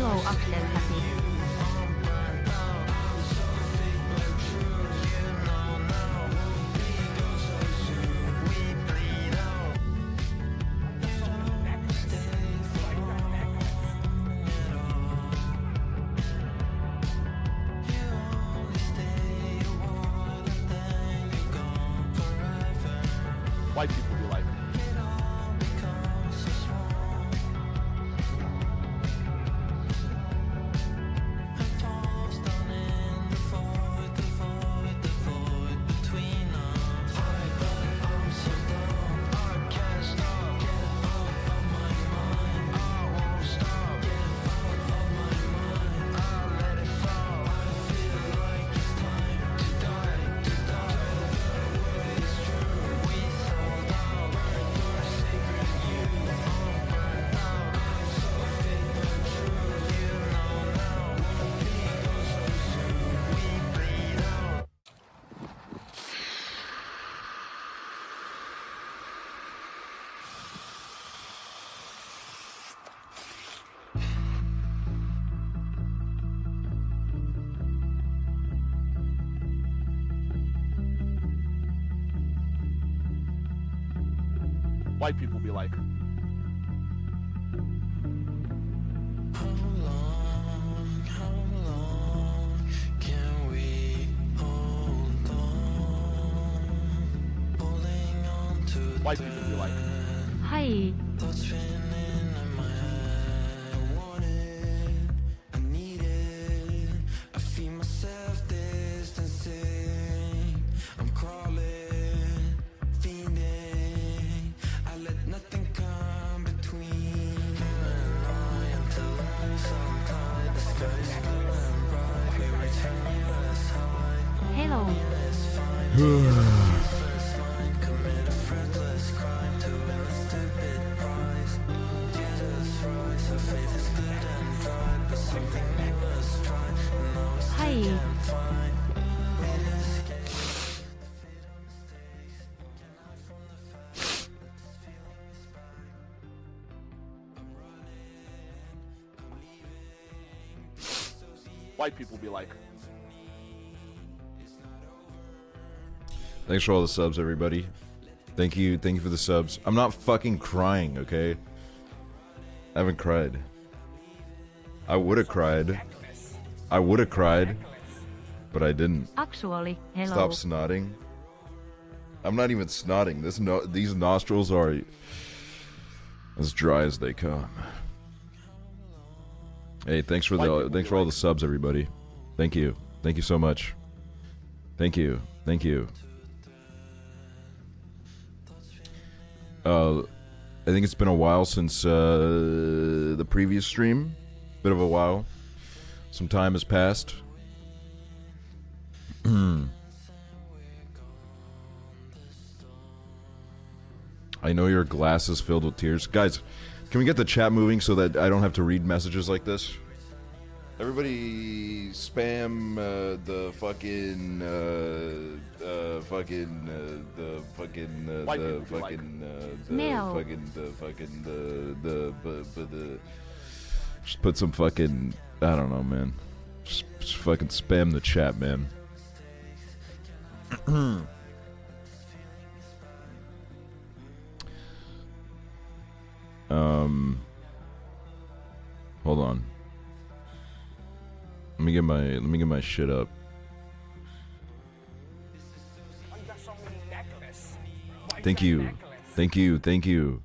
Hello Axel Happy. White people be like, white people be like, How long can we hold on? Holding on to white people be like, Hi. thoughts spinning in my head. I want it, I need it. I feel myself distancing. I'm crawling, fiending. I let nothing come between you and I until the moon's untied. The sky's blue and bright. We return you as high. Hello. It's fine. First line, commit a fretless crime to win a stupid prize. Jesus rise, our faith is good and dry, but something new was tried. And now we still Hi. can't find. We escape. Defeat our mistakes. Can hide from the fact that this feeling is back. I'm running, I'm leaving. white people be like. Thanks for all the subs, everybody. Thank you for the subs. I'm not fucking crying, okay? I haven't cried. I would have cried. But I didn't. Actually, hello. Stop snotting. I'm not even snotting. These nostrils are as dry as they come. Hey, thanks for all the subs, everybody. Thank you so much. Thank you. I think it's been a while since the previous stream. Bit of a while. Some time has passed. I know your glass is filled with tears. Guys, can we get the chat moving so that I don't have to read messages like this? Everybody spam the fucking just put some fucking, I don't know, man. Just fucking spam the chat, man. Hold on. Let me get my shit up. Thank you.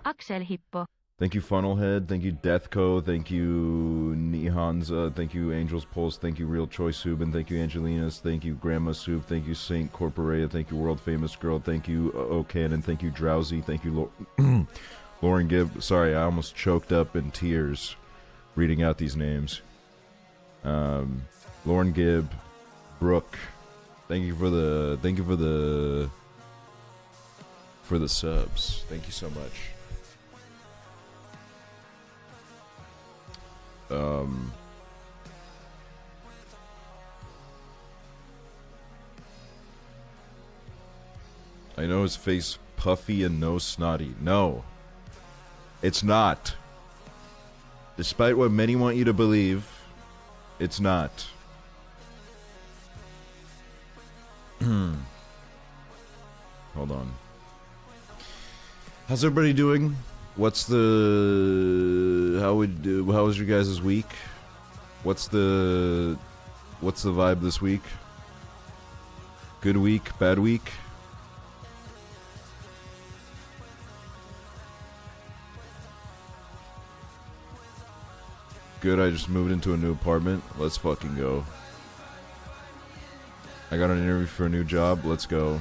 Axel Hippo. Thank you, Funnelhead. Thank you, Deathco. Thank you, Nihanza. Thank you, Angel's Pulse. Thank you, Real Choice Subin. Thank you, Angelinas. Thank you, Grandma Soup. Thank you, Saint Corporea. Thank you, World Famous Girl. Thank you, O'Cannon. Thank you, Drowsy. Thank you, Lauren Gibb. Sorry, I almost choked up in tears reading out these names. Lauren Gibb, Brooke. Thank you for the subs. Thank you so much. I know his face puffy and nose snotty. No, it's not. Despite what many want you to believe, it's not. Hold on. How's everybody doing? What's the... How was your guys' week? What's the vibe this week? Good week? Bad week? Good, I just moved into a new apartment. Let's fucking go. I got an interview for a new job. Let's go.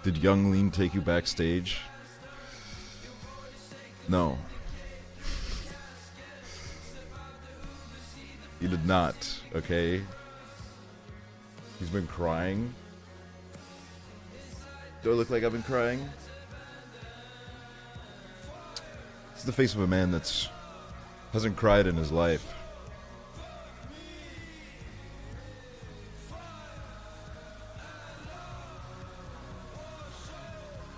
Did Young Lean take you backstage? No. You did not, okay? He's been crying. Do I look like I've been crying? It's the face of a man that's hasn't cried in his life.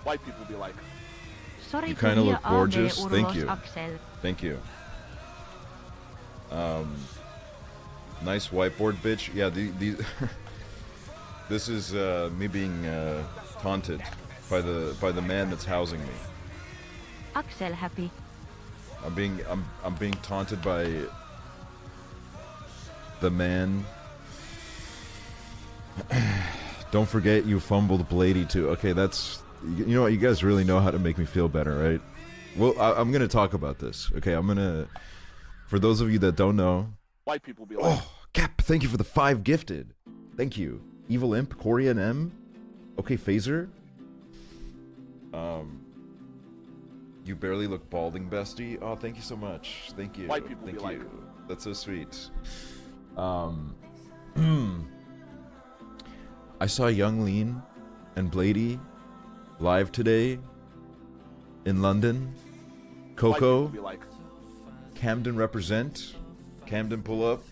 White people be like, Sorry You to kind of hear look gorgeous. Urlos, Thank you. Axel. Thank you. Nice whiteboard, bitch. Yeah, this is me being taunted by the man that's housing me. Axel happy. I'm being taunted by the man. Don't forget you fumbled Blady too. Okay, that's, you know what, you guys really know how to make me feel better, right? Well, I'm gonna talk about this. Okay, for those of you that don't know. white people be like, Oh, Cap, thank you for the 5 gifted. Thank you. Evil Imp, Corian M. Okay, Phaser. You barely look balding, bestie. Oh, thank you so much. Thank you. White people thank be you. like- That's so sweet. I saw Young Lean and Blady live today in London. white Coco, people be like, Camden represent. Camden pull up.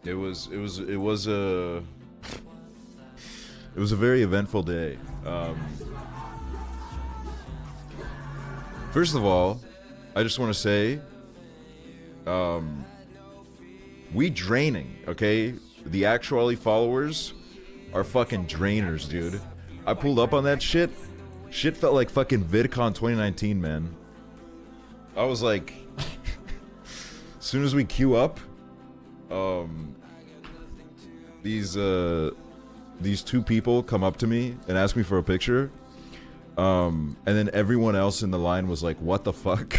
It was a very eventful day. First of all, I just want to say, we draining, okay? The actuality followers are fucking drainers, dude. I pulled up on that shit. Shit felt like fucking VidCon 2019, man. I was like, as soon as we queue up, these 2 people come up to me and ask me for a picture, and then everyone else in the line was like, what the fuck?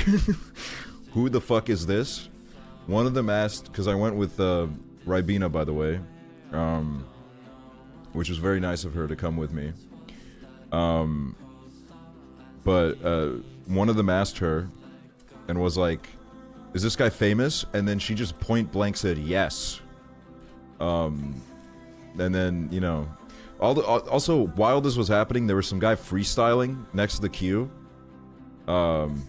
Who the fuck is this? One of them asked, because I went with Ribena, by the way, which was very nice of her to come with me, but one of them asked her and was like, is this guy famous? And then she just point blank said yes. And then, you know, also while this was happening, there was some guy freestyling next to the queue, and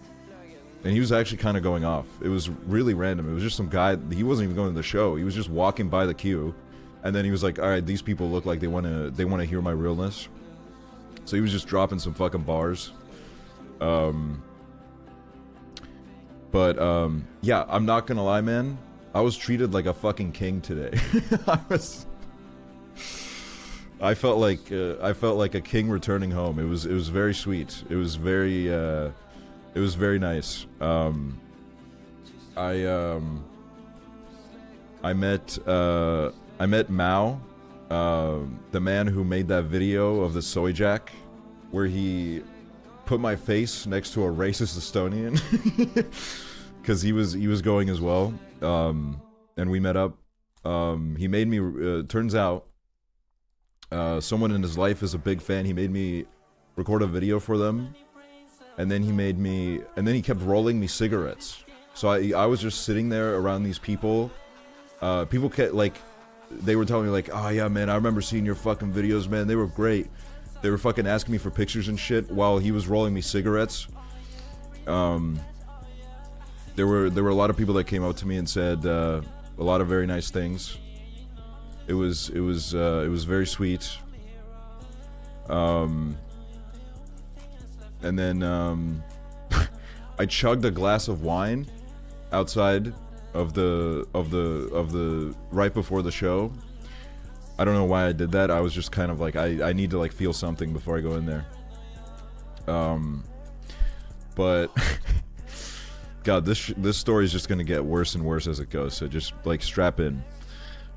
he was actually kind of going off. It was really random. It was just some guy, he wasn't even going to the show, he was just walking by the queue, and then he was like, alright, these people look like they want to hear my realness. So he was just dropping some fucking bars. Yeah, I'm not gonna lie, man. I was treated like a fucking king today. I felt like a king returning home. It was very sweet. It was very nice. I met Mao, the man who made that video of the soy jack, where he put my face next to a racist Estonian, because he was going as well, and we met up. He made me. Turns out, someone in his life is a big fan. He made me record a video for them, and then he kept rolling me cigarettes. So I was just sitting there around these people. People kept, like, they were telling me like, oh yeah, man, I remember seeing your fucking videos, man. They were great. They were fucking asking me for pictures and shit while he was rolling me cigarettes. There were a lot of people that came up to me and said a lot of very nice things. It was very sweet. And then I chugged a glass of wine outside of the right before the show. I don't know why I did that. I was just kind of like I need to like feel something before I go in there. But God, this story is just gonna get worse and worse as it goes. So just like strap in.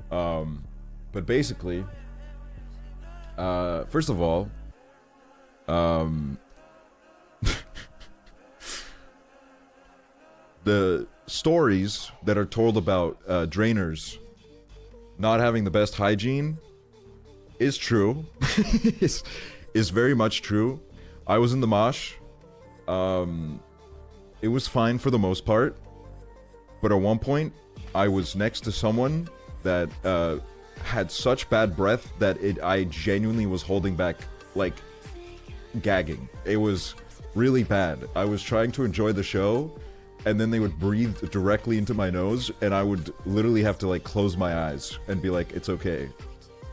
But basically, first of all, the stories that are told about drainers not having the best hygiene is true. is very much true. I was in the mosh. It was fine for the most part, but at one point I was next to someone that had such bad breath that I genuinely was holding back, like gagging. It was really bad. I was trying to enjoy the show, and then they would breathe directly into my nose, and I would literally have to like close my eyes and be like, "It's okay,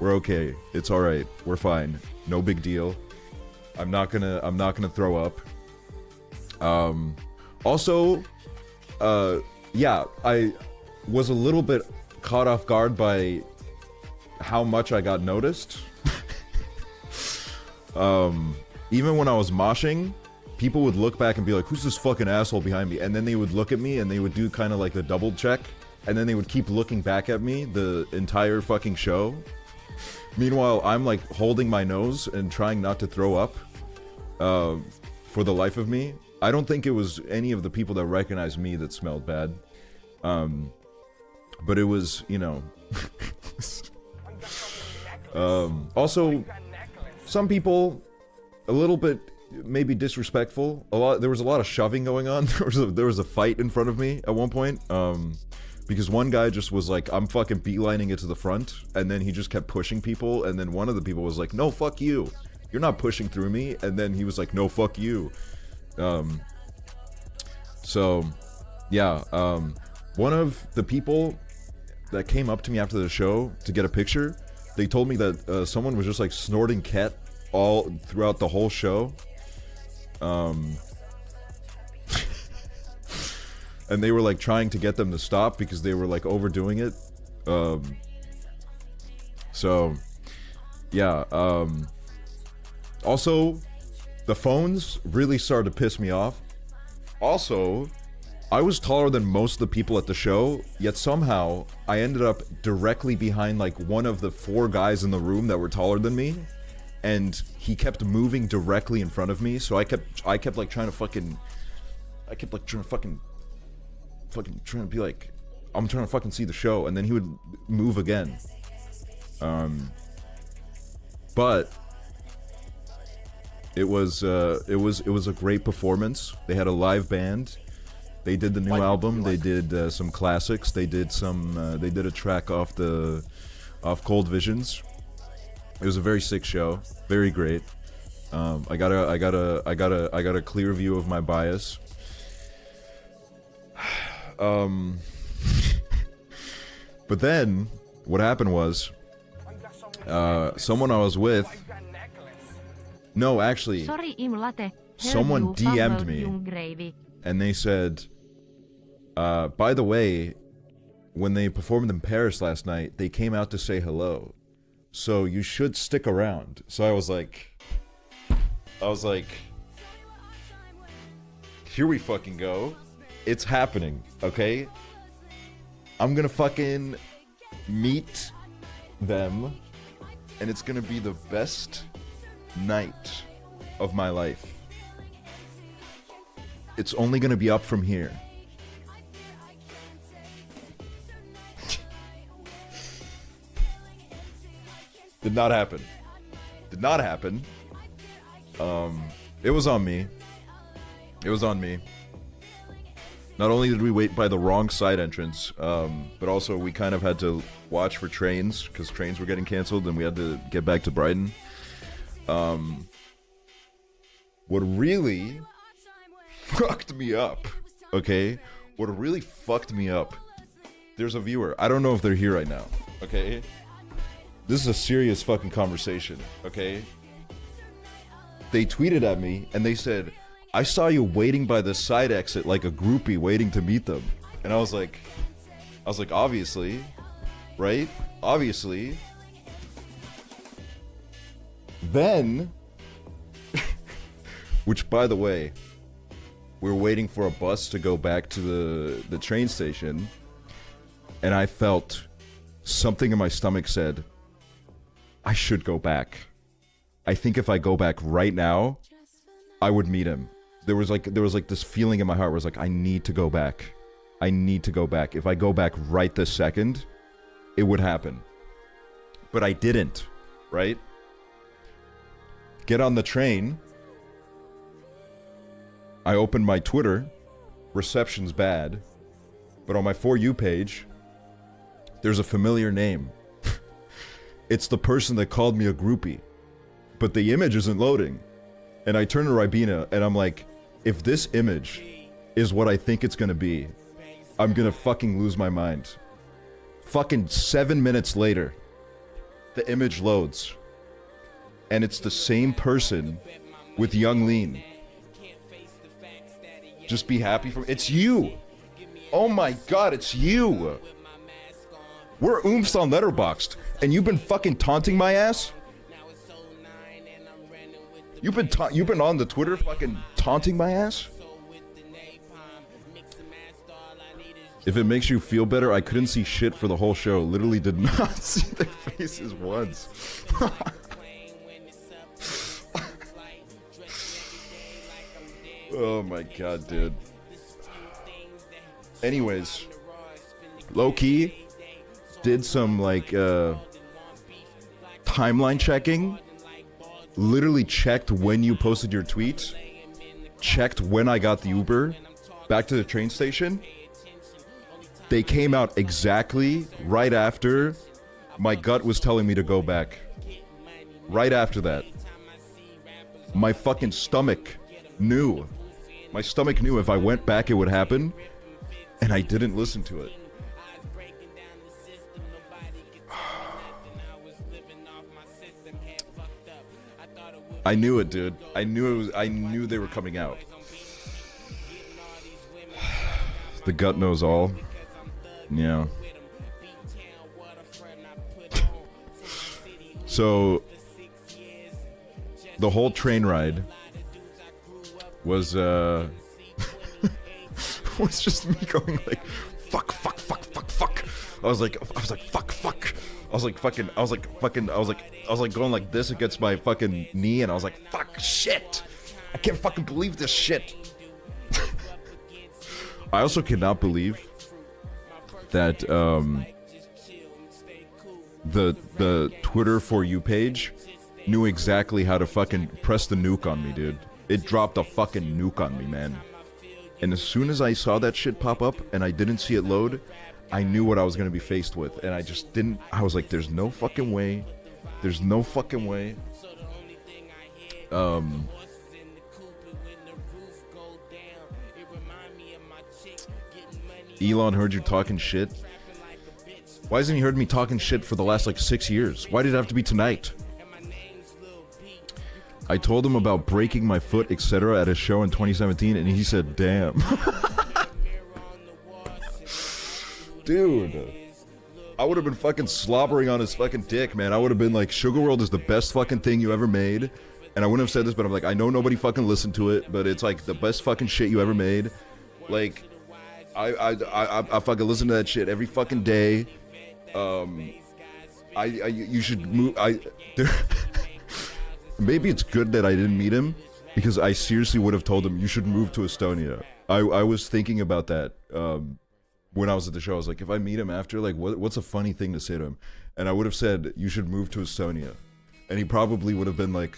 we're okay, it's all right, we're fine, no big deal. I'm not gonna throw up." Also, yeah, I was a little bit caught off guard by how much I got noticed. Even when I was moshing, people would look back and be like, "Who's this fucking asshole behind me?" And then they would look at me and they would do kind of like the double check, and then they would keep looking back at me the entire fucking show. Meanwhile, I'm like holding my nose and trying not to throw up for the life of me. I don't think it was any of the people that recognized me that smelled bad. But it was, you know... also, some people, a little bit maybe disrespectful. There was a lot of shoving going on. There was a fight in front of me at one point. Because one guy just was like, "I'm fucking beelining it to the front," and then he just kept pushing people, and then one of the people was like, "No, fuck you. You're not pushing through me," and then he was like, "No, fuck you." So, yeah, one of the people that came up to me after the show to get a picture, they told me that someone was just like snorting ket all throughout the whole show. And they were like trying to get them to stop because they were like overdoing it. So, yeah, also, the phones really started to piss me off. Also, I was taller than most of the people at the show, yet somehow I ended up directly behind like one of the 4 guys in the room that were taller than me, and he kept moving directly in front of me. So I kept like trying to fucking be like, I'm trying to fucking see the show, and then he would move again. But it was a great performance. They had a live band. They did the new album. They did some classics. They did a track off Cold Visions. It was a very sick show. Very great. I got a clear view of my bias. But then what happened was, someone I was with. No, actually, Sorry, Imlate. someone DM'd me, and they said, by the way, when they performed in Paris last night, they came out to say hello, so you should stick around. So I was like, here we fucking go. It's happening, okay? I'm gonna fucking meet them, and it's gonna be the best night of my life. It's only gonna be up from here. Did not happen. Did not happen. It was on me. It was on me. Not only did we wait by the wrong side entrance, but also we kind of had to watch for trains, because trains were getting canceled and we had to get back to Brighton. What really fucked me up, okay? What really fucked me up, there's a viewer. I don't know if they're here right now, okay? This is a serious fucking conversation, okay? They tweeted at me and they said, I saw you waiting by the side exit like a groupie waiting to meet them. And I was like, obviously, right? Obviously. Then, which by the way, we were waiting for a bus to go back to the train station, and I felt something in my stomach said, I should go back. I think if I go back right now, I would meet him. There was like this feeling in my heart where I was like, I need to go back. I need to go back. If I go back right this second, it would happen. But I didn't, right? Get on the train. I opened my Twitter. Reception's bad. But on my For You page, there's a familiar name. It's the person that called me a groupie. But the image isn't loading. And I turn to Ribena and I'm like, if this image is what I think it's gonna be, I'm gonna fucking lose my mind. Fucking 7 minutes later, the image loads. And it's the same person with Young Lean. Just be happy for it's you. Oh my god, it's you. We're oomphs on Letterboxd, and you've been fucking taunting my ass? You've been on the Twitter fucking taunting my ass? If it makes you feel better, I couldn't see shit for the whole show. Literally did not see their faces once. Oh my god, dude. Anyways, low-key, did some like timeline checking. Literally checked when you posted your tweet. Checked when I got the Uber back to the train station. They came out exactly right after my gut was telling me to go back. Right after that. My fucking stomach knew. My stomach knew if I went back it would happen. And I didn't listen to it. I knew it, dude. I knew they were coming out. The gut knows all. Yeah. So the whole train ride was was just me going like fuck. I was like fuck. I was like going like this against my fucking knee, and I was like, fuck, shit. I can't fucking believe this shit. I also cannot believe that the Twitter For You page knew exactly how to fucking press the nuke on me, dude. It dropped a fucking nuke on me, man. And as soon as I saw that shit pop up and I didn't see it load, I knew what I was going to be faced with, and I just didn't. I was like, there's no fucking way. There's no fucking way. Elon heard you talking shit. Why hasn't he heard me talking shit for the last like 6 years? Why did it have to be tonight? I told him about breaking my foot, etc. at a show in 2017, and he said, damn. Dude, I would have been fucking slobbering on his fucking dick, man. I would have been like, Sugar World is the best fucking thing you ever made. And I wouldn't have said this, but I'm like, I know nobody fucking listened to it, but it's like the best fucking shit you ever made. Like, I fucking listen to that shit every fucking day. You should move. Maybe it's good that I didn't meet him, because I seriously would have told him you should move to Estonia. I was thinking about that. When I was at the show, I was like, if I meet him after, like, what's a funny thing to say to him? And I would have said, you should move to Estonia. And he probably would have been like,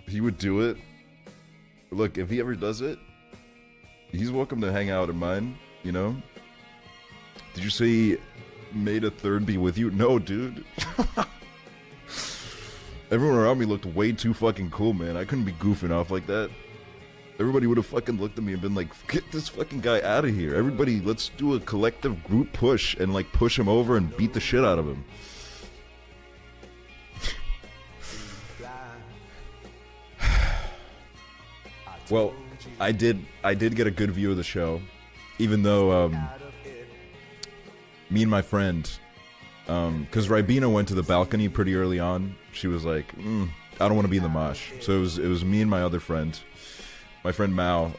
he would do it. Look, if he ever does it, he's welcome to hang out in mine, you know? Did you see made a third be with you? No, dude. Everyone around me looked way too fucking cool, man. I couldn't be goofing off like that. Everybody would have fucking looked at me and been like, get this fucking guy out of here. Everybody, let's do a collective group push and like push him over and beat the shit out of him. Well, I did get a good view of the show, even though me and my friend, because Ribena went to the balcony pretty early on. She was like, I don't want to be in the mosh. So it was me and my other friend, my friend Mao.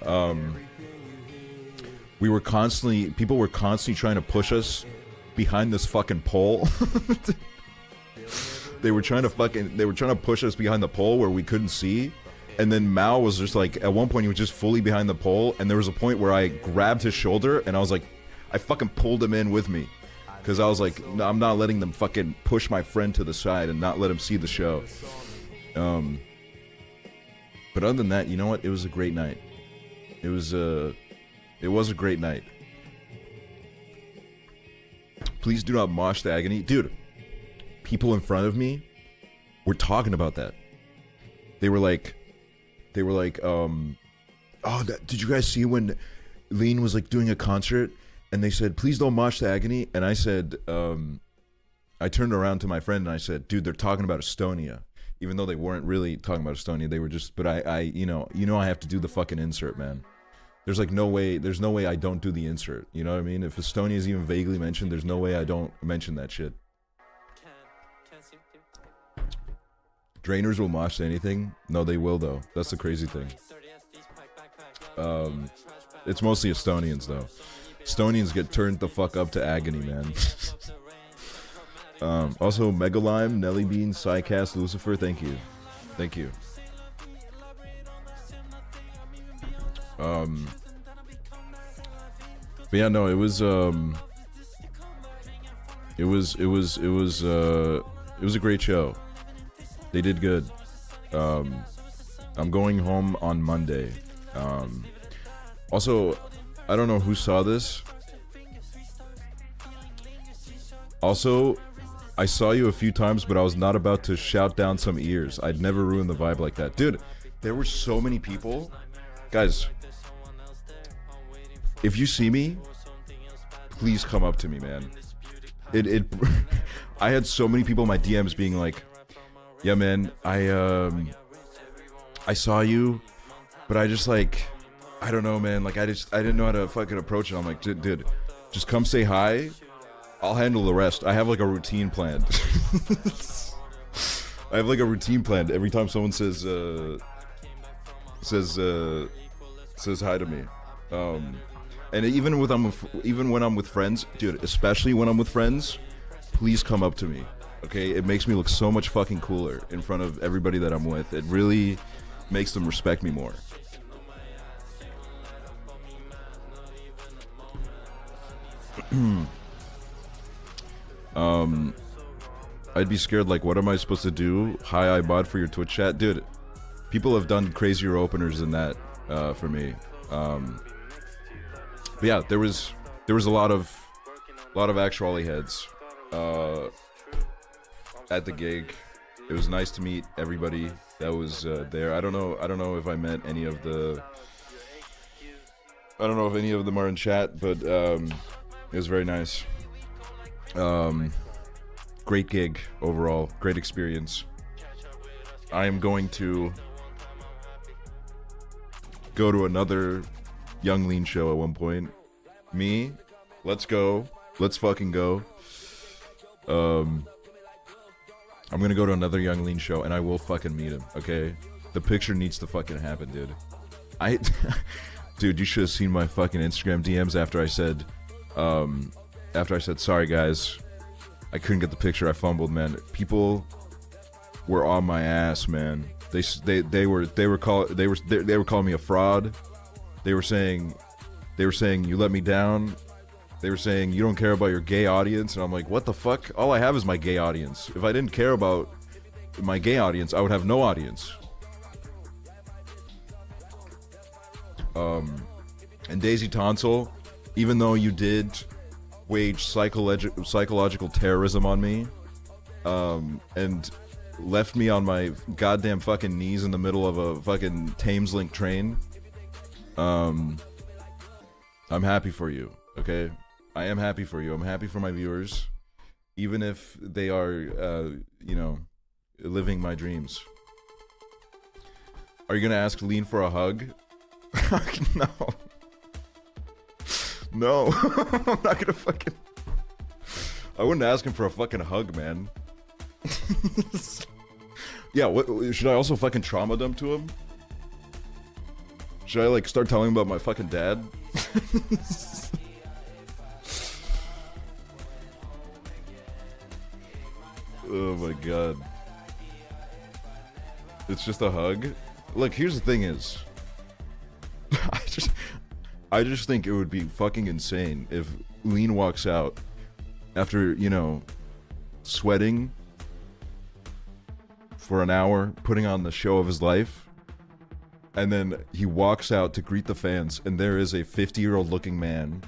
People were constantly trying to push us behind this fucking pole. They were trying to push us behind the pole where we couldn't see. And then Mao was just like, at one point he was just fully behind the pole, and there was a point where I grabbed his shoulder and I was like, I fucking pulled him in with me. Because I was like, no, I'm not letting them fucking push my friend to the side and not let him see the show. But other than that, you know what? It was a great night. It was a great night. Please do not mosh the agony. Dude, people in front of me were talking about that. They were like, oh, did you guys see when Lean was like doing a concert and they said, please don't mosh the agony? And I said, I turned around to my friend and I said, dude, they're talking about Estonia. Even though they weren't really talking about Estonia, they were just, but I you know I have to do the fucking insert, man. There's no way I don't do the insert. You know what I mean? If Estonia is even vaguely mentioned, there's no way I don't mention that shit. Drainers will mosh anything? No, they will though. That's the crazy thing. It's mostly Estonians though. Estonians get turned the fuck up to agony, man. Also, Megalime, Nelly Bean, Psycast, Lucifer, thank you. Thank you. But yeah, no, it was a great show. They did good. I'm going home on Monday. Also, I don't know who saw this. Also, I saw you a few times, but I was not about to shout down some ears. I'd never ruin the vibe like that. Dude, there were so many people. Guys, if you see me, please come up to me, man. I had so many people in my DMs being like, yeah, man, I saw you, but I just like, I don't know, man. Like, I didn't know how to fucking approach it. I'm like, dude, just come say hi. I'll handle the rest. I have like a routine planned. I have like a routine planned every time someone says hi to me. And even when I'm with friends, dude, especially when I'm with friends, please come up to me. Okay, it makes me look so much fucking cooler in front of everybody that I'm with. It really makes them respect me more. I'd be scared, like, what am I supposed to do? Hi, I bought for your Twitch chat. Dude, people have done crazier openers than that for me. But yeah, there was a lot of actually heads at the gig. It was nice to meet everybody that was there. I don't know if I met any of the. I don't know if any of them are in chat, but it was very nice. Great gig overall. Great experience. I am going to go to another Young Lean show at one point. Me, let's go. Let's fucking go. I'm gonna go to another Young Lean show and I will fucking meet him, okay? The picture needs to fucking happen, dude. Dude, you should have seen my fucking Instagram DMs after I said, sorry guys, I couldn't get the picture, I fumbled, man. People were on my ass, man. They were calling me a fraud. They were saying you let me down. They were saying you don't care about your gay audience, and I'm like, what the fuck? All I have is my gay audience. If I didn't care about my gay audience, I would have no audience. And Daisy Tonsil, even though you did waged psychological terrorism on me, and left me on my goddamn fucking knees in the middle of a fucking Thameslink train. I'm happy for you, okay? I am happy for you. I'm happy for my viewers, even if they are, you know, living my dreams. Are you gonna ask Lean for a hug? No. No. I'm not gonna fucking... I wouldn't ask him for a fucking hug, man. Yeah, what, should I also fucking trauma dump to him? Should I, like, start telling him about my fucking dad? Oh my god. It's just a hug? Look, here's the thing is... I just think it would be fucking insane if Lean walks out after, you know, sweating for an hour, putting on the show of his life, and then he walks out to greet the fans, and there is a 50-year-old looking man,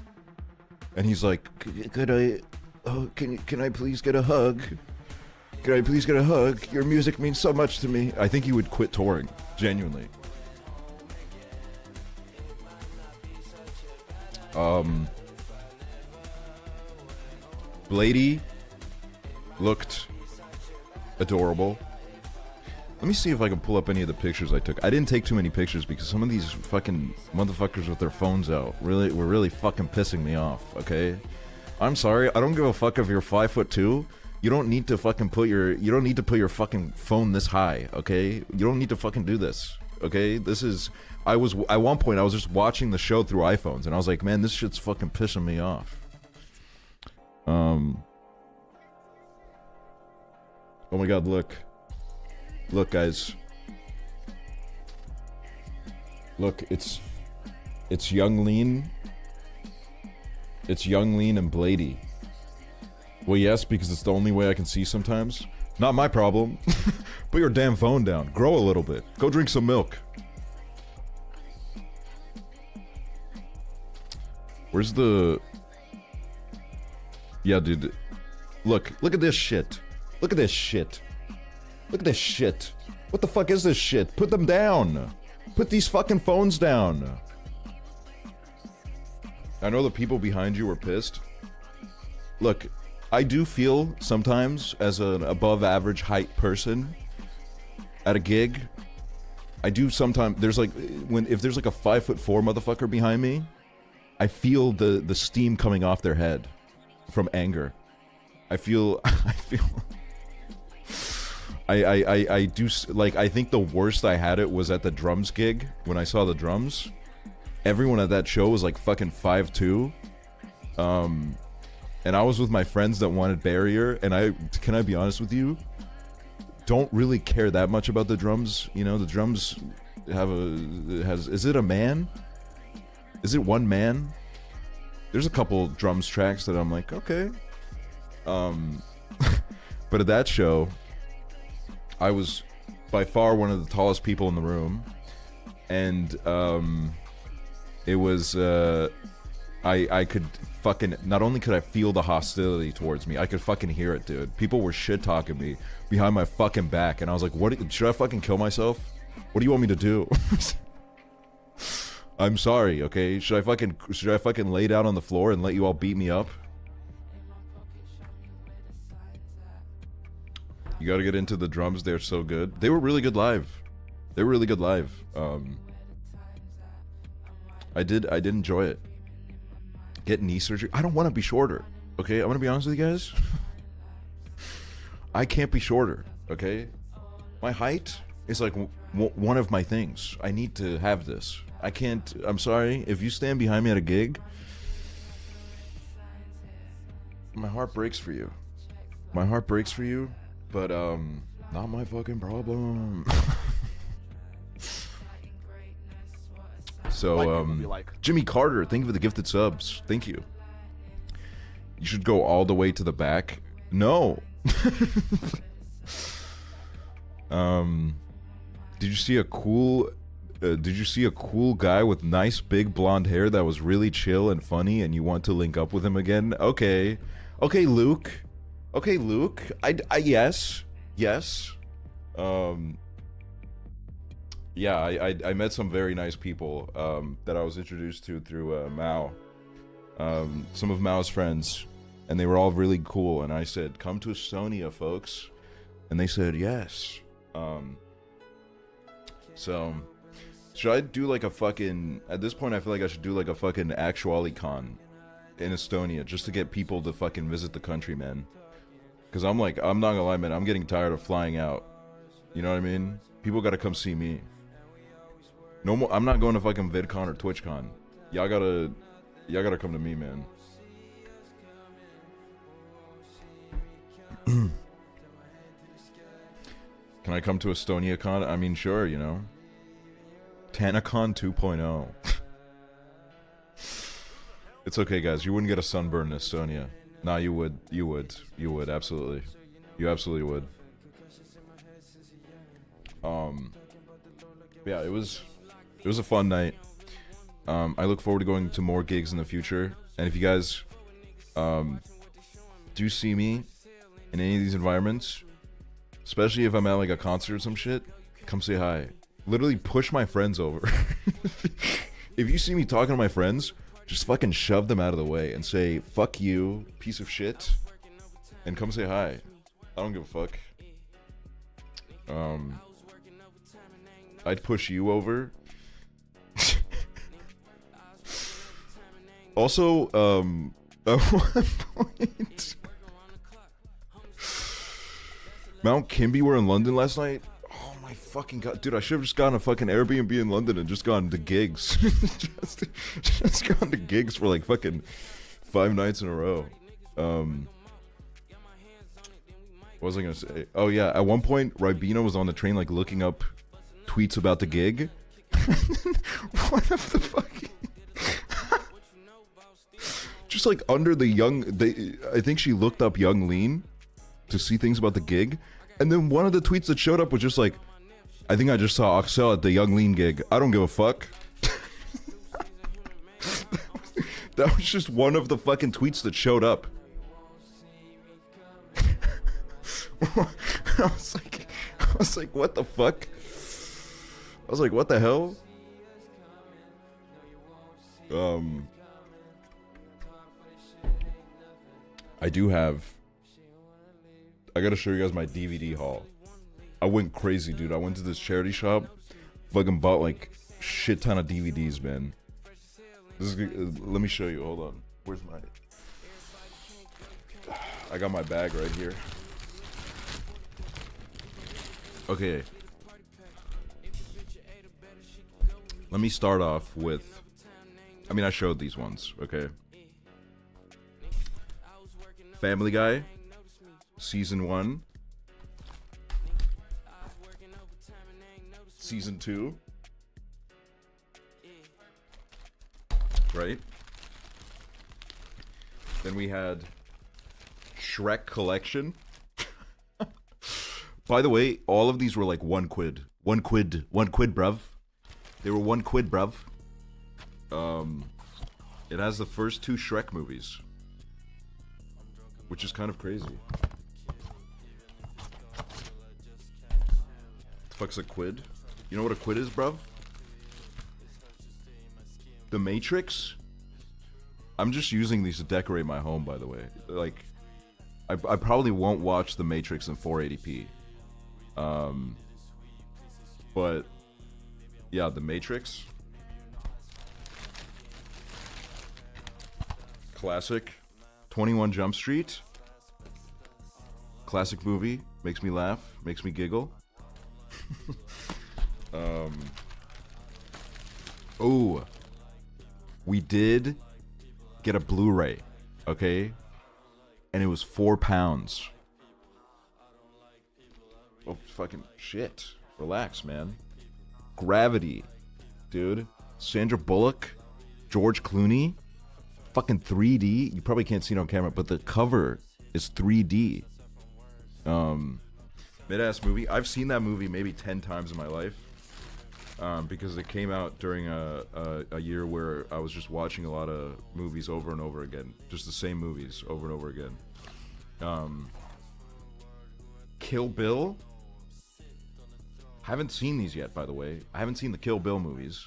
and he's like, "Could I, oh, can I please get a hug? Can I please get a hug? Your music means so much to me." I think he would quit touring, genuinely. Blady looked adorable. Let me see if I can pull up any of the pictures I took. I didn't take too many pictures because some of these fucking motherfuckers with their phones out were really fucking pissing me off, okay? I'm sorry, I don't give a fuck if you're 5'2". You don't need to fucking put your fucking phone this high, okay? You don't need to fucking do this, okay? This is... at one point, I was just watching the show through iPhones, and I was like, man, this shit's fucking pissing me off. Oh my god, look. Look, guys. Look, it's Young Lean. It's Young Lean and Blady. Well, yes, because it's the only way I can see sometimes. Not my problem. Put your damn phone down. Grow a little bit. Go drink some milk. Where's the... Yeah, dude. Look at this shit. Look at this shit. Look at this shit. What the fuck is this shit? Put them down. Put these fucking phones down. I know the people behind you were pissed. Look, I do feel sometimes as an above average height person at a gig, I do sometimes, there's like, if there's like a 5'4" motherfucker behind me, I feel the steam coming off their head from anger. I do, like, I think the worst I had it was at the drums gig, when I saw the drums. Everyone at that show was like fucking 5'2". And I was with my friends that wanted barrier, and can I be honest with you? Don't really care that much about the drums. You know, the drums is it a man? Is it one man? There's a couple drums tracks that I'm like, okay. But at that show, I was by far one of the tallest people in the room, and it was I could fucking, not only could I feel the hostility towards me, I could fucking hear it, dude. People were shit talking me behind my fucking back, and I was like, what, should I fucking kill myself? What do you want me to do? I'm sorry, okay? Should I fucking lay down on the floor and let you all beat me up? You gotta get into the drums, they're so good. They were really good live. They were really good live. I did enjoy it. Get knee surgery. I don't want to be shorter, okay? I'm gonna be honest with you guys. I can't be shorter, okay? My height is like one of my things. I need to have this. I can't, I'm sorry, if you stand behind me at a gig, my heart breaks for you. My heart breaks for you, but not my fucking problem. So, Jimmy Carter, thank you for the gifted subs. Thank you. You should go all the way to the back. No. Did you see a cool Did you see a cool guy with nice big blonde hair that was really chill and funny and you want to link up with him again? Okay. Okay, Luke. Okay, Luke. Yes. Yes. Yeah, I met some very nice people that I was introduced to through Mao. Some of Mao's friends, and they were all really cool, and I said, come to Estonia, folks. And they said, yes. So, should I do like a fucking... At this point, I feel like I should do like a fucking actualicon in Estonia, just to get people to fucking visit the country, man. Because I'm like, I'm not gonna lie, man, I'm getting tired of flying out. You know what I mean? People gotta come see me. No more, I'm not going to fucking VidCon or TwitchCon. Y'all gotta come to me, man. Can I come to EstoniaCon? I mean, sure, you know. TanaCon 2.0. It's okay, guys. You wouldn't get a sunburn in Estonia. Nah, you would. You would. You would, absolutely. You absolutely would. Yeah, it was a fun night. I look forward to going to more gigs in the future. And if you guys do see me in any of these environments, especially if I'm at like a concert or some shit, come say hi. Literally push my friends over. If you see me talking to my friends, just fucking shove them out of the way and say, fuck you, piece of shit, and come say hi. I don't give a fuck. I'd push you over. Also, at one point, Mount Kimby were in London last night. Oh my fucking god, dude! I should have just gotten a fucking Airbnb in London and just gone to gigs. just gone to gigs for like fucking 5 nights in a row. What was I gonna say? Oh yeah, at one point, Ribena was on the train like looking up tweets about the gig. What of the fucking... Just like under the young... I think she looked up Young Lean to see things about the gig. And then one of the tweets that showed up was just like, I think I just saw Axel at the Young Lean gig. I don't give a fuck. That was just one of the fucking tweets that showed up. I was like, what the fuck? I was like, what the hell? I do have... I gotta show you guys my DVD haul. I went crazy, dude. I went to this charity shop, fucking bought like shit ton of DVDs, man. This is, let me show you. Hold on. Where's my... I got my bag right here. Okay. Let me start off with... I mean, I showed these ones, okay? Family Guy, Season 1. Season 2. Right? Then we had Shrek Collection. By the way, all of these were like 1 quid. 1 quid. 1 quid, bruv. They were 1 quid, bruv. It has the first 2 Shrek movies, which is kind of crazy. The fuck's a quid? You know what a quid is, bruv? The Matrix? I'm just using these to decorate my home, by the way. Like, I probably won't watch The Matrix in 480p. But yeah, The Matrix. Classic. 21 Jump Street. Classic movie. Makes me laugh. Makes me giggle. Oh. We did get a Blu-ray. Okay? And it was £4. Oh, fucking shit. Relax, man. Gravity. Dude. Sandra Bullock. George Clooney. Fucking 3D. You probably can't see it on camera, but the cover is 3D. Mid-ass movie. I've seen that movie maybe 10 times in my life. because it came out during a year where I was just watching a lot of movies over and over again, just the same movies over and over again. Kill Bill. Haven't seen these yet, by the way. I haven't seen the Kill Bill movies.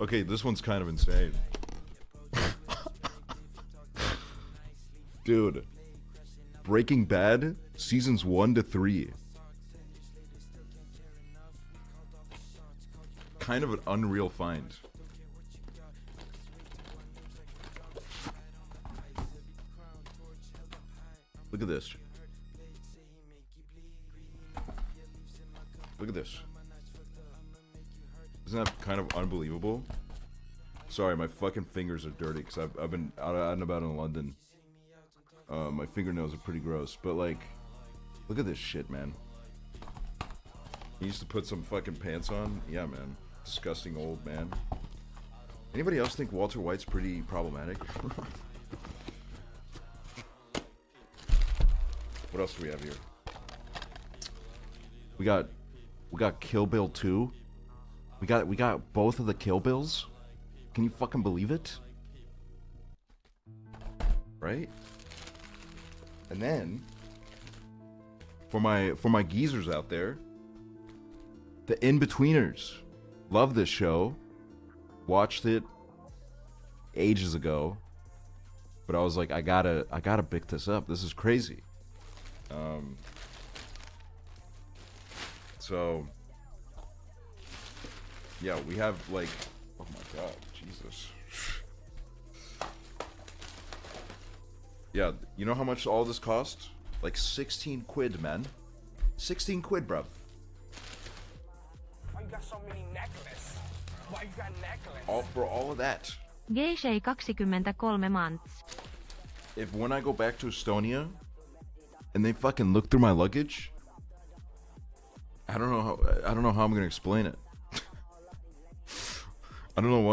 Okay, this one's kind of insane. Dude, Breaking Bad, seasons 1 to 3. Kind of an unreal find. Look at this. Look at this. Isn't that kind of unbelievable? Sorry, my fucking fingers are dirty because I've been out and about in London. My fingernails are pretty gross, but like, look at this shit, man. He used to put some fucking pants on. Yeah, man. Disgusting old man. Anybody else think Walter White's pretty problematic? What else do we have here? We got Kill Bill 2. We got both of the Kill Bills. Can you fucking believe it? Right? And then for my geezers out there, the In-Betweeners. Love this show. Watched it ages ago. But I was like, I gotta pick this up. This is crazy. So yeah, we have like, oh my god, Jesus. Yeah, you know how much all this cost? Like 16 quid, man. 16 quid, bruv. Why you got so many necklaces? Why you got necklace? All for all of that. Geisha 23 months. If when I go back to Estonia and they fucking look through my luggage, I don't know how I'm gonna explain it. I don't know how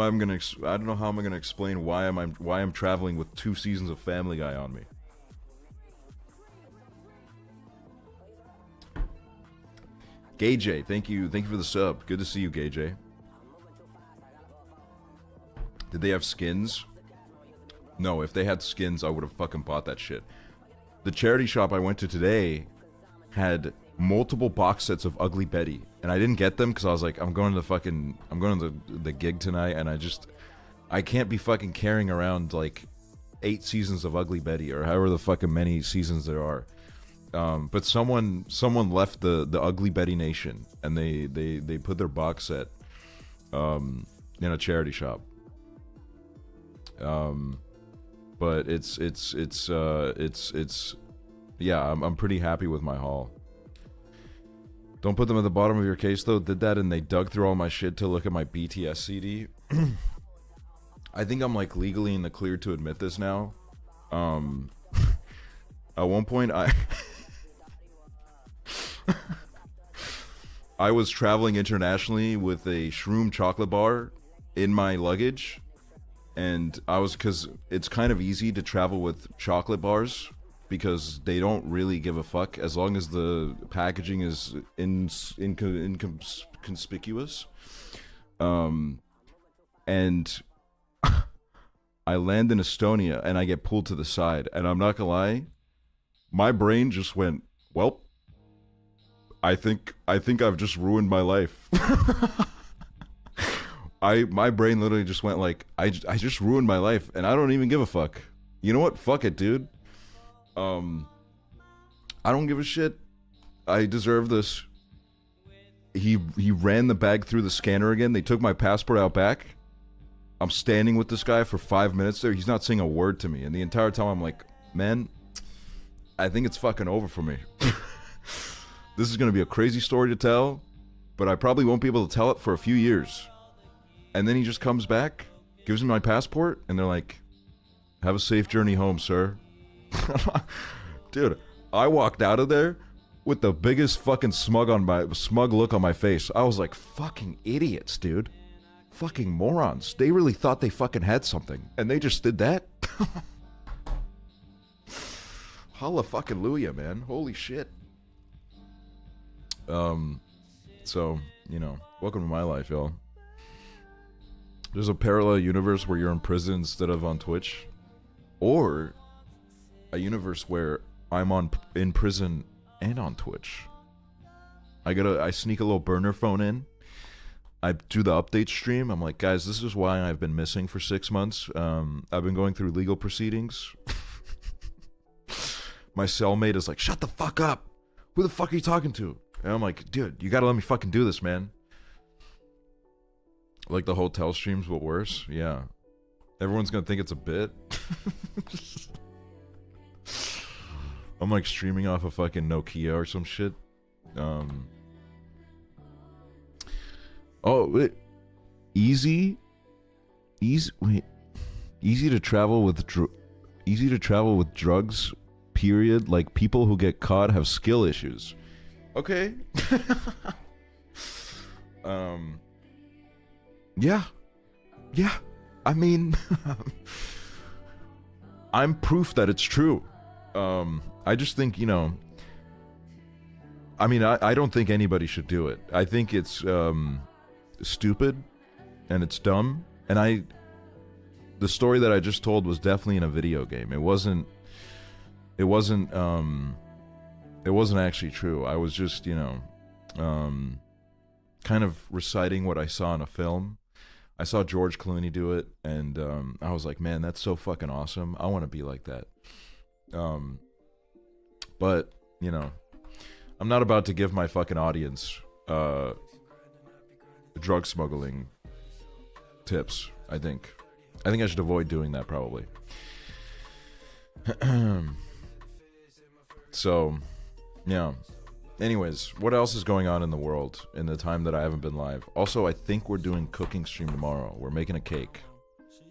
I'm gonna explain why I'm traveling with 2 seasons of Family Guy on me. Gay J, thank you for the sub. Good to see you, Gay J. Did they have skins? No, if they had skins, I would have fucking bought that shit. The charity shop I went to today had multiple box sets of Ugly Betty, and I didn't get them because I was like, I'm going to the gig tonight, and I can't be fucking carrying around like 8 seasons of Ugly Betty or however the fucking many seasons there are. But someone left the Ugly Betty Nation, and they put their box set in a charity shop. But it's yeah, I'm pretty happy with my haul. Don't put them at the bottom of your case though. Did that and they dug through all my shit to look at my BTS CD. I think I'm like legally in the clear to admit this now. At one point I was traveling internationally with a shroom chocolate bar in my luggage, and because it's kind of easy to travel with chocolate bars because they don't really give a fuck as long as the packaging is inconspicuous. And I land in Estonia and I get pulled to the side, and I'm not gonna lie, my brain just went, well, I think I've just ruined my life. My brain literally just went like, I just ruined my life and I don't even give a fuck. You know what? Fuck it, dude. I don't give a shit. I deserve this. He ran the bag through the scanner again. They took my passport out back. I'm standing with this guy for 5 minutes there. He's not saying a word to me. And the entire time I'm like, man, I think it's fucking over for me. This is going to be a crazy story to tell, but I probably won't be able to tell it for a few years. And then he just comes back, gives me my passport, and they're like, have a safe journey home, sir. Dude, I walked out of there with the biggest fucking smug look on my face. I was like, fucking idiots, dude. Fucking morons. They really thought they fucking had something, and they just did that? Holla fucking Luya, man. Holy shit. So, you know, welcome to my life, y'all. There's a parallel universe where you're in prison instead of on Twitch. Or a universe where I'm in prison and on Twitch. I sneak a little burner phone in. I do the update stream. I'm like, guys, this is why I've been missing for 6 months. I've been going through legal proceedings. My cellmate is like, shut the fuck up. Who the fuck are you talking to? And I'm like, dude, you gotta let me fucking do this, man. Like the hotel streams, but worse. Yeah. Everyone's gonna think it's a bit. I'm like streaming off a fucking Nokia or some shit. Oh, wait. Easy to travel with drugs, period. Like, people who get caught have skill issues. Okay. Yeah. I mean, I'm proof that it's true. I just think, you know, I mean, I don't think anybody should do it. I think it's stupid and it's dumb. And the story that I just told was definitely in a video game. It wasn't actually true. I was just, you know, kind of reciting what I saw in a film. I saw George Clooney do it, and I was like, man, that's so fucking awesome. I want to be like that. But, you know, I'm not about to give my fucking audience drug smuggling tips, I think. I think I should avoid doing that, probably. So, yeah. Anyways, what else is going on in the world in the time that I haven't been live? Also, I think we're doing cooking stream tomorrow. We're making a cake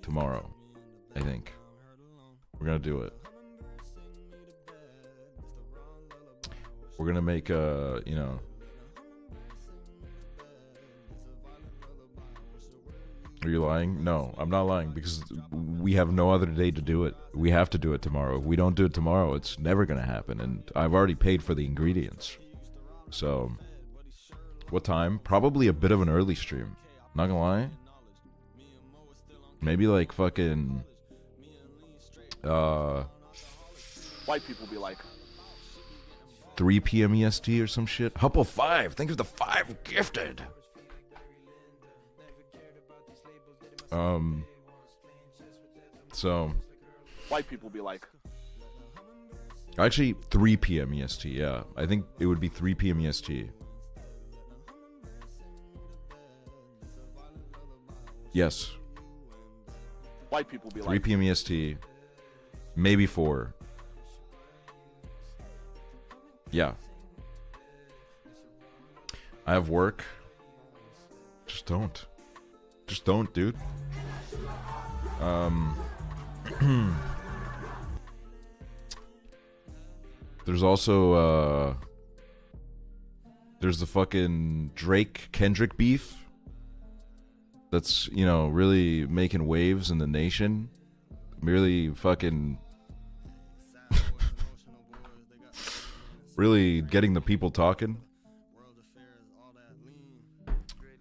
tomorrow, I think. We're gonna do it. We're gonna make a, you know... Are you lying? No, I'm not lying, because we have no other day to do it. We have to do it tomorrow. If we don't do it tomorrow, it's never gonna happen, and I've already paid for the ingredients. So, what time? Probably a bit of an early stream. Not gonna lie. Maybe like fucking... White people be like... 3 p.m. EST or some shit. Hupple 5. Thank you for the 5 gifted. So... White people be like... Actually, 3 p.m. EST, yeah. I think it would be 3 p.m. EST. Yes. White people be 3 like... p.m. EST. Maybe 4. Yeah. I have work. Just don't. Just don't, dude. There's also, there's the fucking Drake-Kendrick beef. That's, you know, really making waves in the nation. Really fucking... really getting the people talking.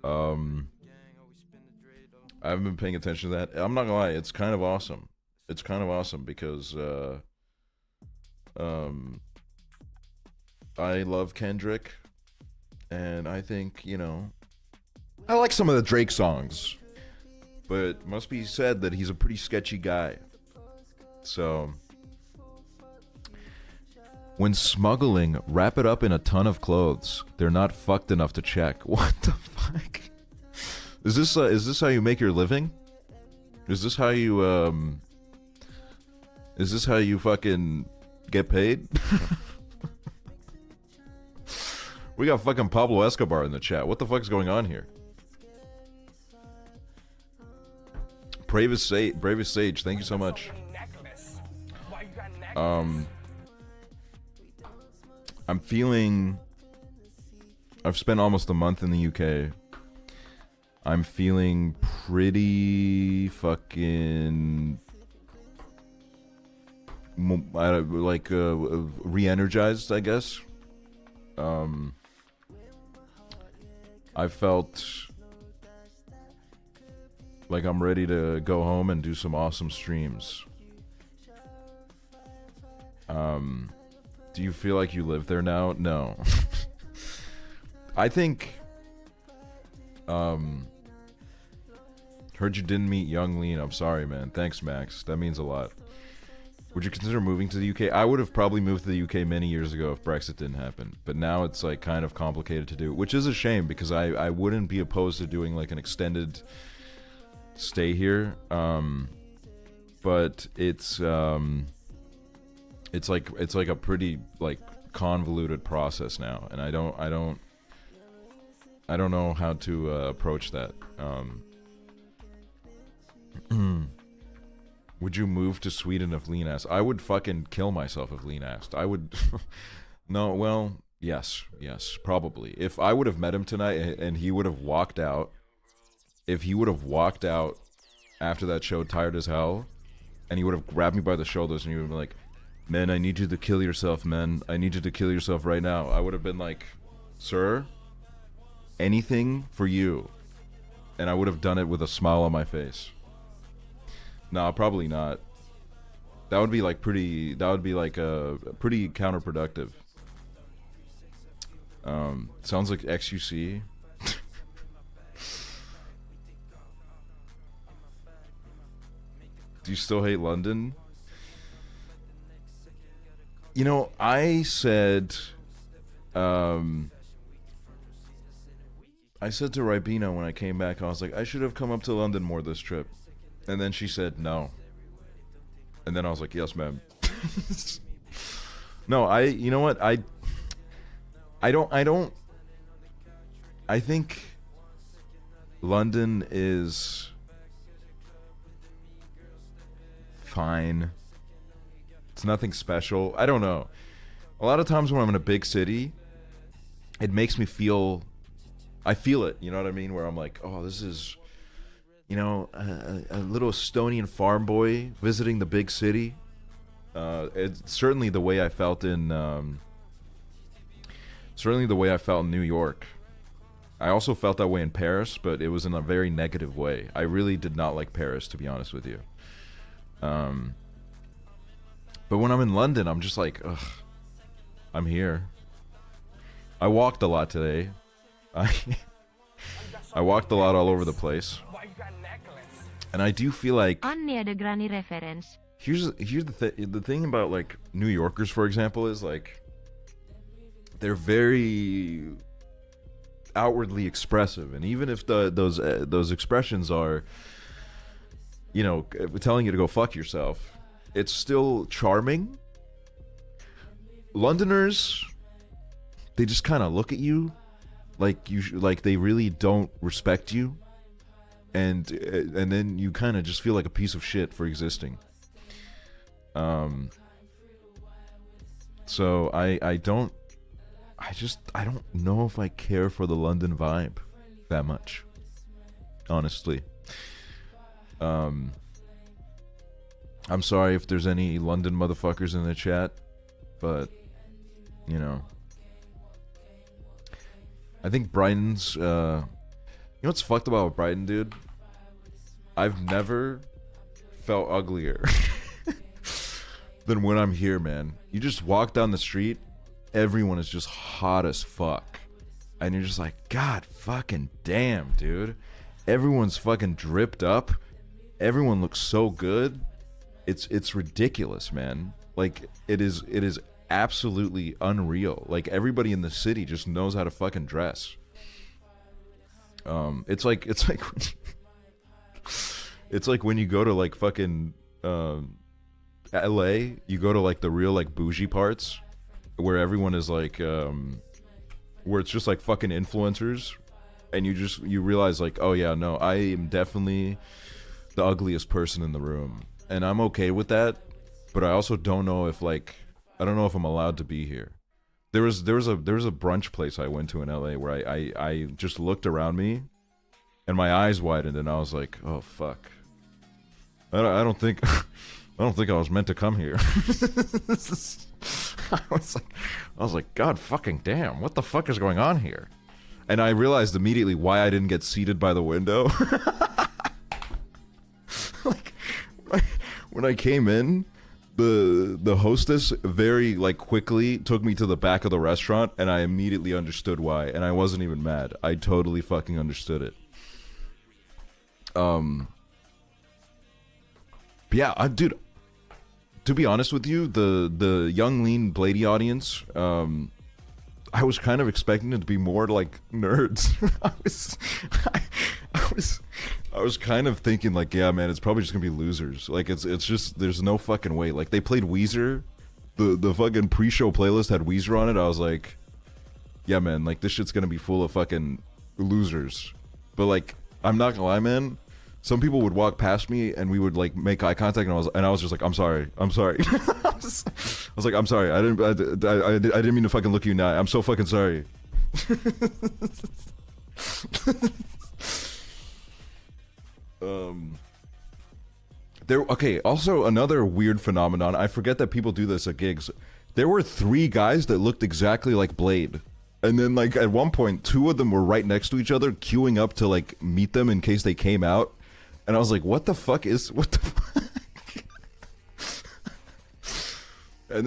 I haven't been paying attention to that. I'm not gonna lie, it's kind of awesome. It's kind of awesome because, I love Kendrick, and I think, you know, I like some of the Drake songs, but it must be said that he's a pretty sketchy guy. So, when smuggling, wrap it up in a ton of clothes. They're not fucked enough to check. What the fuck? Is this how you make your living? Is this how you fucking get paid? We got fucking Pablo Escobar in the chat. What the fuck is going on here? Bravest Sage, thank you so much. I'm feeling... I've spent almost a month in the UK. I'm feeling pretty fucking... re-energized, I guess. I felt like I'm ready to go home and do some awesome streams. Do you feel like you live there now? No. I think, heard you didn't meet Young Lean. I'm sorry, man. Thanks, Max. That means a lot. Would you consider moving to the UK? I would have probably moved to the UK many years ago if Brexit didn't happen. But now it's like kind of complicated to do, which is a shame because I wouldn't be opposed to doing like an extended stay here. But it's like a pretty like convoluted process now, and I don't know how to approach that. Would you move to Sweden if Lean asked? I would fucking kill myself if Lean asked. I would. No, well, yes, probably. If I would have met him tonight and he would have walked out, if he would have walked out after that show tired as hell, and he would have grabbed me by the shoulders and he would have been like, "Man, I need you to kill yourself, man. I need you to kill yourself right now." I would have been like, "Sir, anything for you." And I would have done it with a smile on my face. No, probably not. That would be like pretty counterproductive. Sounds like XUC. Do you still hate London? You know, I said to Ribena when I came back, I was like, I should have come up to London more this trip. And then she said no. And then I was like, yes, ma'am. No, you know what? I think London is fine. It's nothing special. I don't know. A lot of times when I'm in a big city, it makes me feel, I feel it, you know what I mean? Where I'm like, oh, this is, you know, a little Estonian farm boy visiting the big city. It's certainly the way I felt in New York. I also felt that way in Paris, but it was in a very negative way. I really did not like Paris, to be honest with you. But when I'm in London, I'm just like, ugh, I'm here. I walked a lot today. I walked a lot all over the place. And I do feel like Annie de Granny reference. here's the thing about like New Yorkers, for example, is like they're very outwardly expressive, and even if those expressions are, you know, telling you to go fuck yourself, it's still charming. Londoners, they just kind of look at you like they really don't respect you, and then you kind of just feel like a piece of shit for existing. So I don't know if I care for the London vibe that much, honestly. I'm sorry if there's any London motherfuckers in the chat, but you know, I think Brighton's, you know what's fucked about Brighton, dude? I've never felt uglier than when I'm here, man. You just walk down the street, everyone is just hot as fuck. And you're just like, God fucking damn, dude. Everyone's fucking dripped up. Everyone looks so good. It's ridiculous, man. Like, it is absolutely unreal. Like, everybody in the city just knows how to fucking dress. It's like it's like when you go to like fucking LA, you go to like the real like bougie parts where everyone is like where it's just like fucking influencers, and you realize like, oh yeah, no, I am definitely the ugliest person in the room, and I'm okay with that, but I also don't know if like, I don't know if I'm allowed to be here. There was a brunch place I went to in LA where I just looked around me and my eyes widened and I was like, oh fuck, I don't think I don't think I was meant to come here. I was like, God fucking damn, what the fuck is going on here? And I realized immediately why I didn't get seated by the window. Like, when I came in, the hostess very like quickly took me to the back of the restaurant, and I immediately understood why, and I wasn't even mad. I totally fucking understood it. But yeah, dude, to be honest with you, the young, lean, Blady audience, I was kind of expecting it to be more like nerds. I was kind of thinking like, yeah, man, it's probably just gonna be losers. Like it's just there's no fucking way. Like they played Weezer, the fucking pre-show playlist had Weezer on it. I was like, yeah, man, like this shit's gonna be full of fucking losers. But like, I'm not gonna lie, man. Some people would walk past me and we would like make eye contact, and I was just like, I'm sorry. I was like, I'm sorry. I didn't mean to fucking look you in the eye. I'm so fucking sorry. Okay, also another weird phenomenon. I forget that people do this at gigs. There were 3 guys that looked exactly like Blade. And then like at one point 2 of them were right next to each other, queuing up to like meet them in case they came out. And I was like, what the fuck? And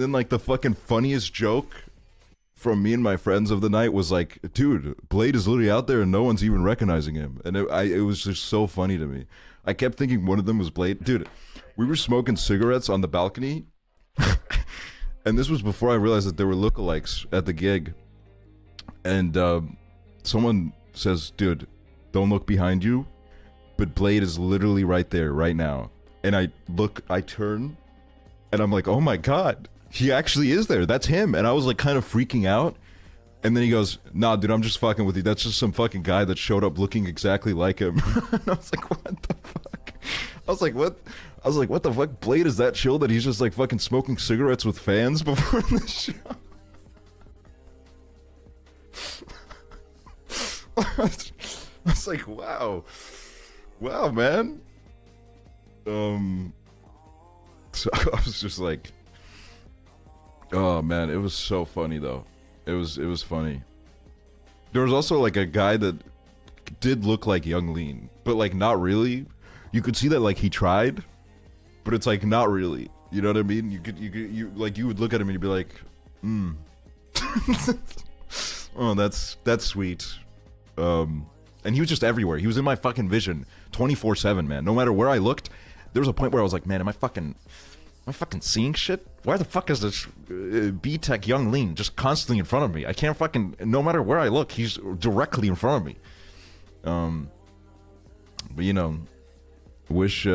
then like the fucking funniest joke from me and my friends of the night was like, dude, Blade is literally out there and no one's even recognizing him. And it was just so funny to me. I kept thinking one of them was Blade. Dude, we were smoking cigarettes on the balcony. And this was before I realized that there were lookalikes at the gig. And someone says, dude, don't look behind you. But Blade is literally right there, right now. And I turn, and I'm like, oh my god, he actually is there. That's him. And I was like kind of freaking out. And then he goes, nah, dude, I'm just fucking with you. That's just some fucking guy that showed up looking exactly like him. And I was like, what the fuck? I was like, what the fuck? Blade is that chill that he's just like fucking smoking cigarettes with fans before the show? I was like, wow, man. So I was just like, oh man, it was so funny though. It was funny. There was also like a guy that did look like Young Lean, but like not really. You could see that like he tried, but it's like not really. You know what I mean? You would look at him and you'd be like, oh, that's sweet. And he was just everywhere. He was in my fucking vision 24/7, man. No matter where I looked, there was a point where I was like, man, am I fucking seeing shit? Why the fuck is this B-Tech Young Lean just constantly in front of me? I can't fucking, no matter where I look, he's directly in front of me. But you know, wish,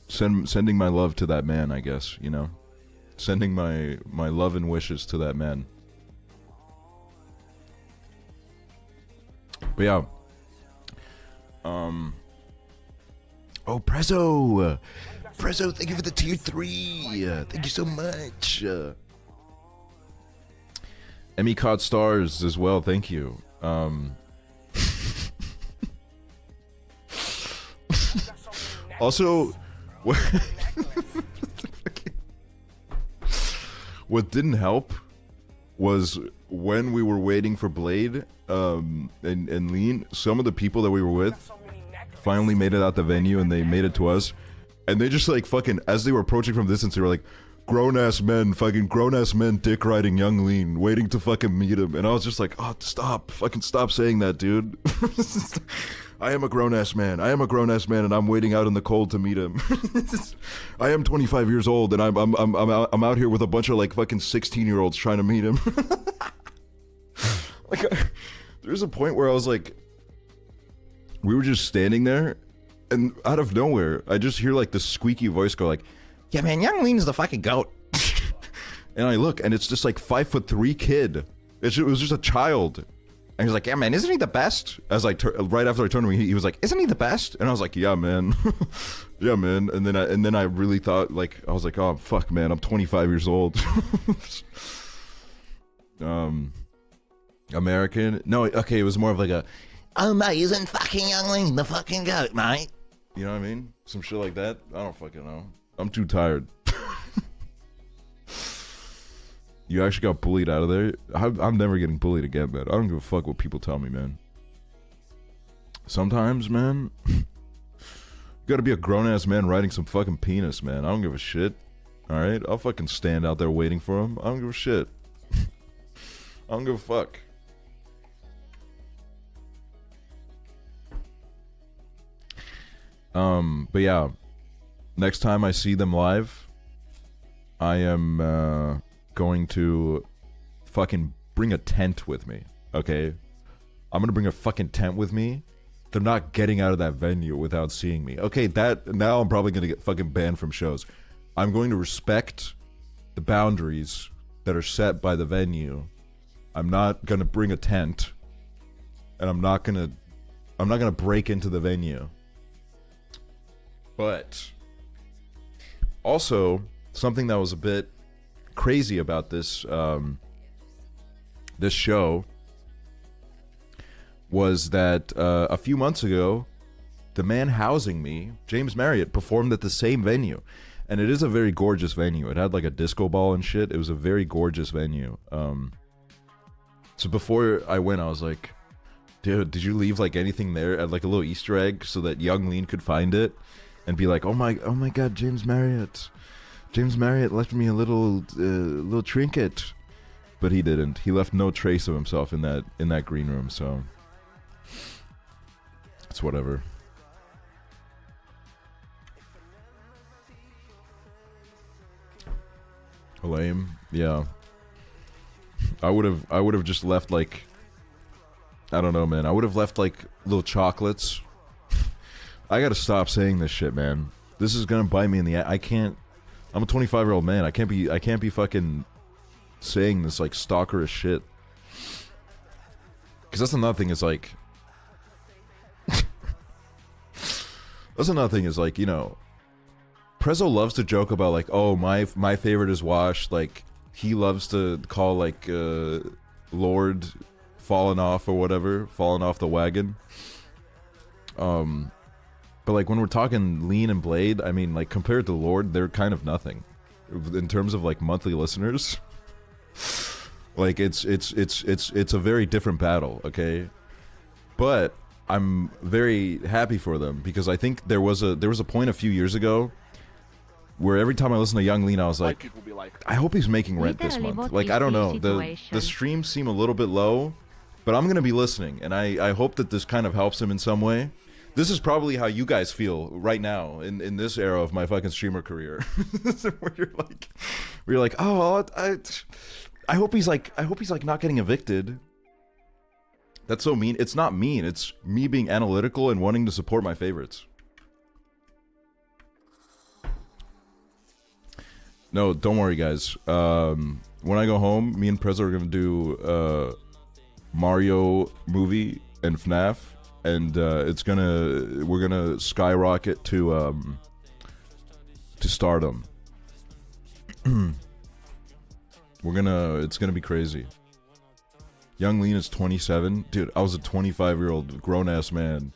sending my love to that man, I guess, you know? Sending my love and wishes to that man. But yeah. Oh, Prezzo! Prezzo, thank you for the tier 3! Thank you so much! Emmy Cod Stars as well, thank you. Also, what didn't help was when we were waiting for Blade and Lean, some of the people that we were with finally made it out the venue and they made it to us, and they just like fucking, as they were approaching from distance, they were like, grown-ass men dick riding Young Lean, waiting to fucking meet him. And I was just like, oh, stop saying that, dude. I am a grown-ass man, and I'm waiting out in the cold to meet him. I am 25 years old, and I'm out here with a bunch of like fucking 16-year-olds trying to meet him. Like, there's a point where I was like, we were just standing there, and out of nowhere, I just hear like this squeaky voice go like, yeah, man, Young Lean's the fucking goat. And I look, and it's just like 5'3" kid. It was just a child. And he's like, yeah, man, isn't he the best? As I right after I turned to me, he was like, isn't he the best? And I was like, yeah, man. Yeah, man. And then I really thought, like, I was like, oh, fuck, man, I'm 25 years old. American? No, okay, it was more of like a, oh, mate, isn't fucking Young Lean the fucking goat, mate? You know what I mean? Some shit like that. I don't fucking know. I'm too tired. You actually got bullied out of there? I'm never getting bullied again, man. I don't give a fuck what people tell me, man. Sometimes, man, you gotta be a grown-ass man riding some fucking penis, man. I don't give a shit. Alright? I'll fucking stand out there waiting for him. I don't give a shit. I don't give a fuck. But yeah, next time I see them live, I am going to fucking bring a tent with me, okay? I'm gonna bring a fucking tent with me. They're not getting out of that venue without seeing me. Okay, now I'm probably gonna get fucking banned from shows. I'm going to respect the boundaries that are set by the venue. I'm not gonna bring a tent, and I'm not gonna break into the venue. But also, something that was a bit crazy about this this show was that a few months ago, the man housing me, James Marriott, performed at the same venue. And it is a very gorgeous venue. It had like a disco ball and shit. It was a very gorgeous venue. So before I went, I was like, dude, did you leave like anything there at like a little Easter egg so that young Lean could find it and be like, oh my god, James Marriott left me a little trinket. But he didn't. He left no trace of himself in that green room, so it's whatever. Lame. Yeah. I would have just left like, I don't know, man. I would have left like little chocolates. I gotta stop saying this shit, man. This is gonna bite me in the ass. I can't. I'm a 25-year-old man. I can't be fucking saying this like stalkerish shit. Cause that's another thing. Is like, that's another thing. Is like, you know, Prezzo loves to joke about like, oh, my favorite is Wash. Like, he loves to call like Lord falling off or whatever, falling off the wagon. But like when we're talking Lean and Blade, I mean, like compared to Lord, they're kind of nothing in terms of like monthly listeners. Like it's a very different battle, okay? But I'm very happy for them because I think there was a point a few years ago where every time I listen to Young Lean, I was White like, people be like, I hope he's making rent this Literally, month. what Like, I don't know. is The situation? streams seem a little bit low, but I'm going to be listening. And I hope that this kind of helps him in some way. This is probably how you guys feel right now in this era of my fucking streamer career. where you're like, oh, I hope he's like not getting evicted. That's so mean. It's not mean. It's me being analytical and wanting to support my favorites. No, don't worry, guys. When I go home, me and Prezzo are gonna do Mario movie and FNAF, and we're gonna skyrocket to stardom. It's gonna be crazy. Young Lean is 27. Dude, I was a 25-year-old grown-ass man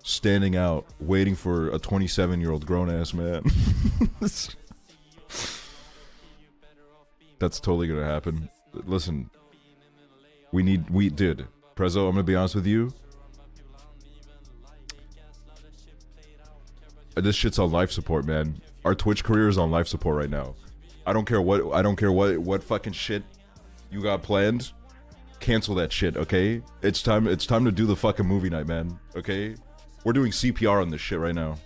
standing out waiting for a 27-year-old grown-ass man. That's totally gonna happen. Listen, dude, Prezzo, I'm gonna be honest with you. This shit's on life support, man. Our Twitch career is on life support right now. I don't care what fucking shit you got planned. Cancel that shit, okay? It's time to do the fucking movie night, man. Okay? We're doing CPR on this shit right now.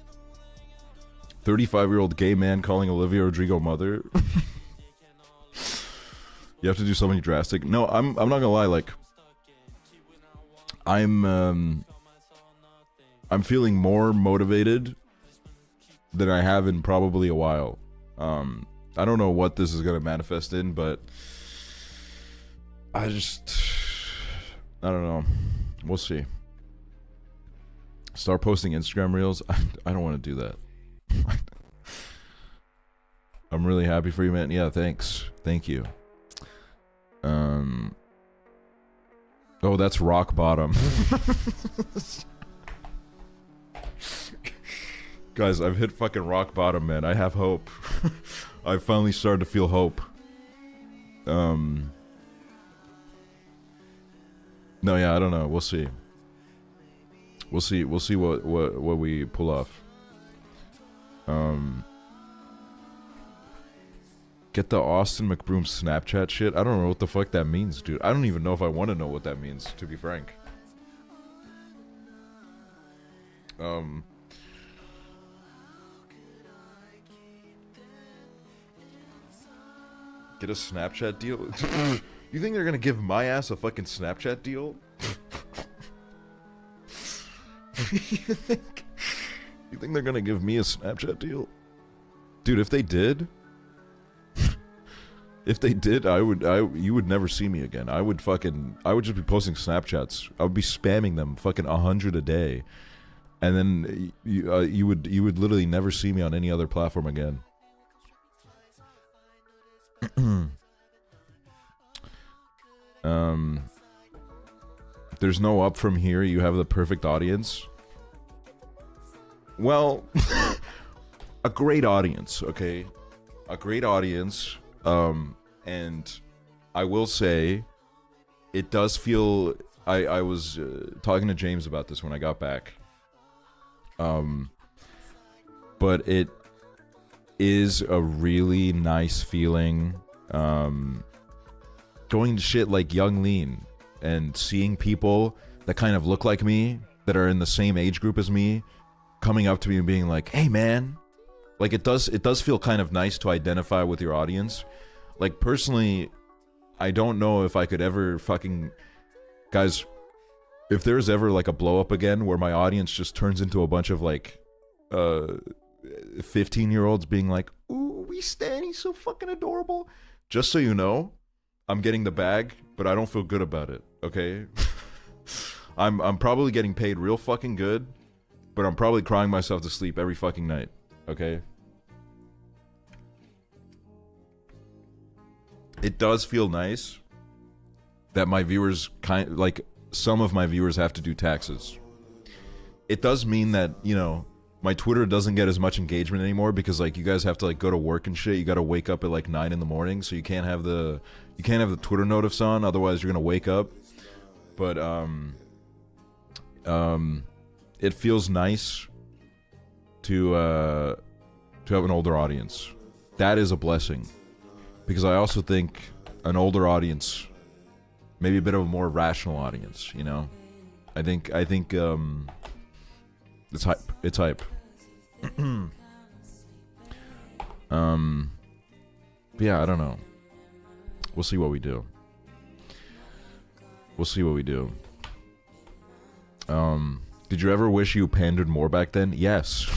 35-year-old gay man calling Olivia Rodrigo mother. You have to do something drastic. No, I'm not gonna lie, like I'm feeling more motivated than I have in probably a while. I don't know what this is gonna manifest in, but I don't know. We'll see. Start posting Instagram reels. I don't want to do that. I'm really happy for you, man. Yeah, thanks. Thank you. Oh, that's rock bottom. Guys, I've hit fucking rock bottom, man. I have hope. I've finally started to feel hope. No, yeah, I don't know. We'll see. We'll see what we pull off. Get the Austin McBroom Snapchat shit. I don't know what the fuck that means, dude. I don't even know if I want to know what that means, to be frank. Get a Snapchat deal? You think they're gonna give my ass a fucking Snapchat deal? You think they're gonna give me a Snapchat deal? Dude, if they did, you would never see me again. I would just be posting Snapchats. I would be spamming them fucking 100 a day. And then you would literally never see me on any other platform again. There's no up from here. You have the perfect audience. Well, a great audience, okay? A great audience. And I will say, it does feel. I was talking to James about this when I got back. But it is a really nice feeling. Going to shit like Young Lean and seeing people that kind of look like me, that are in the same age group as me, coming up to me and being like, "Hey, man," like it does feel kind of nice to identify with your audience. Like personally, I don't know if I could ever fucking, guys, if there's ever like a blow up again where my audience just turns into a bunch of like 15-year-olds being like, "Ooh, we stan, he's so fucking adorable." Just so you know, I'm getting the bag, but I don't feel good about it, okay? I'm probably getting paid real fucking good, but I'm probably crying myself to sleep every fucking night, okay? It does feel nice that my viewers some of my viewers have to do taxes. It does mean that, you know, my Twitter doesn't get as much engagement anymore because like you guys have to like go to work and shit. You got to wake up at like 9 in the morning, so you can't have the Twitter notifs on, otherwise you're going to wake up. But it feels nice to have an older audience. That is a blessing. Because I also think an older audience, maybe a bit of a more rational audience, you know? I think it's hype. It's hype. Yeah, I don't know. We'll see what we do. We'll see what we do. Did you ever wish you pandered more back then? Yes.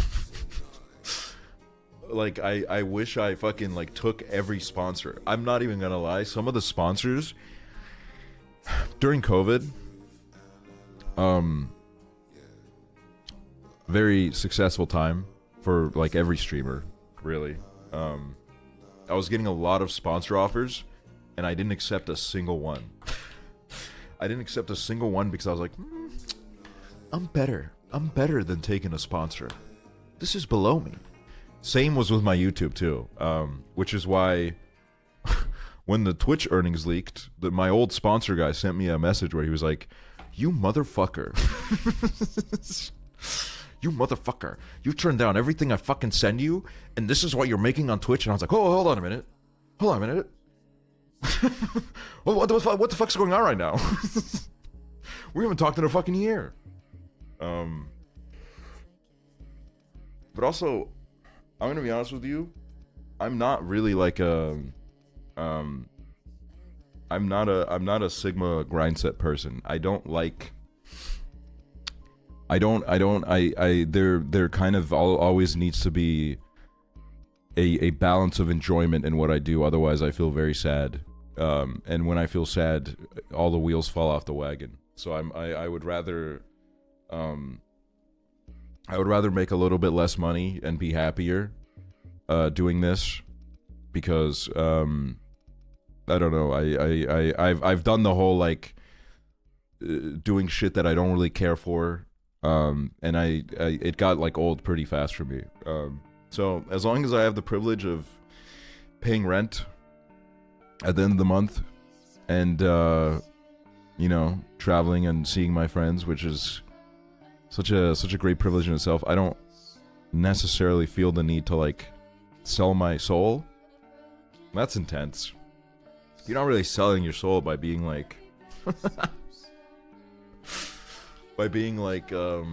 Like, I wish I fucking, like, took every sponsor. I'm not even gonna lie. Some of the sponsors, during COVID, very successful time for, like, every streamer, really. I was getting a lot of sponsor offers, and I didn't accept a single one. I didn't accept a single one because I was like, I'm better. I'm better than taking a sponsor. This is below me. Same was with my YouTube too, which is why when the Twitch earnings leaked, my old sponsor guy sent me a message where he was like, "You motherfucker, you motherfucker, you turned down everything I fucking send you, and this is what you're making on Twitch." And I was like, "Oh, hold on a minute, what the fuck's going on right now?" We haven't talked in a fucking year. But also, I'm gonna be honest with you, I'm not really like I'm not a Sigma grindset person. There kind of always needs to be a balance of enjoyment in what I do, otherwise I feel very sad. And when I feel sad, all the wheels fall off the wagon. So I would rather make a little bit less money and be happier doing this, because I don't know, I've done the whole like doing shit that I don't really care for And I it got like old pretty fast for me. So as long as I have the privilege of paying rent at the end of the month, and you know, traveling and seeing my friends, which is such a great privilege in itself, I don't necessarily feel the need to like sell my soul. That's intense. You're not really selling your soul by being like by being like I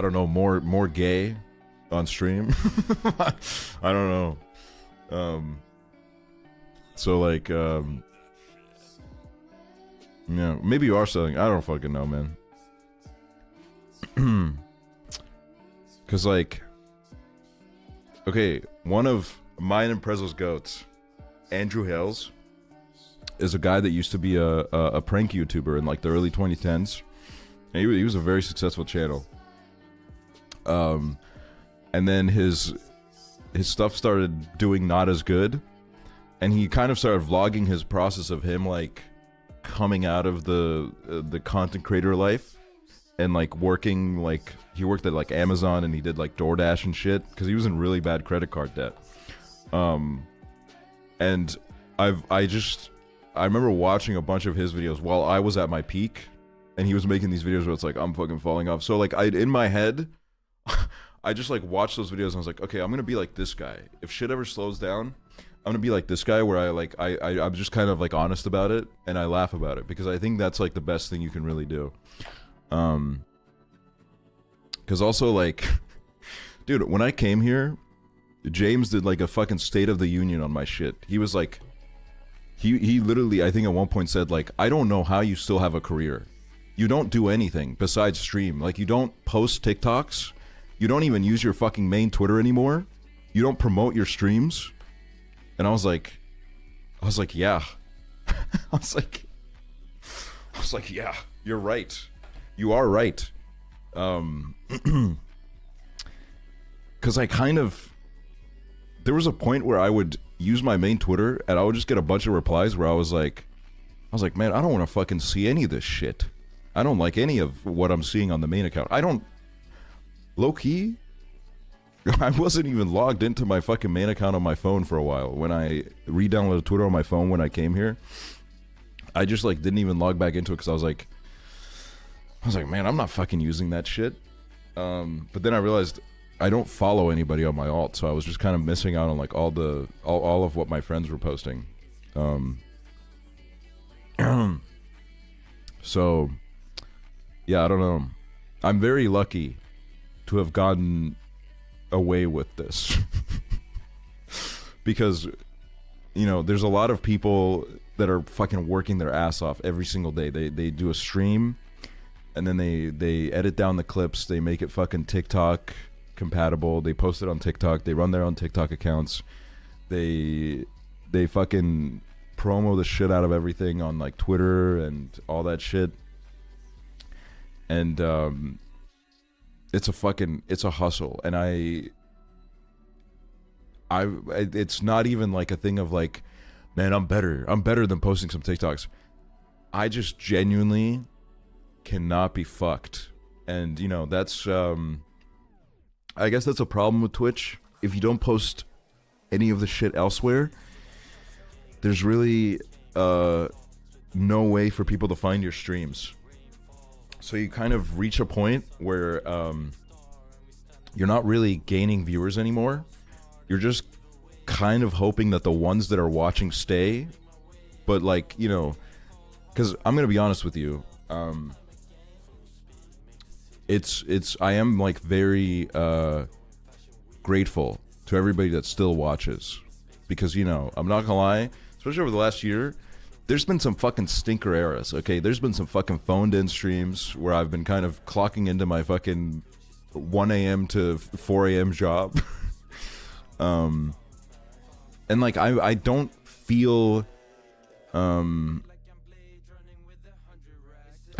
don't know, more gay on stream. I don't know. So like yeah, maybe you are selling. I don't fucking know, man. Cause like, okay, one of mine and Prezzo's goats, Andrew Hales, is a guy that used to be a prank YouTuber in like the early 2010s. And he was a very successful channel. And then his stuff started doing not as good, and he kind of started vlogging his process of him like coming out of the content creator life, and like working, like he worked at like Amazon, and he did like DoorDash and shit because he was in really bad credit card debt. And I remember watching a bunch of his videos while I was at my peak, and he was making these videos where it's like I'm fucking falling off. So like in my head, I just like watched those videos and I was like, okay, I'm gonna be like this guy. If shit ever slows down, I'm gonna be like this guy, where I'm just kind of like honest about it and I laugh about it, because I think that's like the best thing you can really do. Because also like, dude, when I came here, James did like a fucking State of the Union on my shit. He was like, he literally, I think at one point said like, I don't know how you still have a career. You don't do anything besides stream. Like, you don't post TikToks. You don't even use your fucking main Twitter anymore. You don't promote your streams. And I was like, yeah. I was like, yeah, you're right. You are right. Because I kind of, there was a point where I would use my main Twitter and I would just get a bunch of replies where I was like, man, I don't want to fucking see any of this shit. I don't like any of what I'm seeing on the main account. I don't, low-key, I wasn't even logged into my fucking main account on my phone for a while. When I re-downloaded Twitter on my phone when I came here, I just like didn't even log back into it because I was like, man, I'm not fucking using that shit. But then I realized I don't follow anybody on my alt, so I was just kind of missing out on like all of what my friends were posting. So yeah, I don't know. I'm very lucky to have gotten away with this. Because, you know, there's a lot of people that are fucking working their ass off every single day. They do a stream, and then they edit down the clips, they make it fucking TikTok compatible, they post it on TikTok, they run their own TikTok accounts, they fucking promo the shit out of everything on like Twitter and all that shit. And it's a hustle. And it's not even like a thing of like, man, I'm better than posting some TikToks. I just genuinely cannot be fucked. And you know, that's I guess that's a problem with Twitch. If you don't post any of the shit elsewhere, there's really no way for people to find your streams. So you kind of reach a point where you're not really gaining viewers anymore. You're just kind of hoping that the ones that are watching stay. But like, you know, because I'm gonna be honest with you, I am like very grateful to everybody that still watches, because, you know, I'm not gonna lie, especially over the last year, there's been some fucking stinker eras, okay? There's been some fucking phoned in streams where I've been kind of clocking into my fucking 1 a.m. to 4 a.m. job. And like, I don't feel, I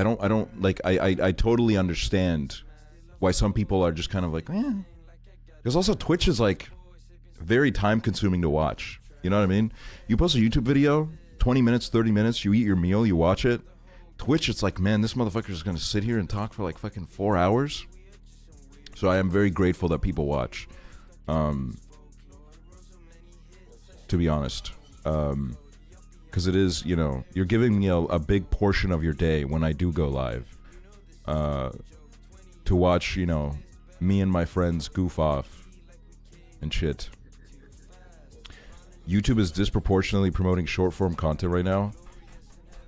don't like, I totally understand why some people are just kind of like, eh. Because also Twitch is like very time consuming to watch. You know what I mean? You post a YouTube video, 20 minutes, 30 minutes, you eat your meal, you watch it, Twitch, it's like, man, this motherfucker is gonna sit here and talk for like fucking 4 hours. So I am very grateful that people watch. To be honest, because it is, you know, you're giving me a big portion of your day when I do go live, to watch, you know, me and my friends goof off and shit. YouTube is disproportionately promoting short form content right now.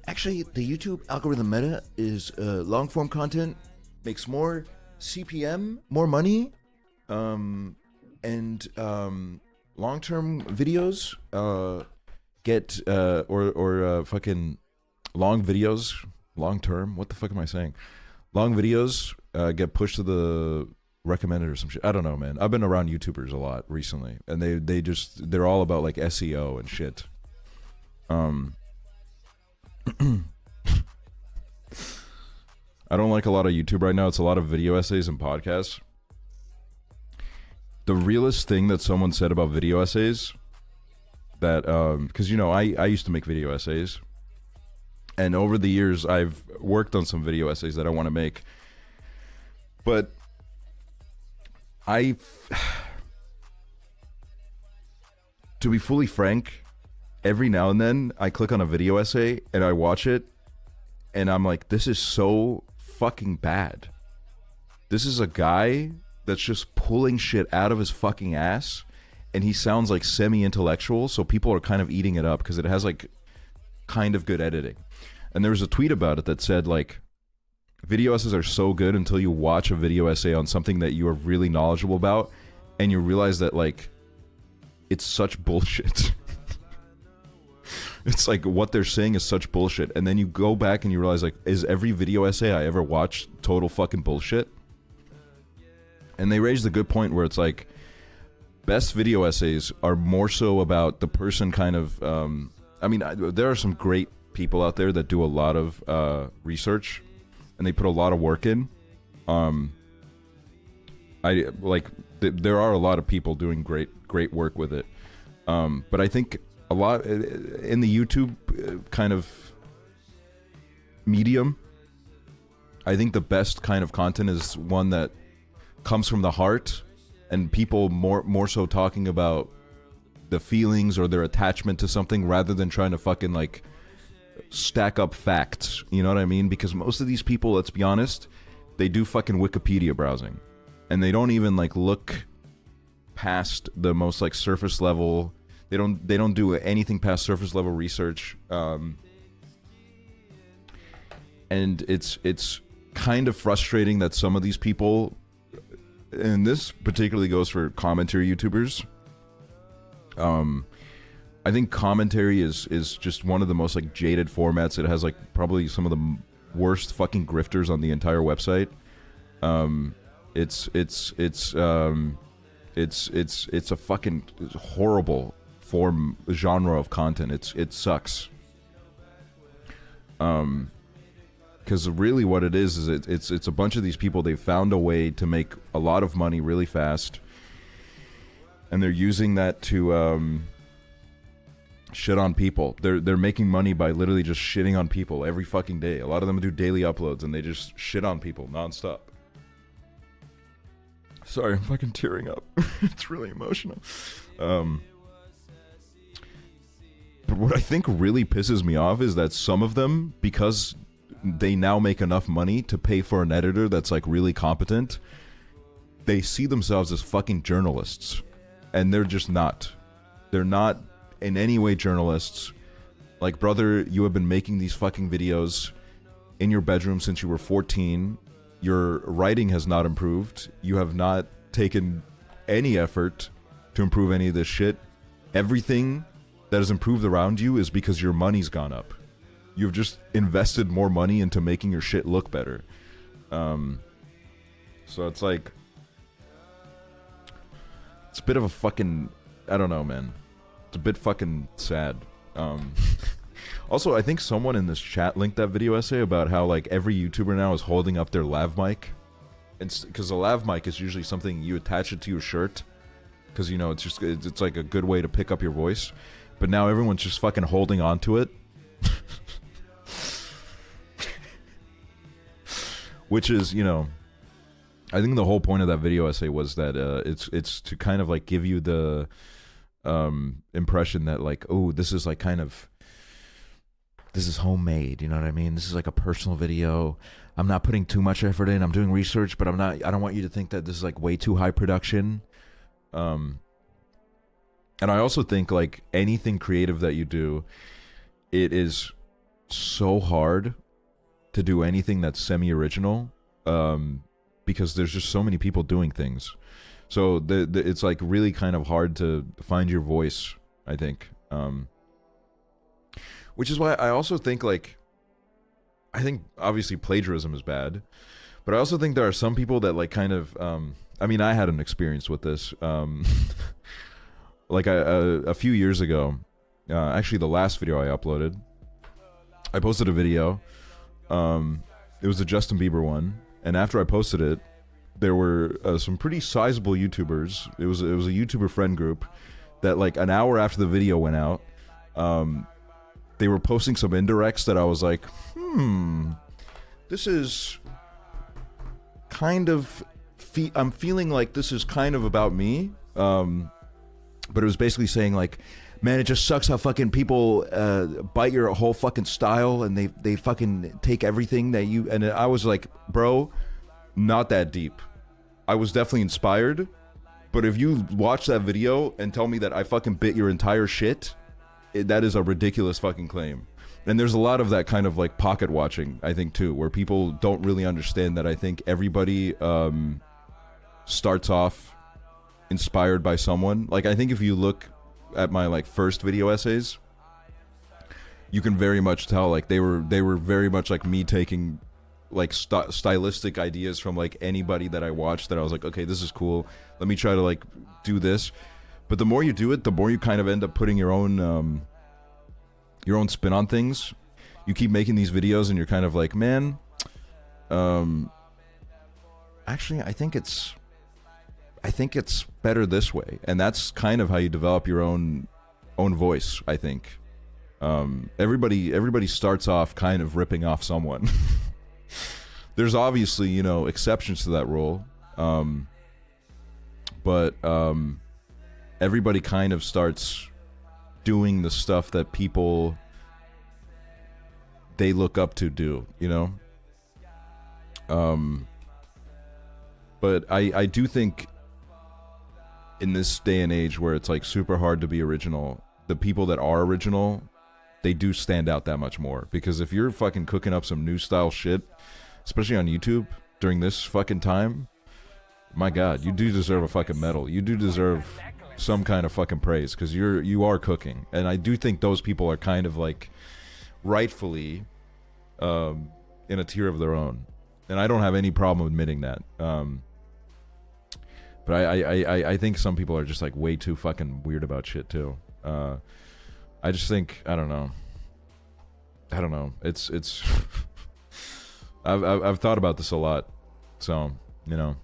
Actually, the YouTube algorithm meta is long form content makes more CPM, more money, and long term videos get fucking long videos, long term. What the fuck am I saying? Long videos get pushed to the recommended or some shit. I don't know, man. I've been around YouTubers a lot recently, and they're all about like SEO and shit. I don't like a lot of YouTube right now. It's a lot of video essays and podcasts. The realest thing that someone said about video essays, that because you know I used to make video essays, and over the years I've worked on some video essays that I want to make, but to be fully frank, every now and then I click on a video essay and I watch it and I'm like, this is so fucking bad. This is a guy that's just pulling shit out of his fucking ass, and he sounds like semi-intellectual, so people are kind of eating it up because it has like kind of good editing. And there was a tweet about it that said like, video essays are so good until you watch a video essay on something that you are really knowledgeable about, and you realize that like it's such bullshit. It's like what they're saying is such bullshit, and then you go back and you realize like, is every video essay I ever watched total fucking bullshit? And they raised a good point where it's like, best video essays are more so about the person kind of I mean, there are some great people out there that do a lot of research, and they put a lot of work in. I like there are a lot of people doing great work with it, but I think a lot in the YouTube kind of medium, I think the best kind of content is one that comes from the heart, and people more so talking about the feelings or their attachment to something rather than trying to fucking like stack up facts. You know what I mean? Because most of these people, let's be honest, they do fucking Wikipedia browsing, and they don't even like look past the most like surface level. They don't do anything past surface level research, and it's kind of frustrating that some of these people, and this particularly goes for commentary YouTubers. I think commentary is just one of the most like jaded formats. It has like probably some of the worst fucking grifters on the entire website. It's a fucking horrible genre of content. It sucks. Because really what it is it's a bunch of these people. They found a way to make a lot of money really fast, and they're using that to shit on people. They're making money by literally just shitting on people every fucking day. A lot of them do daily uploads, and they just shit on people nonstop. Sorry, I'm fucking tearing up. It's really emotional. But what I think really pisses me off is that some of them, because they now make enough money to pay for an editor that's like really competent, they see themselves as fucking journalists, and they're just not. They're not in any way journalists. Like, brother, you have been making these fucking videos in your bedroom since you were 14. Your writing has not improved. You have not taken any effort to improve any of this shit. Everything that has improved around you is because your money's gone up. You've just invested more money into making your shit look better. So it's like, it's a bit of a fucking, I don't know, man. It's a bit fucking sad. Also, I think someone in this chat linked that video essay about how like every YouTuber now is holding up their lav mic, and because a lav mic is usually something you attach it to your shirt, because you know it's like a good way to pick up your voice. But now everyone's just fucking holding on to it. which is, you know, I think the whole point of that video essay was that it's to kind of like give you the impression that like, oh, this is like kind of, this is homemade, you know what I mean? This is like a personal video. I'm not putting too much effort in. I'm doing research, but I don't want you to think that this is like way too high production. And I also think like anything creative that you do, it is so hard to do anything that's semi-original, because there's just so many people doing things. So it's like really kind of hard to find your voice, I think. Which is why I also think like, I think obviously plagiarism is bad, but I also think there are some people that like kind of, I mean, I had an experience with this. Like a few years ago, actually the last video I uploaded, I posted a video. It was the Justin Bieber one, and after I posted it, there were some pretty sizable YouTubers. It was a YouTuber friend group that like an hour after the video went out, they were posting some indirects that I was like, this is kind of, I'm feeling like this is kind of about me. But it was basically saying like, man, it just sucks how fucking people bite your whole fucking style, and they fucking take everything that you, and I was like, bro, not that deep. I was definitely inspired, but if you watch that video and tell me that I fucking bit your entire shit, that is a ridiculous fucking claim. And there's a lot of that kind of like pocket watching, I think, too, where people don't really understand that I think everybody starts off inspired by someone. Like, I think if you look at my like first video essays, you can very much tell like they were very much like me taking like stylistic ideas from like anybody that I watched, that I was like, okay, this is cool, let me try to like do this. But the more you do it, the more you kind of end up putting your own spin on things. You keep making these videos and you're kind of like, man, actually I think it's better this way. And that's kind of how you develop your own voice, I think. Everybody starts off kind of ripping off someone. There's obviously, you know, exceptions to that rule. But everybody kind of starts doing the stuff that people they look up to do, you know? But I do think in this day and age where it's like super hard to be original, the people that are original, they do stand out that much more. Because if you're fucking cooking up some new style shit, especially on YouTube during this fucking time, my god, you do deserve a fucking medal. You do deserve some kind of fucking praise, because you are cooking. And I do think those people are kind of like rightfully in a tier of their own, and I don't have any problem admitting that. But I think some people are just like way too fucking weird about shit too. I just think I don't know. It's I've thought about this a lot, so you know.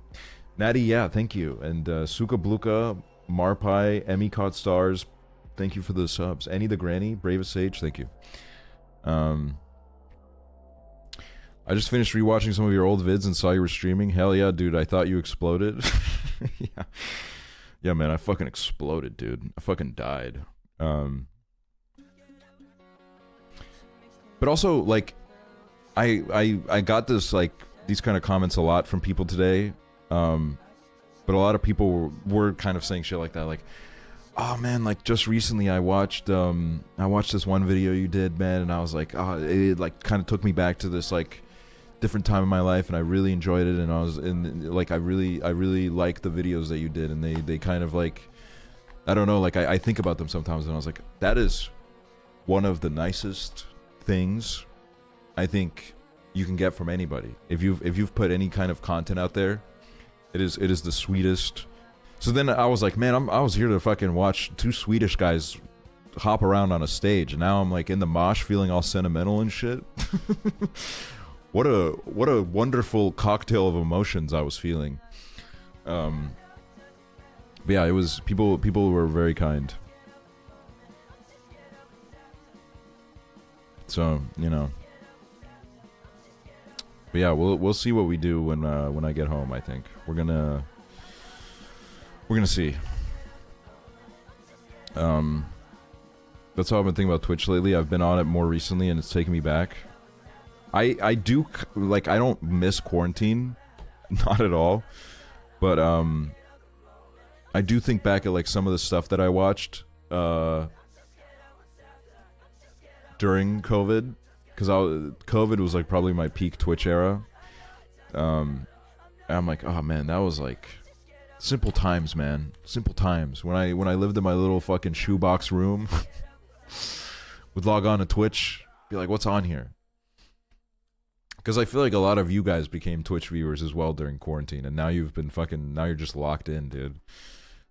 Natty, yeah, thank you. And Suka Bluka, Marpai, Emmy Caught Stars, thank you for the subs. Annie the Granny, Bravest Sage, thank you. I just finished rewatching some of your old vids and saw you were streaming. Hell yeah, dude, I thought you exploded. Yeah, man, I fucking exploded, dude. I fucking died. But also, like, I got this, like, these kind of comments a lot from people today. But a lot of people were kind of saying shit like that, like, oh man, like just recently I watched this one video you did, man, and I was like, oh, it like kind of took me back to this like different time in my life, and I really enjoyed it, and I was in like I really like the videos that you did, and they kind of like, I don't know, like I think about them sometimes, and I was like, that is one of the nicest things I think you can get from anybody. If you've put any kind of content out there, it is the sweetest. So then I was like, man, I was here to fucking watch two Swedish guys hop around on a stage, and now I'm like in the mosh feeling all sentimental and shit. What a wonderful cocktail of emotions I was feeling. But yeah, it was people were very kind. So, you know. But yeah, we'll see what we do when I get home. I think we're gonna see. That's how I've been thinking about Twitch lately. I've been on it more recently, and it's taken me back. I do like, I don't miss quarantine, not at all. But I do think back at like some of the stuff that I watched during COVID, because COVID was like probably my peak Twitch era. And I'm like, oh man, that was like simple times, man. Simple times. When I lived in my little fucking shoebox room, would log on to Twitch, be like, what's on here? Because I feel like a lot of you guys became Twitch viewers as well during quarantine, and now you've been now you're just locked in, dude.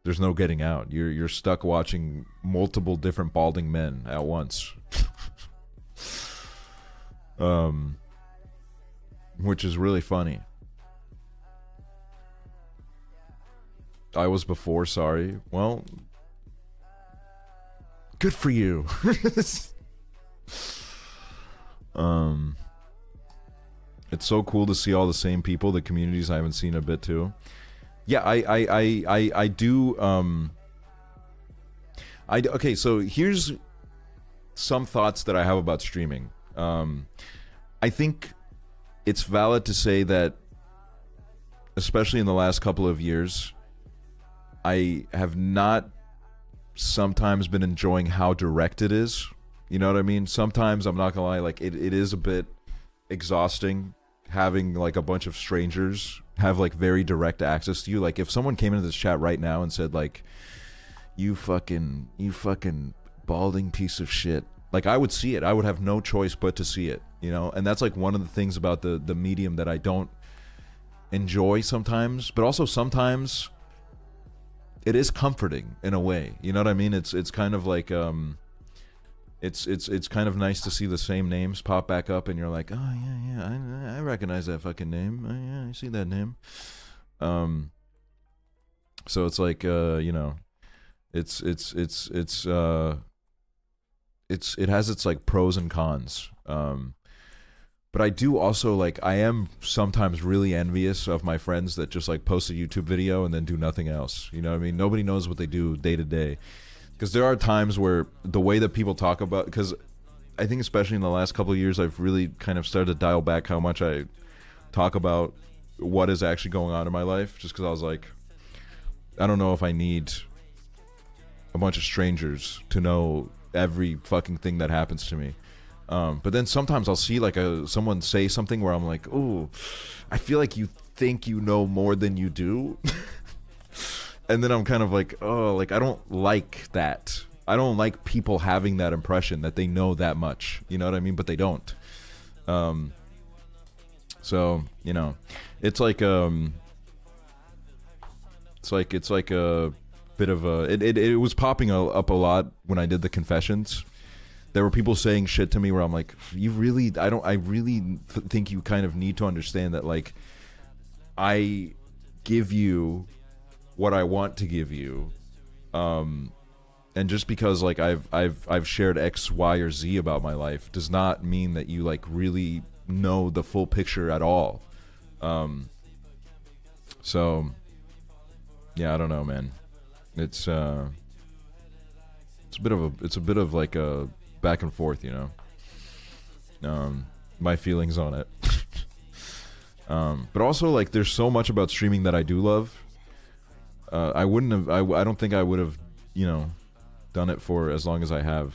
There's no getting out. You're stuck watching multiple different balding men at once. Which is really funny. I was before, sorry. Well, good for you. It's so cool to see all the same people, the communities I haven't seen a bit too. Yeah, I do. Okay, so here's some thoughts that I have about streaming. I think it's valid to say that, especially in the last couple of years, I have not sometimes been enjoying how direct it is. You know what I mean? Sometimes, I'm not gonna lie, like it is a bit exhausting having like a bunch of strangers have like very direct access to you. Like if someone came into this chat right now and said like, you fucking balding piece of shit, like I would see it. I would have no choice but to see it, you know? And that's like one of the things about the medium that I don't enjoy sometimes, but also sometimes it is comforting in a way. You know what I mean? It's kind of like it's kind of nice to see the same names pop back up, and you're like, oh yeah, I recognize that fucking name. Oh, yeah, I see that name. So it's like you know, it has its like pros and cons. But I do also like, I am sometimes really envious of my friends that just like post a YouTube video and then do nothing else. You know what I mean? Nobody knows what they do day to day. Because there are times where the way that people talk about, because I think especially in the last couple of years, I've really kind of started to dial back how much I talk about what is actually going on in my life. Just because I was like, I don't know if I need a bunch of strangers to know every fucking thing that happens to me. But then sometimes I'll see like someone say something where I'm like, oh, I feel like you think you know more than you do. And then I'm kind of like, oh, like I don't like that. I don't like people having that impression that they know that much. You know what I mean? But they don't. So, you know, it's like a bit of a, it was popping up a lot when I did the confessions. There were people saying shit to me where I'm like, you really, I really think you kind of need to understand that, like, I give you what I want to give you, and just because like I've shared X, Y, or Z about my life does not mean that you like really know the full picture at all. So yeah, I don't know, man. It's a bit of like a back and forth, you know. My feelings on it. But also like there's so much about streaming that I do love. I don't think I would have, you know, done it for as long as I have.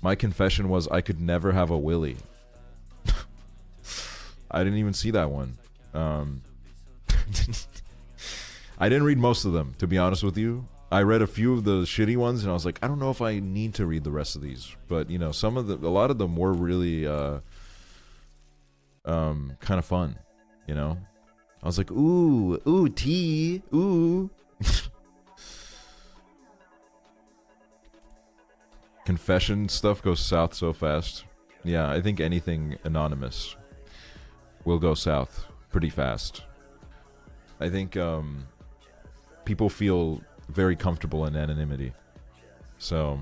My confession was I could never have a Willy. I didn't even see that one. I didn't read most of them, to be honest with you. I read a few of the shitty ones, and I was like, I don't know if I need to read the rest of these. But you know, a lot of them were really kind of fun, you know. I was like, ooh, tea, ooh. Confession stuff goes south so fast. Yeah, I think anything anonymous will go south pretty fast. I think people feel very comfortable in anonymity. So,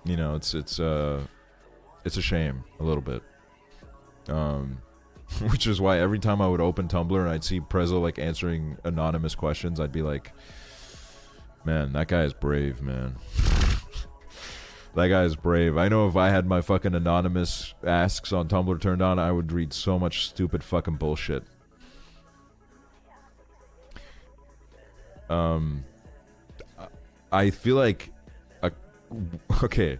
you know, it's a shame a little bit. Which is why every time I would open Tumblr and I'd see Prezzo like answering anonymous questions, I'd be like, man, that guy is brave, man. That guy is brave. I know if I had my fucking anonymous asks on Tumblr turned on, I would read so much stupid fucking bullshit. I feel like okay,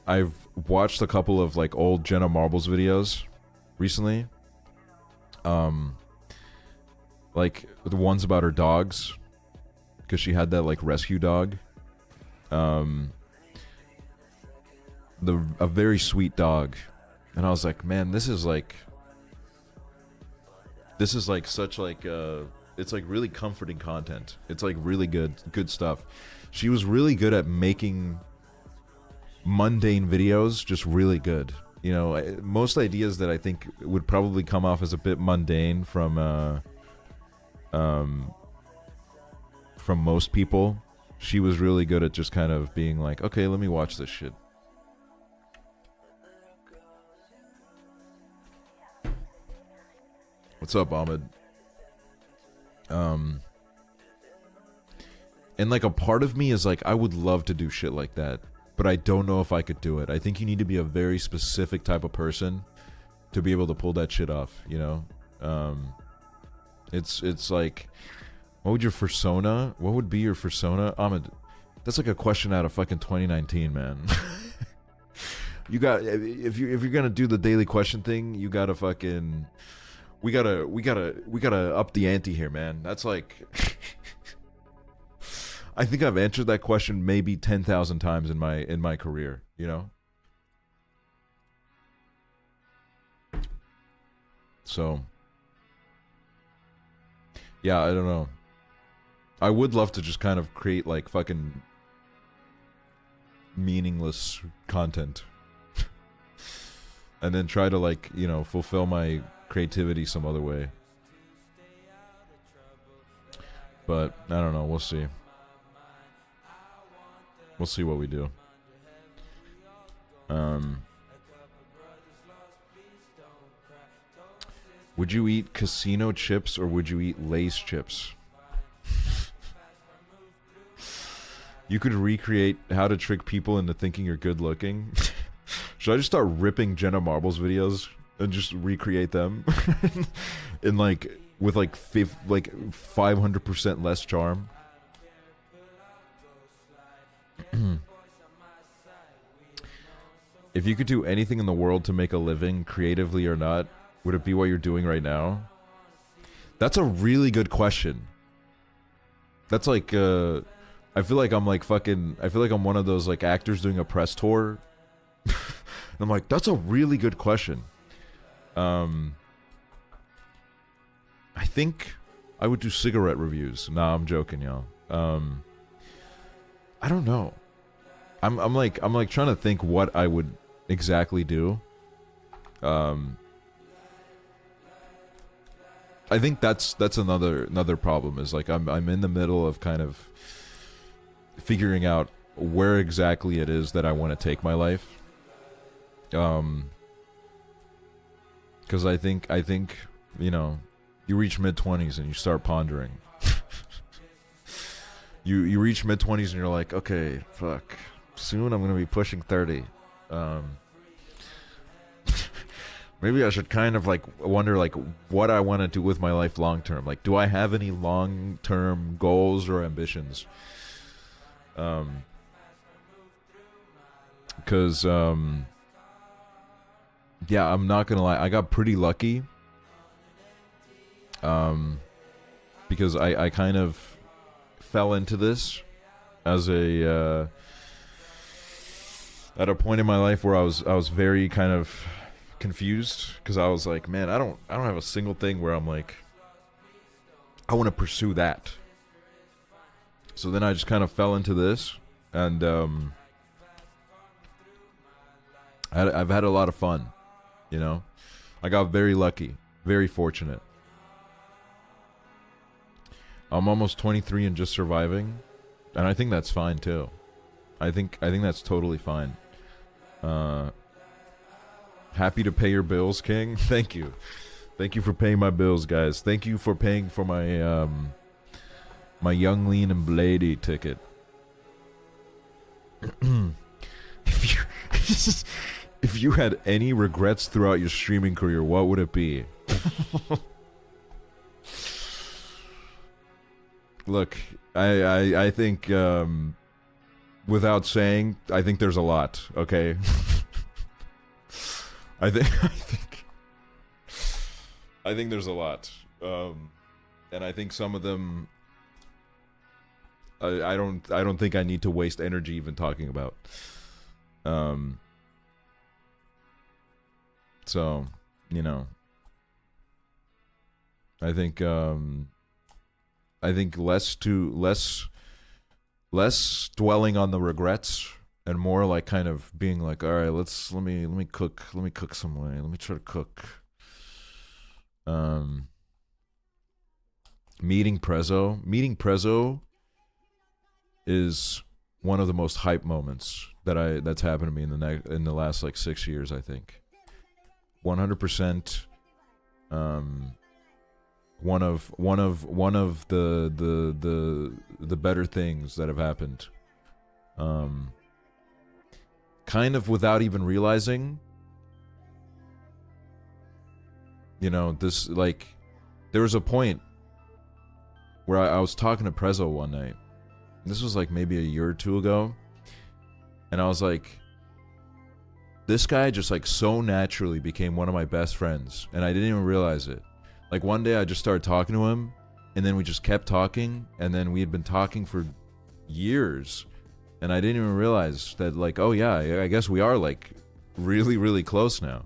I've watched a couple of like old Jenna Marbles videos recently, like the ones about her dogs, because she had that like rescue dog, a very sweet dog, and I was like, man, this is like such like it's like really comforting content. It's like really good stuff. She was really good at making mundane videos just really good. You know, most ideas that I think would probably come off as a bit mundane from most people, she was really good at just kind of being like, okay, let me watch this shit. What's up, Ahmed? And like a part of me is like, I would love to do shit like that, but I don't know if I could do it. I think you need to be a very specific type of person to be able to pull that shit off, you know? It's like, what would your persona? What would be your persona? Ahmed, that's like a question out of fucking 2019, man. You got, if you're gonna do the daily question thing, you gotta fucking, we gotta up the ante here, man. That's like, I think I've answered that question maybe 10,000 times in my career, you know? So, yeah, I don't know. I would love to just kind of create like fucking meaningless content. And then try to like, you know, fulfill my creativity some other way. But I don't know, we'll see. We'll see what we do. Would you eat casino chips or would you eat Lay's chips? You could recreate how to trick people into thinking you're good looking. Should I just start ripping Jenna Marbles videos and just recreate them in like with like 500% less charm? If you could do anything in the world to make a living, creatively or not, would it be what you're doing right now? That's a really good question. That's like I feel like I'm like fucking, I feel like I'm one of those like actors doing a press tour. I'm like, that's a really good question. I think I would do cigarette reviews. Nah, I'm joking, y'all. I don't know. I'm like trying to think what I would exactly do. I think that's another problem is like I'm in the middle of kind of figuring out where exactly it is that I want to take my life. Because I think you know, you reach mid-20s and you start pondering. You reach mid-20s and you're like, okay, fuck, soon I'm gonna be pushing 30. Maybe I should kind of like wonder like what I want to do with my life long term. Like, do I have any long term goals or ambitions? Because yeah, I'm not gonna lie, I got pretty lucky. Because I kind of fell into this as a at a point in my life where I was very kind of confused, because I was like, man, I don't have a single thing where I'm like, I want to pursue that. So then I just kind of fell into this, and I've had a lot of fun, you know. I got very lucky, very fortunate. I'm almost 23 and just surviving, and I think that's fine too. I think that's totally fine. Happy to pay your bills, King. Thank you. Thank you for paying my bills, guys. Thank you for paying for my my Young, Lean, and Blady ticket. if you if you had any regrets throughout your streaming career, what would it be? Look, I think without saying, I think there's a lot. Okay. I think there's a lot, and I think some of them I don't think I need to waste energy even talking about. So, you know, I think less dwelling on the regrets and more like kind of being like, all right, let me cook some way. Let me try to cook. Meeting Prezzo is one of the most hype moments that's happened to me in the last like 6 years, I think. 100%. One of the better things that have happened. Kind of without even realizing. You know, this, like, there was a point where I was talking to Prezzo one night. This was like maybe a year or two ago. And I was like, this guy just like so naturally became one of my best friends. And I didn't even realize it. Like one day I just started talking to him. And then we just kept talking. And then we had been talking for years. And I didn't even realize that, like, oh yeah, I guess we are like really, really close now.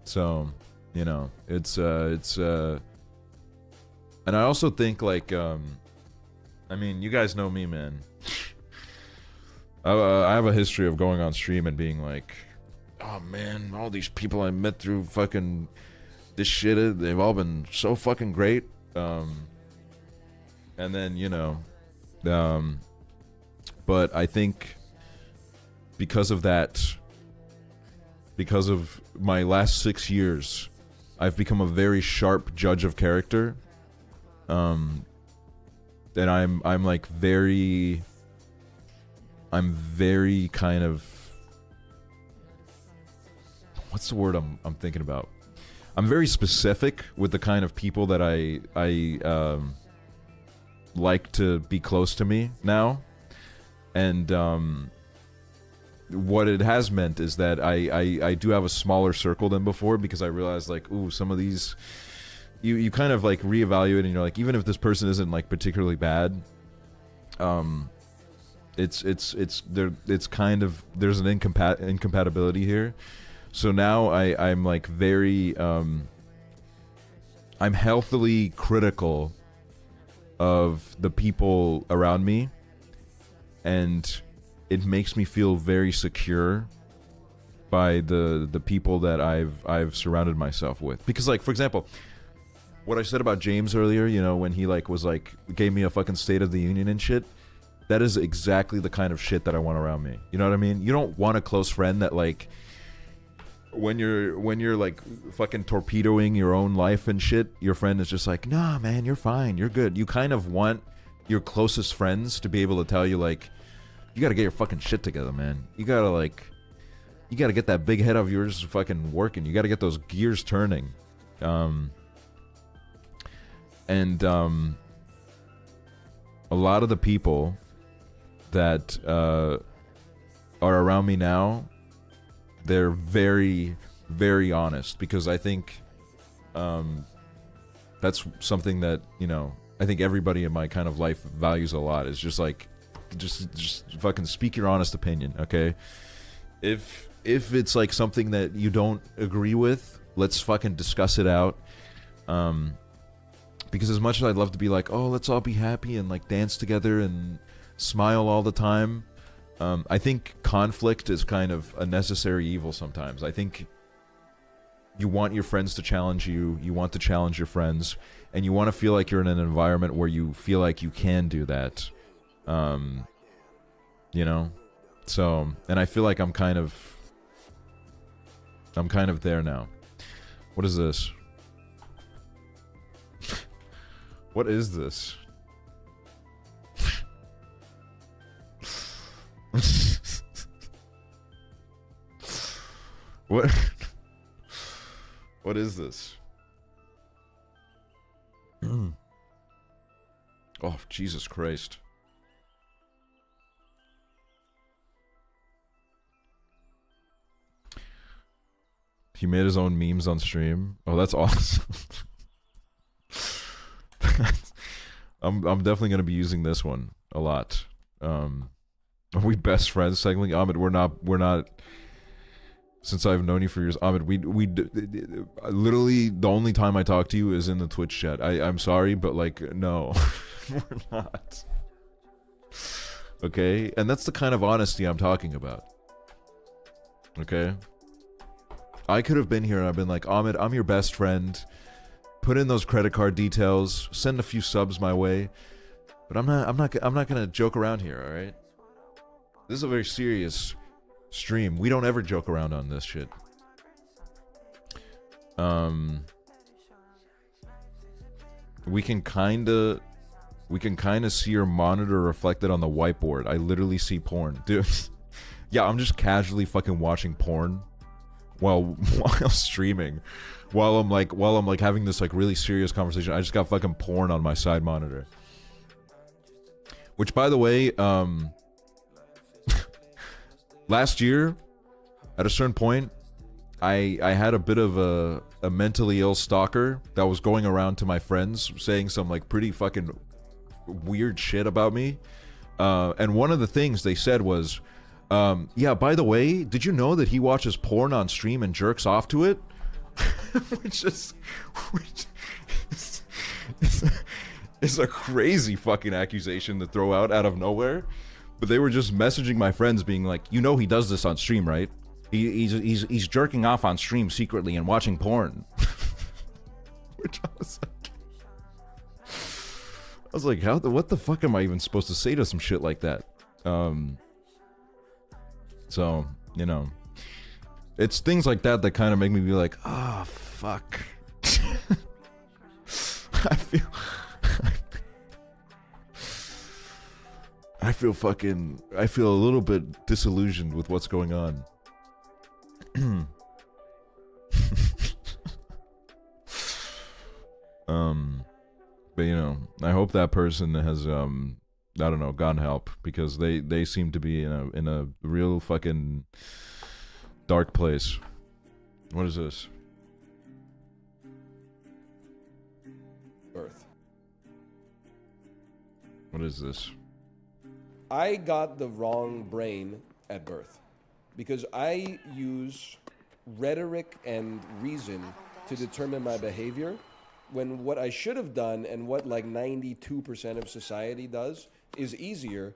So, you know, it's and I also think like, I mean, you guys know me, man. I have a history of going on stream and being like, oh man, all these people I met through fucking this shit, they've all been so fucking great. And then, you know, but I think because of that, because of my last 6 years, I've become a very sharp judge of character. And I'm like very kind of, what's the word I'm thinking about? I'm very specific with the kind of people that I like to be close to me now. And what it has meant is that I do have a smaller circle than before, because I realized like, ooh, some of these you kind of like reevaluate, and you're like, even if this person isn't like particularly bad, it's kind of, there's an incompatibility here. So now I'm like very I'm healthily critical of the people around me, and it makes me feel very secure by the people that I've surrounded myself with. Because like, for example, what I said about James earlier, you know, when he like was like gave me a fucking State of the Union and shit, that is exactly the kind of shit that I want around me. You know what I mean? You don't want a close friend that like, when you're like fucking torpedoing your own life and shit, your friend is just like, nah man, you're fine, you're good. You kind of want your closest friends to be able to tell you like, you gotta get your fucking shit together, man. You gotta get that big head of yours fucking working. You gotta get those gears turning. And a lot of the people that are around me now, they're very, very honest, because I think that's something that, you know, I think everybody in my kind of life values a lot. Is just like, just fucking speak your honest opinion, okay? If it's like something that you don't agree with, let's fucking discuss it out. Because as much as I'd love to be like, oh, let's all be happy and like dance together and smile all the time, I think conflict is kind of a necessary evil sometimes. I think you want your friends to challenge you, you want to challenge your friends, and you want to feel like you're in an environment where you feel like you can do that. You know? So, and I feel like I'm kind of I'm kind of there now. What is this? What is this? What? What is this? Oh, Jesus Christ. He made his own memes on stream. Oh, that's awesome. I'm definitely gonna be using this one a lot. Are we best friends? Secondly, Ahmed, we're not. Since I've known you for years, Ahmed, we literally the only time I talk to you is in the Twitch chat. I'm sorry, but like, no, we're not. Okay, and that's the kind of honesty I'm talking about. Okay, I could have been here and I've been like, Ahmed, I'm your best friend. Put in those credit card details. Send a few subs my way. But I'm not gonna joke around here. All right. This is a very serious stream. We don't ever joke around on this shit. We can kinda see your monitor reflected on the whiteboard. I literally see porn, dude. Yeah, I'm just casually fucking watching porn while streaming, while I'm like having this like really serious conversation. I just got fucking porn on my side monitor. Which, by the way, last year, at a certain point, I had a bit of a mentally ill stalker that was going around to my friends saying some like pretty fucking weird shit about me. And one of the things they said was, yeah, by the way, did you know that he watches porn on stream and jerks off to it? which is a crazy fucking accusation to throw out of nowhere. But they were just messaging my friends being like, you know he does this on stream, right? He's jerking off on stream secretly and watching porn. Which I was like, what the fuck am I even supposed to say to some shit like that? So, you know, it's things like that that kind of make me be like, oh, fuck. I feel a little bit disillusioned with what's going on. But you know, I hope that person has, I don't know, gotten help, because they seem to be in a real fucking dark place. What is this? Earth. What is this? I got the wrong brain at birth because I use rhetoric and reason to determine my behavior, when what I should have done and what like 92% of society does is easier.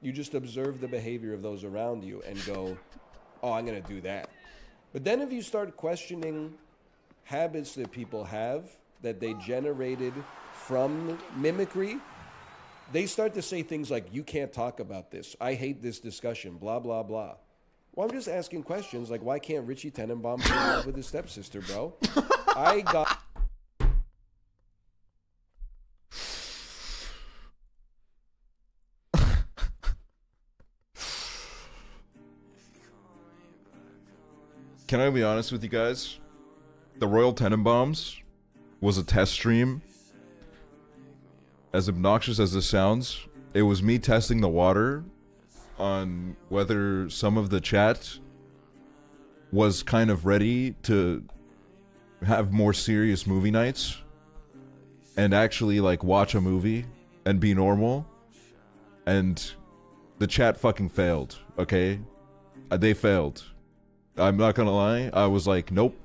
You just observe the behavior of those around you and go, oh, I'm going to do that. But then if you start questioning habits that people have that they generated from mimicry, they start to say things like, you can't talk about this. I hate this discussion, blah, blah, blah. Well, I'm just asking questions like, why can't Richie Tenenbaum be in love with his stepsister, bro? I got... Can I be honest with you guys? The Royal Tenenbaums was a test stream. As obnoxious as this sounds, it was me testing the water on whether some of the chat was kind of ready to have more serious movie nights and actually like watch a movie and be normal. And the chat fucking failed, okay? They failed. I'm not gonna lie, I was like, nope.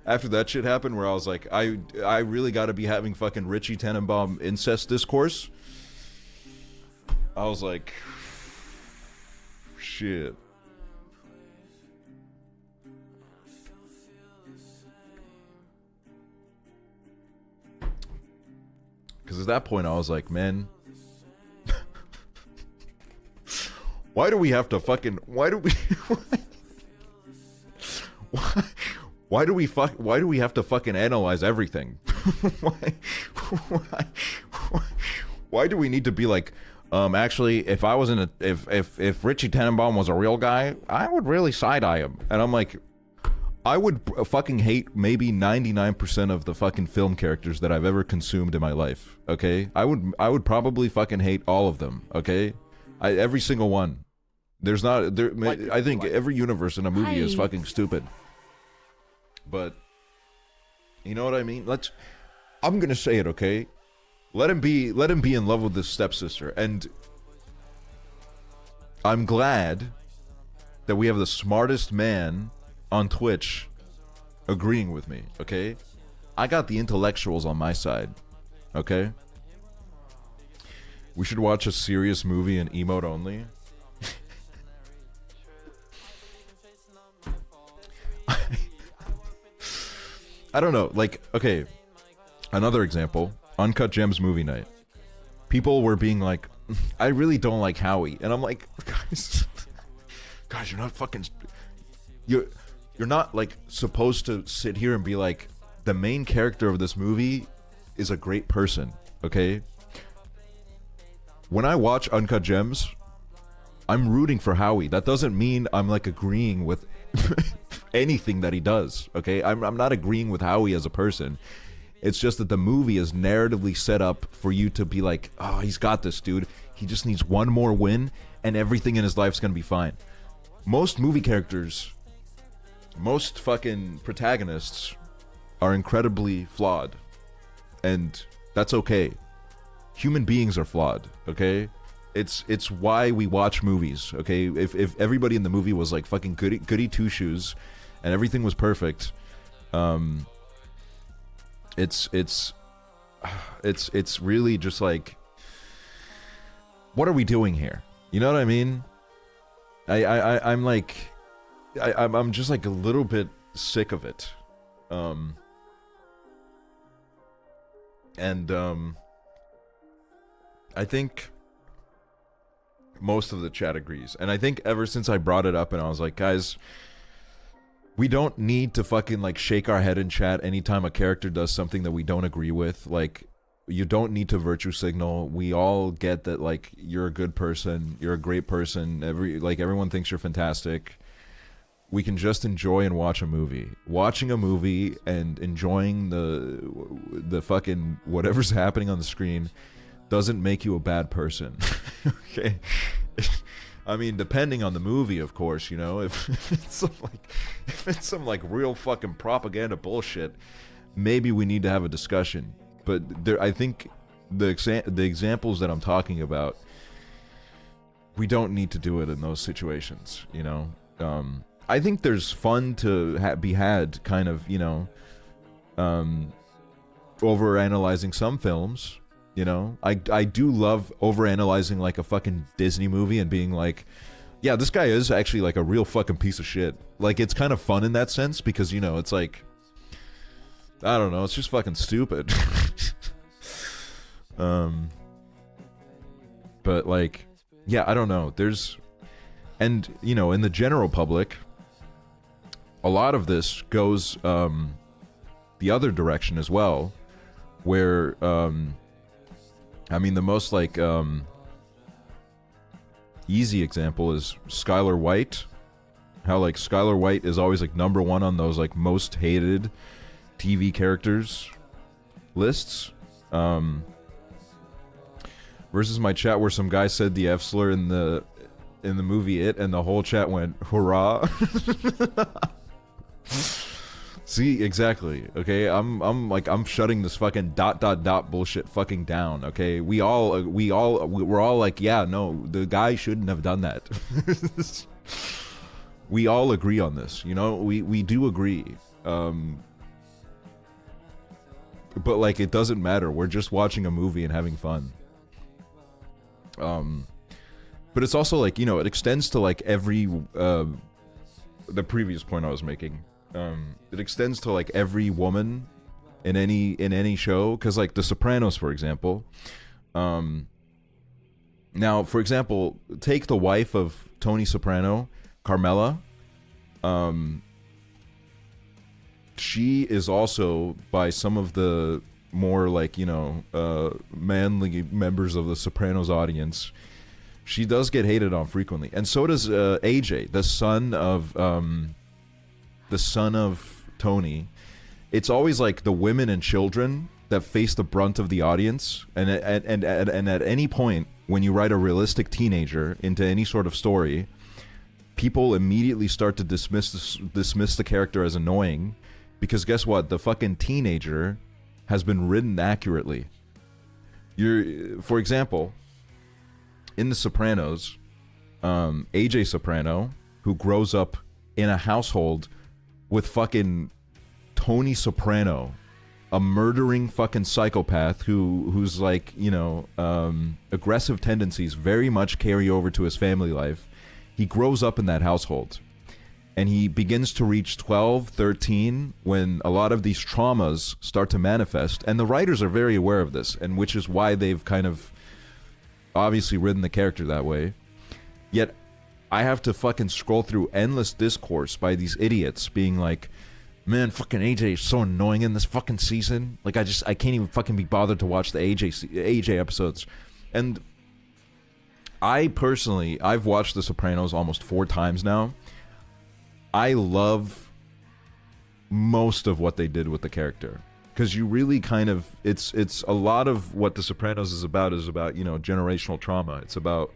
After that shit happened where I was like, I really gotta be having fucking Richie Tenenbaum incest discourse. I was like, shit. Because at that point I was like, man, why do we have to fucking, why do we Why do we have to fucking analyze everything? why, why do we need to be like, actually, if I was in a, if Richie Tenenbaum was a real guy, I would really side-eye him. And I'm like, I would fucking hate maybe 99% of the fucking film characters that I've ever consumed in my life, okay? I would probably fucking hate all of them, okay? Every single one. There's not, there. I think every universe in a movie is fucking stupid. But, you know what I mean? I'm gonna say it, okay? Let him be in love with his stepsister. And I'm glad that we have the smartest man on Twitch agreeing with me, okay? I got the intellectuals on my side, okay? We should watch a serious movie in emote only. I don't know, like, okay, another example, Uncut Gems movie night. People were being like, I really don't like Howie. And I'm like, guys, you're not fucking... You're not, like, supposed to sit here and be like, the main character of this movie is a great person, okay? When I watch Uncut Gems, I'm rooting for Howie. That doesn't mean I'm, like, agreeing with anything that he does, okay? I'm not agreeing with Howie as a person. It's just that the movie is narratively set up for you to be like, oh, he's got this, dude. He just needs one more win, and everything in his life's gonna be fine. Most movie characters, most fucking protagonists are incredibly flawed. And that's okay. Human beings are flawed, okay? It's why we watch movies, okay? If everybody in the movie was like fucking goody two-shoes and everything was perfect, it's really just like, what are we doing here? You know what I mean? I'm like, I'm just like a little bit sick of it. I think most of the chat agrees. And I think ever since I brought it up and I was like, guys, we don't need to fucking like shake our head in chat anytime a character does something that we don't agree with. Like, you don't need to virtue signal. We all get that, like, you're a good person, you're a great person, everyone thinks you're fantastic. We can just enjoy and watch a movie. Watching a movie and enjoying the fucking whatever's happening on the screen doesn't make you a bad person. Okay? I mean, depending on the movie, of course, you know, if it's some real fucking propaganda bullshit, maybe we need to have a discussion. But I think the examples that I'm talking about, we don't need to do it in those situations, you know. I think there's fun to be had, kind of, you know, overanalyzing some films. You know, I do love overanalyzing like a fucking Disney movie and being like, yeah, this guy is actually like a real fucking piece of shit. Like, it's kind of fun in that sense because, you know, it's like, I don't know, it's just fucking stupid. But like, yeah, I don't know. And, you know, in the general public, a lot of this goes the other direction as well, where, I mean, the most, like, easy example is Skylar White. How, like, Skylar White is always, like, #1 on those, like, most hated TV characters lists. Versus my chat where some guy said the F slur in the movie It, and the whole chat went, hurrah. See, exactly. Okay, I'm shutting this fucking ... bullshit fucking down. Okay, we're all like, yeah, no, the guy shouldn't have done that. We all agree on this, you know. We do agree. But like, it doesn't matter. We're just watching a movie and having fun. But it's also like, you know, it extends to like every the previous point I was making. It extends to like every woman in any show, because like The Sopranos, for example. Now, for example, take the wife of Tony Soprano, Carmela. she is also, by some of the more like, you know, manly members of the Sopranos audience, she does get hated on frequently, and so does AJ, the son of Tony. It's always like the women and children that face the brunt of the audience, and at any point when you write a realistic teenager into any sort of story, people immediately start to dismiss the character as annoying, because guess what? The fucking teenager has been written accurately. For example, in The Sopranos, AJ Soprano, who grows up in a household with fucking Tony Soprano, a murdering fucking psychopath who's like, you know, aggressive tendencies very much carry over to his family life. He grows up in that household, and he begins to reach 12, 13 when a lot of these traumas start to manifest, and the writers are very aware of this, and which is why they've kind of obviously written the character that way. Yet I have to fucking scroll through endless discourse by these idiots being like, man, fucking AJ is so annoying in this fucking season. Like, I can't even fucking be bothered to watch the AJ episodes. And I personally, I've watched The Sopranos almost 4 times now. I love most of what they did with the character, because you really kind of, it's a lot of what The Sopranos is about, you know, generational trauma. It's about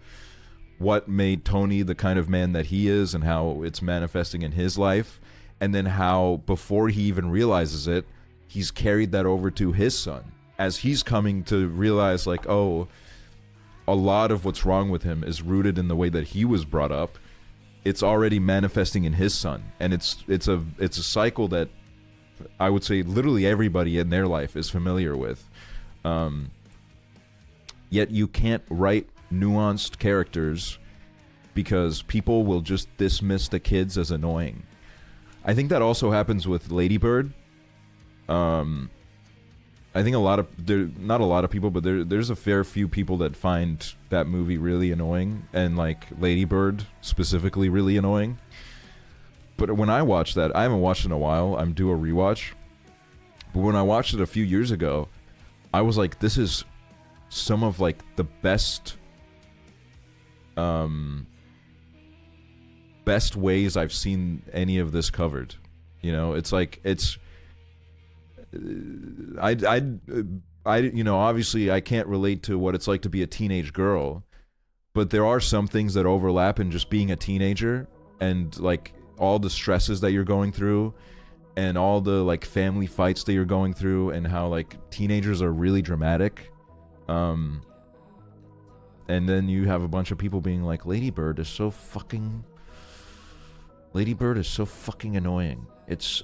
what made Tony the kind of man that he is, and how it's manifesting in his life. And then how, before he even realizes it, he's carried that over to his son, as he's coming to realize, like, oh, a lot of what's wrong with him is rooted in the way that he was brought up. It's already manifesting in his son, and it's a cycle that I would say literally everybody in their life is familiar with. Yet you can't write nuanced characters because people will just dismiss the kids as annoying. I think that also happens with Lady Bird. I think not a lot of people, but there's a fair few people that find that movie really annoying, and like Lady Bird specifically really annoying. But when I watched that, I haven't watched it in a while. I'm due a rewatch. But when I watched it a few years ago, I was like, this is some of like the best ways I've seen any of this covered. You know, it's like, it's I you know, obviously I can't relate to what it's like to be a teenage girl, but there are some things that overlap in just being a teenager, and like all the stresses that you're going through, and all the like family fights that you're going through, and how like teenagers are really dramatic. And then you have a bunch of people being like, Lady Bird is so fucking annoying. It's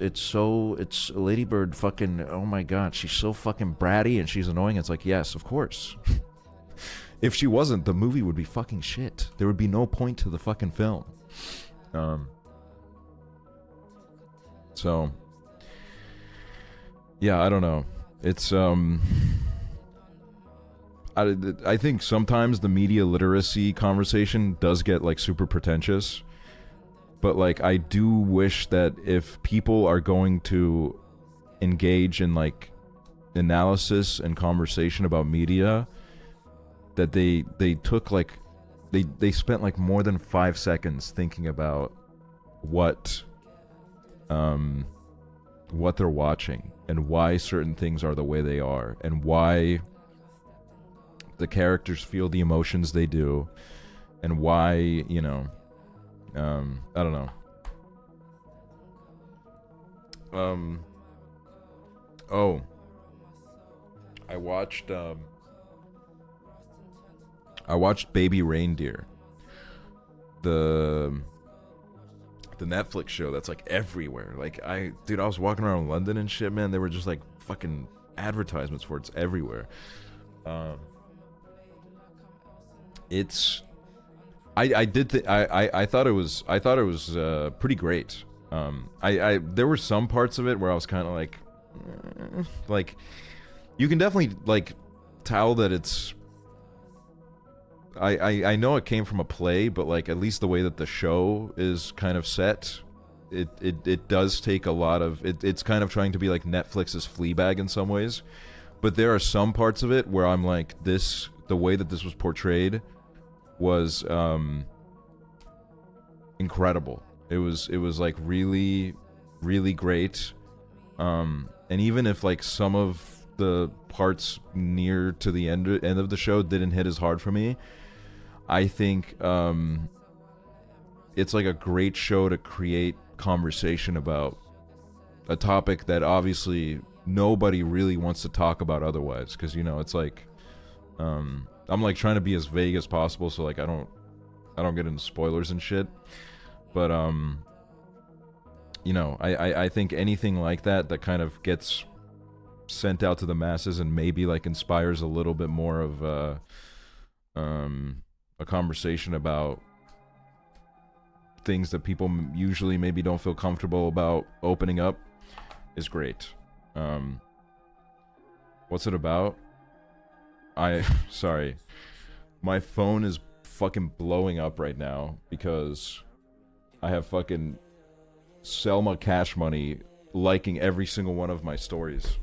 Lady Bird fucking, oh my god, she's so fucking bratty and she's annoying. It's like, yes, of course. If she wasn't, the movie would be fucking shit. There would be no point to the fucking film. So yeah, I don't know. It's I think sometimes the media literacy conversation does get like super pretentious. But like, I do wish that if people are going to engage in like analysis and conversation about media, that they took like, they spent like more than 5 seconds thinking about what they're watching, and why certain things are the way they are, and why the characters feel the emotions they do, and why, you know, I don't know. Oh, I watched Baby Reindeer, the Netflix show that's like everywhere. Like, I was walking around London and shit, man. They were just like fucking advertisements for it's everywhere. It's, I thought it was pretty great. There were some parts of it where I was kind of like, you can definitely like tell that it's, I know it came from a play, but like at least the way that the show is kind of set, it does take a lot of it's kind of trying to be like Netflix's Fleabag in some ways, but there are some parts of it where I'm like, the way that this was portrayed was incredible. It was like really, really great. And even if like some of the parts near to the end of the show didn't hit as hard for me, I think it's like a great show to create conversation about a topic that obviously nobody really wants to talk about otherwise, because, you know, it's like I'm like trying to be as vague as possible so like I don't get into spoilers and shit, but you know, I think anything like that kind of gets sent out to the masses and maybe like inspires a little bit more of a conversation about things that people usually maybe don't feel comfortable about opening up is great. What's it about? Sorry. My phone is fucking blowing up right now because I have fucking Selma Cash Money liking every single one of my stories.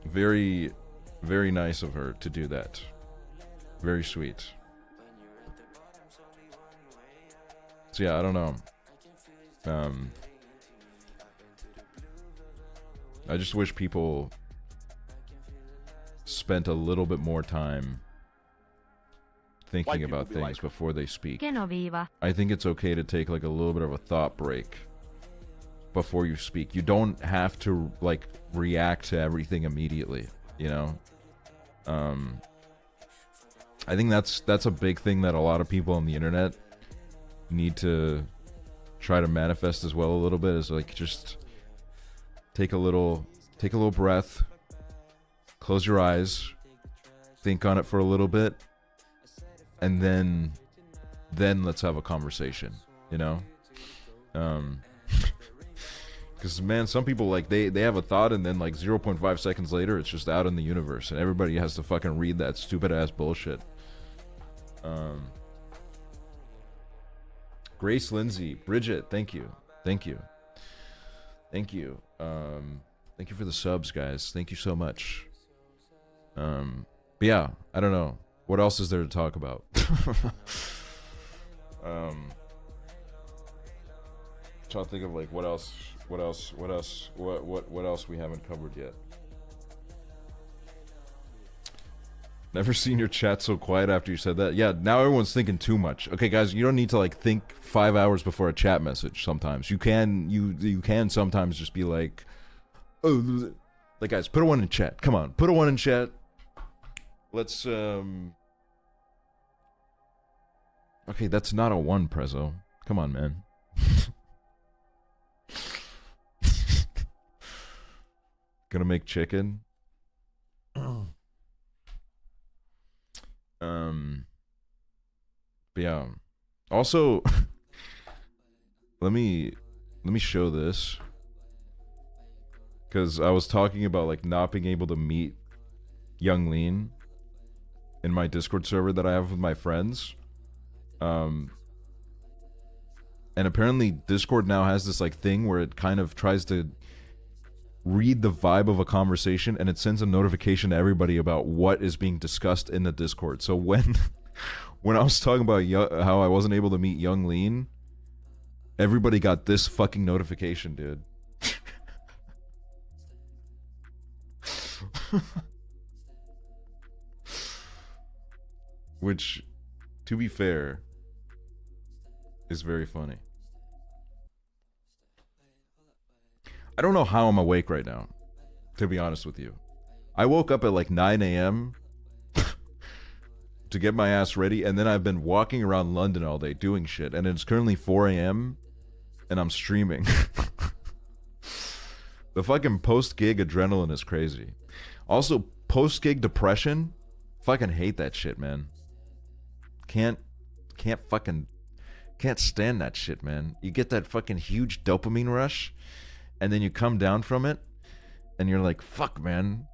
Very, very nice of her to do that. Very sweet. So yeah, I don't know. I just wish people spent a little bit more time thinking about things like, before they speak. Genoviva. I think it's okay to take like a little bit of a thought break before you speak. You don't have to like react to everything immediately, you know? I think that's a big thing that a lot of people on the internet need to try to manifest as well a little bit, is like just take a little breath, close your eyes, think on it for a little bit, and then let's have a conversation, you know? Because, man, some people, like, they have a thought, and then, like, 0.5 seconds later, it's just out in the universe, and everybody has to fucking read that stupid-ass bullshit. Grace Lindsay, Bridget, thank you. Thank you. Thank you. Thank you for the subs, guys. Thank you so much. But yeah, I don't know. What else is there to talk about? Trying to think of, like, what else we haven't covered yet. Never seen your chat so quiet after you said that. Yeah, now everyone's thinking too much. Okay, guys, you don't need to like think 5 hours before a chat message sometimes. You can sometimes just be like, oh, like, guys, put a 1 in chat. Come on, put a 1 in chat. Let's okay, that's not a 1, Prezzo. Come on, man. Gonna make chicken. But yeah. Also, let me show this, because I was talking about like not being able to meet Young Lean in my Discord server that I have with my friends. And apparently Discord now has this like thing where it kind of tries to read the vibe of a conversation, and it sends a notification to everybody about what is being discussed in the Discord. So when I was talking about how I wasn't able to meet Young Lean, everybody got this fucking notification, dude. Which, to be fair, is very funny. I don't know how I'm awake right now, to be honest with you. I woke up at like 9 a.m. to get my ass ready, and then I've been walking around London all day doing shit, and it's currently 4 a.m. and I'm streaming. The fucking post-gig adrenaline is crazy. Also, post-gig depression, fucking hate that shit, man. Can't stand that shit, man. You get that fucking huge dopamine rush, and then you come down from it, and you're like, fuck, man.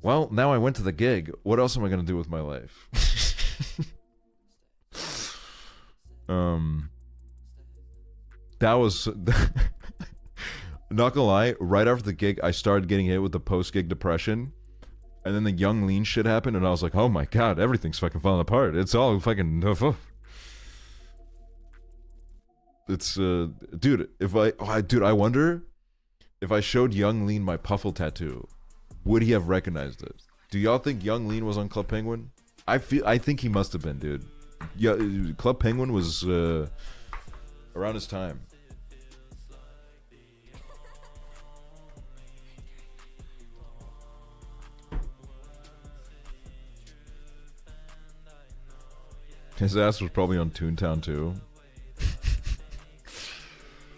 Well, now I went to the gig. What else am I gonna do with my life? That was not gonna lie. Right after the gig, I started getting hit with the post-gig depression, and then the young lean shit happened, and I was like, "Oh my god, everything's fucking falling apart. It's all fucking." It's dude. I wonder if I showed Young Lean my Puffle tattoo, would he have recognized it? Do y'all think Young Lean was on Club Penguin? I think he must have been, dude. Yeah, Club Penguin was around his time. His ass was probably on Toontown too.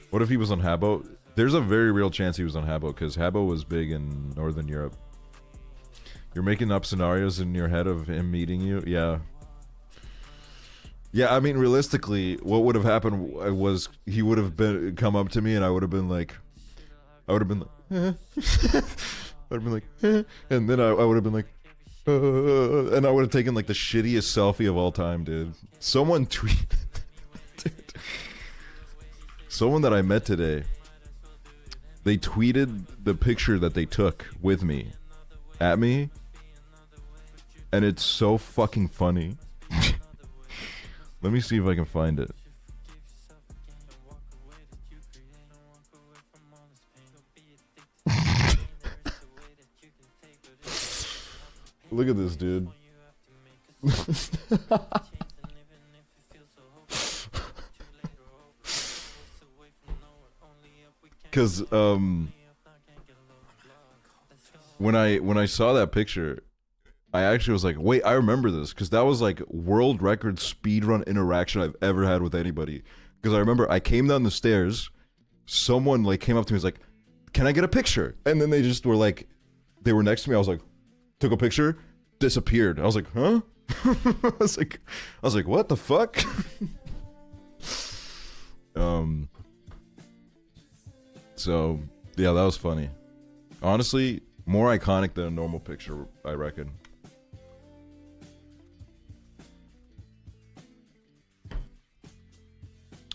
What if he was on Habbo? There's a very real chance he was on Habbo, because Habbo was big in Northern Europe. You're making up scenarios in your head of him meeting you? Yeah. Yeah, I mean, realistically, what would have happened was he would have come up to me, and I would have been like, eh. I would have been like, eh. And then I would have been like, and I would have taken like the shittiest selfie of all time, dude. Someone tweeted, dude. Someone that I met today, they tweeted the picture that they took with me, at me, and it's so fucking funny. Let me see if I can find it. Look at this, dude. Because when I saw that picture, I actually was like, wait, I remember this, because that was like world record speedrun interaction I've ever had with anybody. Because I remember I came down the stairs, someone like came up to me, was like, can I get a picture? And then they just were like, they were next to me. I was like, took a picture, disappeared. I was like, huh? I was like, what the fuck? So yeah, that was funny. Honestly, more iconic than a normal picture, I reckon.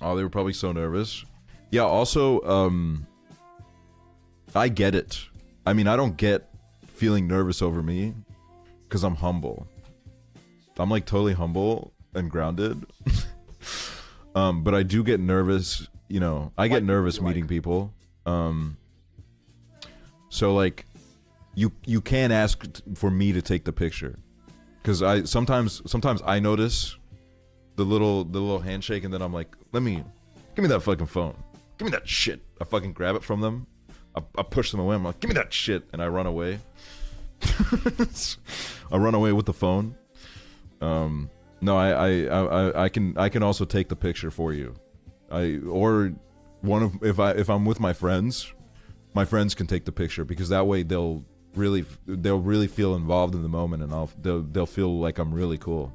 Oh, they were probably so nervous. Yeah, also, I get it. I mean, I don't get feeling nervous over me, because I'm humble. I'm like totally humble and grounded. But I do get nervous, you know, I get nervous meeting people. So like, you can ask for me to take the picture, because I sometimes I notice the little handshake, and then I'm like, give me that fucking phone, give me that shit. I fucking grab it from them, I push them away, I'm like, give me that shit, and I run away. I run away with the phone. No, I can also take the picture for you. If I'm with my friends can take the picture, because that way they'll really feel involved in the moment, and they'll feel like I'm really cool.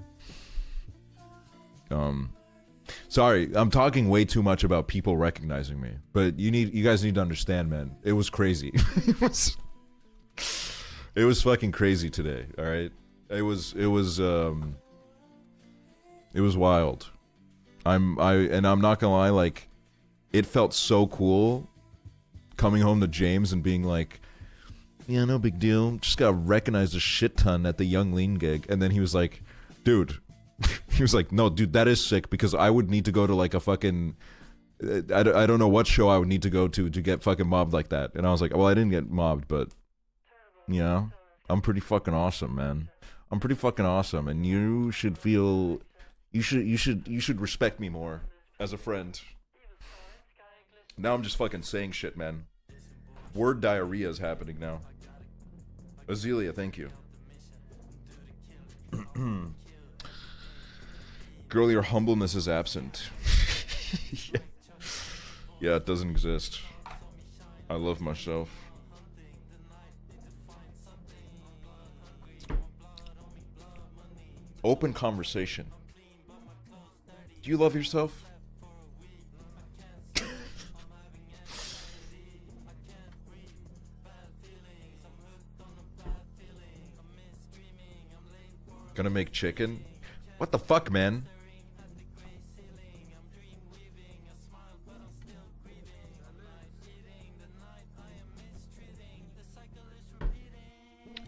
Sorry, I'm talking way too much about people recognizing me, but you guys need to understand, man. It was crazy. It was fucking crazy today. All right, it was wild. I'm not gonna lie, like, it felt so cool coming home to James and being like, yeah, no big deal, just got recognized a shit ton at the Young Lean gig. And then he was like, dude, he was like, no, dude, that is sick, because I would need to go to like a fucking, I don't know what show I would need to go to get fucking mobbed like that. And I was like, well, I didn't get mobbed, but yeah, I'm pretty fucking awesome, man. I'm pretty fucking awesome, and you should feel, you should respect me more as a friend. Now I'm just fucking saying shit, man. Word diarrhea is happening now. Azealia, thank you. Girl, your humbleness is absent. Yeah, it doesn't exist. I love myself. Open conversation. Do you love yourself? Gonna make chicken? What the fuck, man?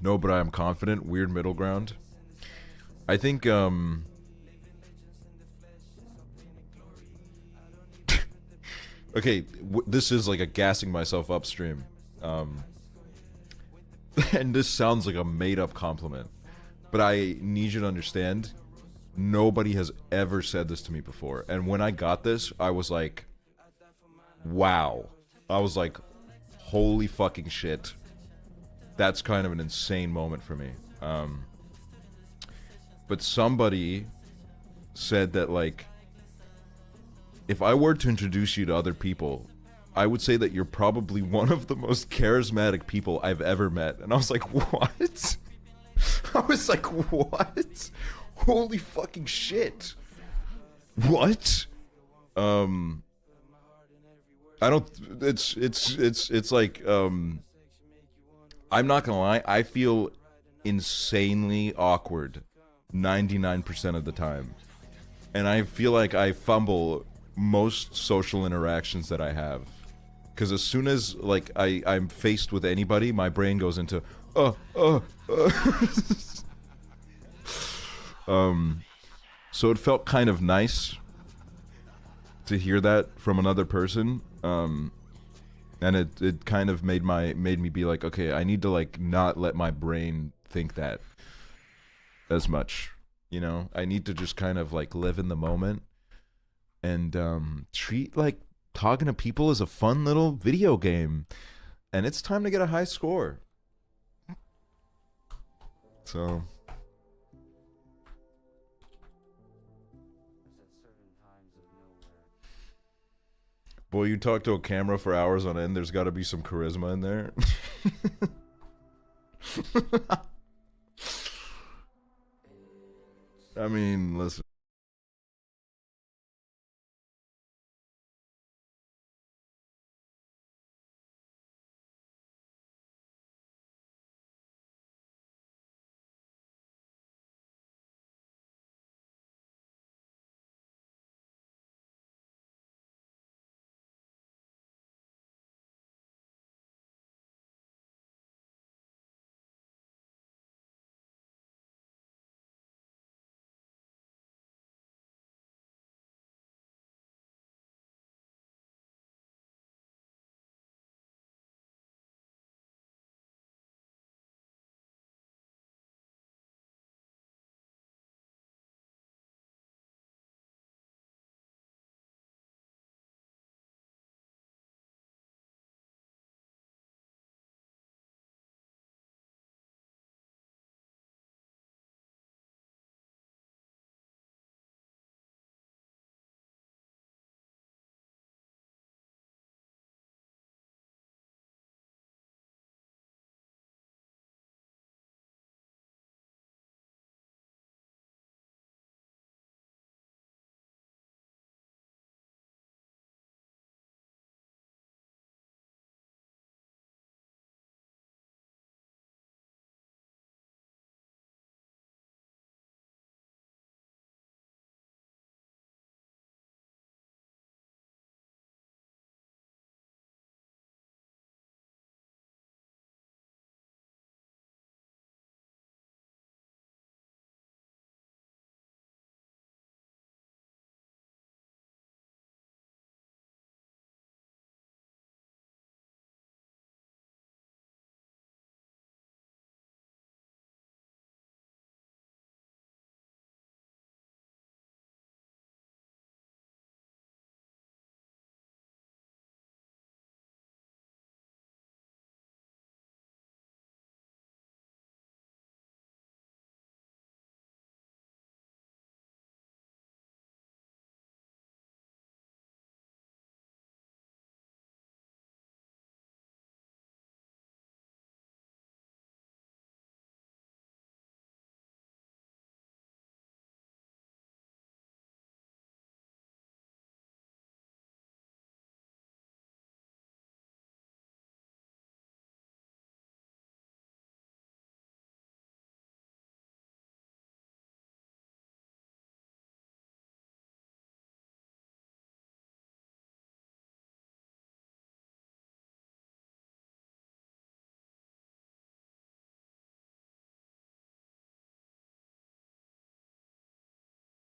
No, but I am confident. Weird middle ground. I think, okay, this is like a gassing myself up stream. And this sounds like a made-up compliment. But I need you to understand, nobody has ever said this to me before. And when I got this, I was like, wow. I was like, holy fucking shit. That's kind of an insane moment for me. But somebody said that, like, if I were to introduce you to other people, I would say that you're probably one of the most charismatic people I've ever met. And I was like, what? I was like, what? Holy fucking shit. What? I don't, it's like, I'm not gonna lie, I feel insanely awkward 99% of the time. And I feel like I fumble most social interactions that I have. Because as soon as, like, I'm faced with anybody, my brain goes into, so it felt kind of nice to hear that from another person. And it kind of made me be like, okay, I need to, like, not let my brain think that as much, you know? I need to just kind of, like, live in the moment and treat, like, talking to people as a fun little video game. And it's time to get a high score. So boy, you talk to a camera for hours on end, there's got to be some charisma in there. I mean, listen.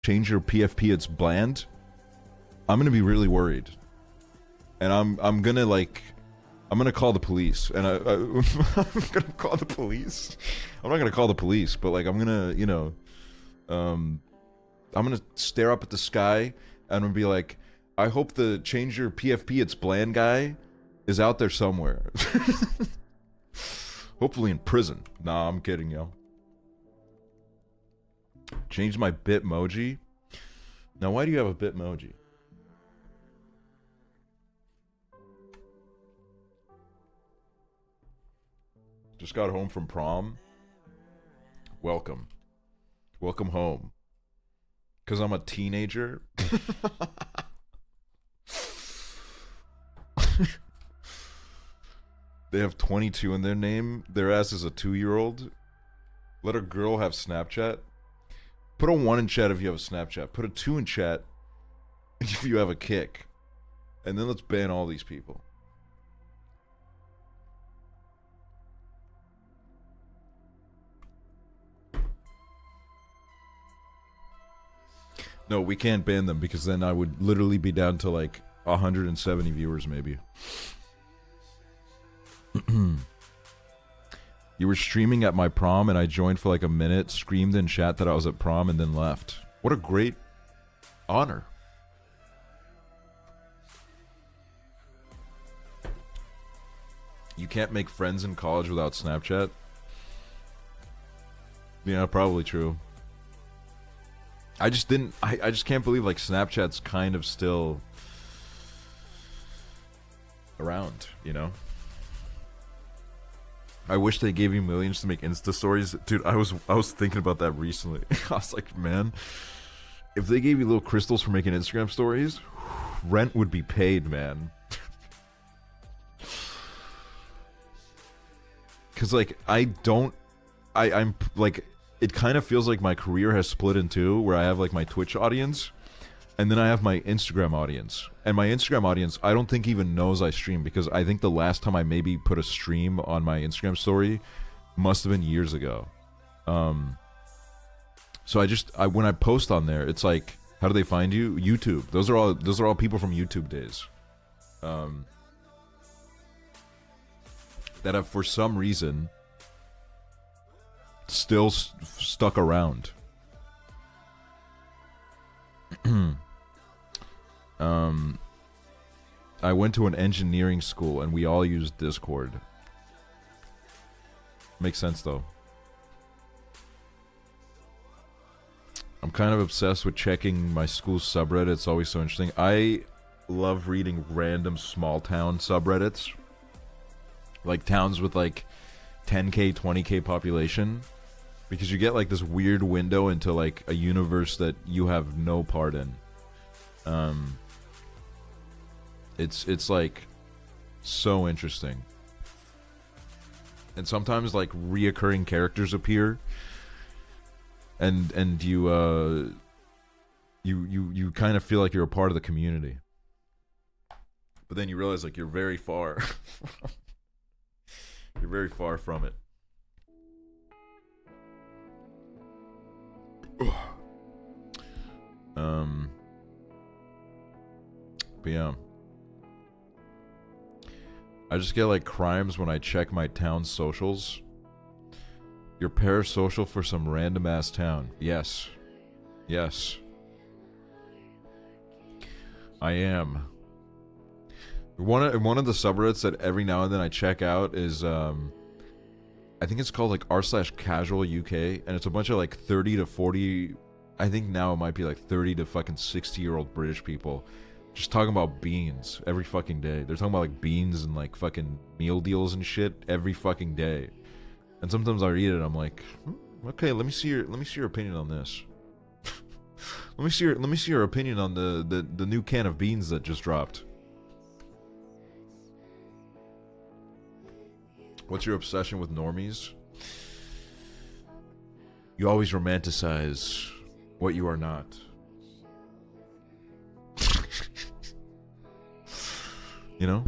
change your PFP, it's bland, I'm gonna be really worried. And I'm gonna call the police. And I'm gonna call the police. I'm not gonna call the police, but like I'm gonna, you know, I'm gonna stare up at the sky and I'm gonna be like, I hope the change your PFP, it's bland guy is out there somewhere. Hopefully in prison. Nah, I'm kidding, yo. Change my Bitmoji. Now, why do you have a Bitmoji? Just got home from prom. Welcome. Welcome home. Because I'm a teenager. They have 22 in their name. Their ass is a 2-year-old. Let a girl have Snapchat. Put a 1 in chat if you have a Snapchat. Put a 2 in chat if you have a kick. And then let's ban all these people. No, we can't ban them because then I would literally be down to like 170 viewers maybe. You were streaming at my prom and I joined for like a minute, screamed in chat that I was at prom and then left. What a great honor. You can't make friends in college without Snapchat? Yeah, probably true. I just didn't, I just can't believe like Snapchat's kind of still around, you know? I wish they gave you millions to make Insta stories. Dude, I was thinking about that recently. I was like, man, if they gave you little crystals for making Instagram stories, rent would be paid, man. Cause like I'm like, it kind of feels like my career has split in two, where I have like my Twitch audience and then I have my Instagram audience. And my Instagram audience, I don't think even knows I stream, because I think the last time I maybe put a stream on my Instagram story must have been years ago. So when I post on there, it's like, how do they find you? YouTube. Those are all people from YouTube days. That have for some reason still stuck around. I went to an engineering school and we all used Discord. Makes sense though. I'm kind of obsessed with checking my school's subreddit. It's always so interesting. I love reading random small town subreddits. Like towns with like 10k, 20k population. Because you get like this weird window into like a universe that you have no part in. It's like so interesting. And sometimes like reoccurring characters appear. And you kind of feel like you're a part of the community. But then you realize like you're very far. You're very far from it. But yeah. I just get like crimes when I check my town's socials. You're parasocial for some random ass town. Yes. Yes. I am. One of the subreddits that every now and then I check out is I think it's called like r/casual UK, and it's a bunch of like 30 to 40, I think now it might be like 30 to fucking 60-year-old British people just talking about beans every fucking day. They're talking about like beans and like fucking meal deals and shit every fucking day. And sometimes I read it and I'm like, okay, let me see your opinion on this. let me see your opinion on the new can of beans that just dropped. What's your obsession with normies? You always romanticize what you are not. You know?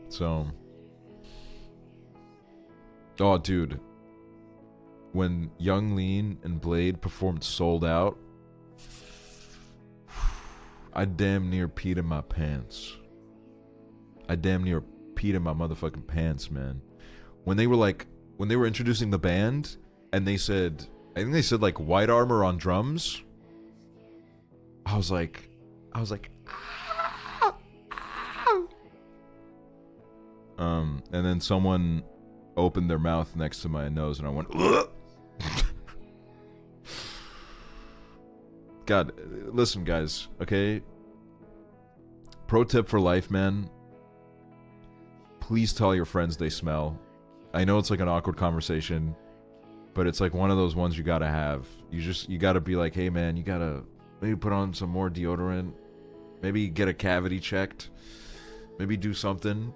So Oh, dude. When Young Lean and Blade performed Sold Out, I damn near peed in my pants. I damn near peed in my motherfucking pants, man. When they were introducing the band, and they said, I think they said like White Armor on drums. I was like, and then someone opened their mouth next to my nose, and I went, ugh! God, listen, guys, okay? Pro tip for life, man. Please tell your friends they smell. I know it's like an awkward conversation, but it's like one of those ones you gotta have. You gotta be like, hey man, you gotta maybe put on some more deodorant. Maybe get a cavity checked. Maybe do something.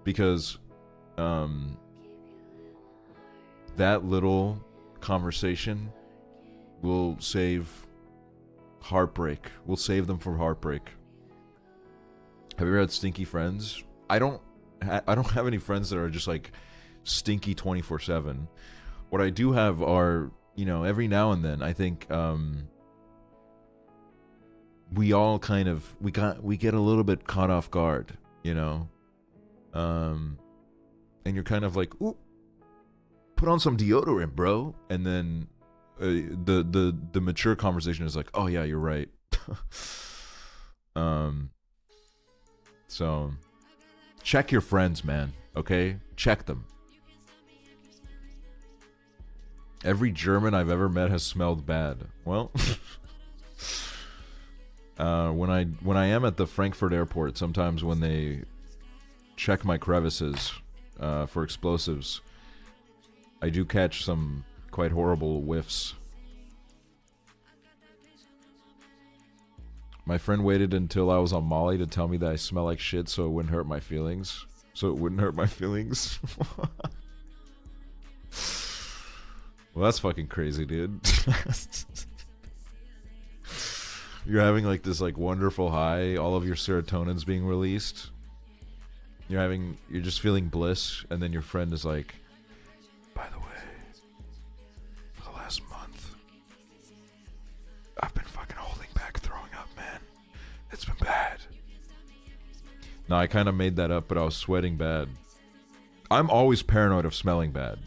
Because, that little conversation will save heartbreak. Will save them from heartbreak. Have you ever had stinky friends? I don't have any friends that are just like stinky 24/7. What I do have are, you know, every now and then I think we all kind of we get a little bit caught off guard, you know. And you're kind of like, ooh, put on some deodorant, bro. And then the mature conversation is like, oh yeah, you're right. So check your friends, man. Okay, check them. Every German I've ever met has smelled bad. Well, when I am at the Frankfurt airport, sometimes when they check my crevices for explosives, I do catch some quite horrible whiffs. My friend waited until I was on Molly to tell me that I smell like shit so it wouldn't hurt my feelings. Well, that's fucking crazy, dude. You're having like this like wonderful high, all of your serotonin's being released. You're just feeling bliss, and then your friend is like, by the way, for the last month, I've been fucking holding back throwing up, man. It's been bad. No, I kind of made that up, but I was sweating bad. I'm always paranoid of smelling bad.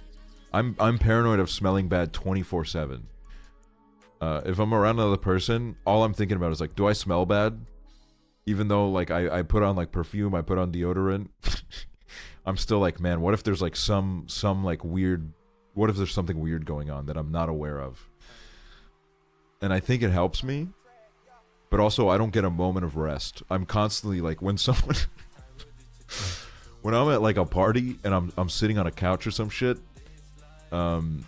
I'm paranoid of smelling bad 24/7. If I'm around another person, all I'm thinking about is like, do I smell bad? Even though like I put on like perfume, I put on deodorant, I'm still like, man, what if there's like some like weird, what if there's something weird going on that I'm not aware of? And I think it helps me, but also I don't get a moment of rest. I'm constantly like, when someone, when I'm at like a party and I'm sitting on a couch or some shit, and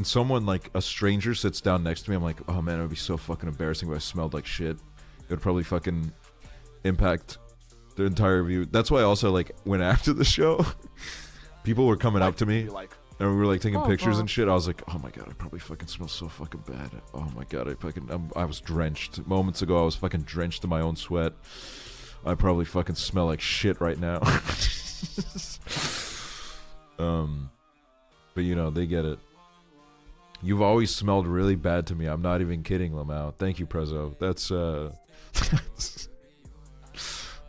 someone like a stranger sits down next to me, I'm like, oh man, it would be so fucking embarrassing if I smelled like shit. It would probably fucking impact the entire view. That's why also, like, when after the show, people were coming up to me, and we were, like, taking pictures and shit. I was like, oh my god, I probably fucking smell so fucking bad. Oh my god, I was drenched. Moments ago, I was fucking drenched in my own sweat. I probably fucking smell like shit right now. But, you know, they get it. You've always smelled really bad to me. I'm not even kidding, Lamau. Thank you, Prezzo. That's,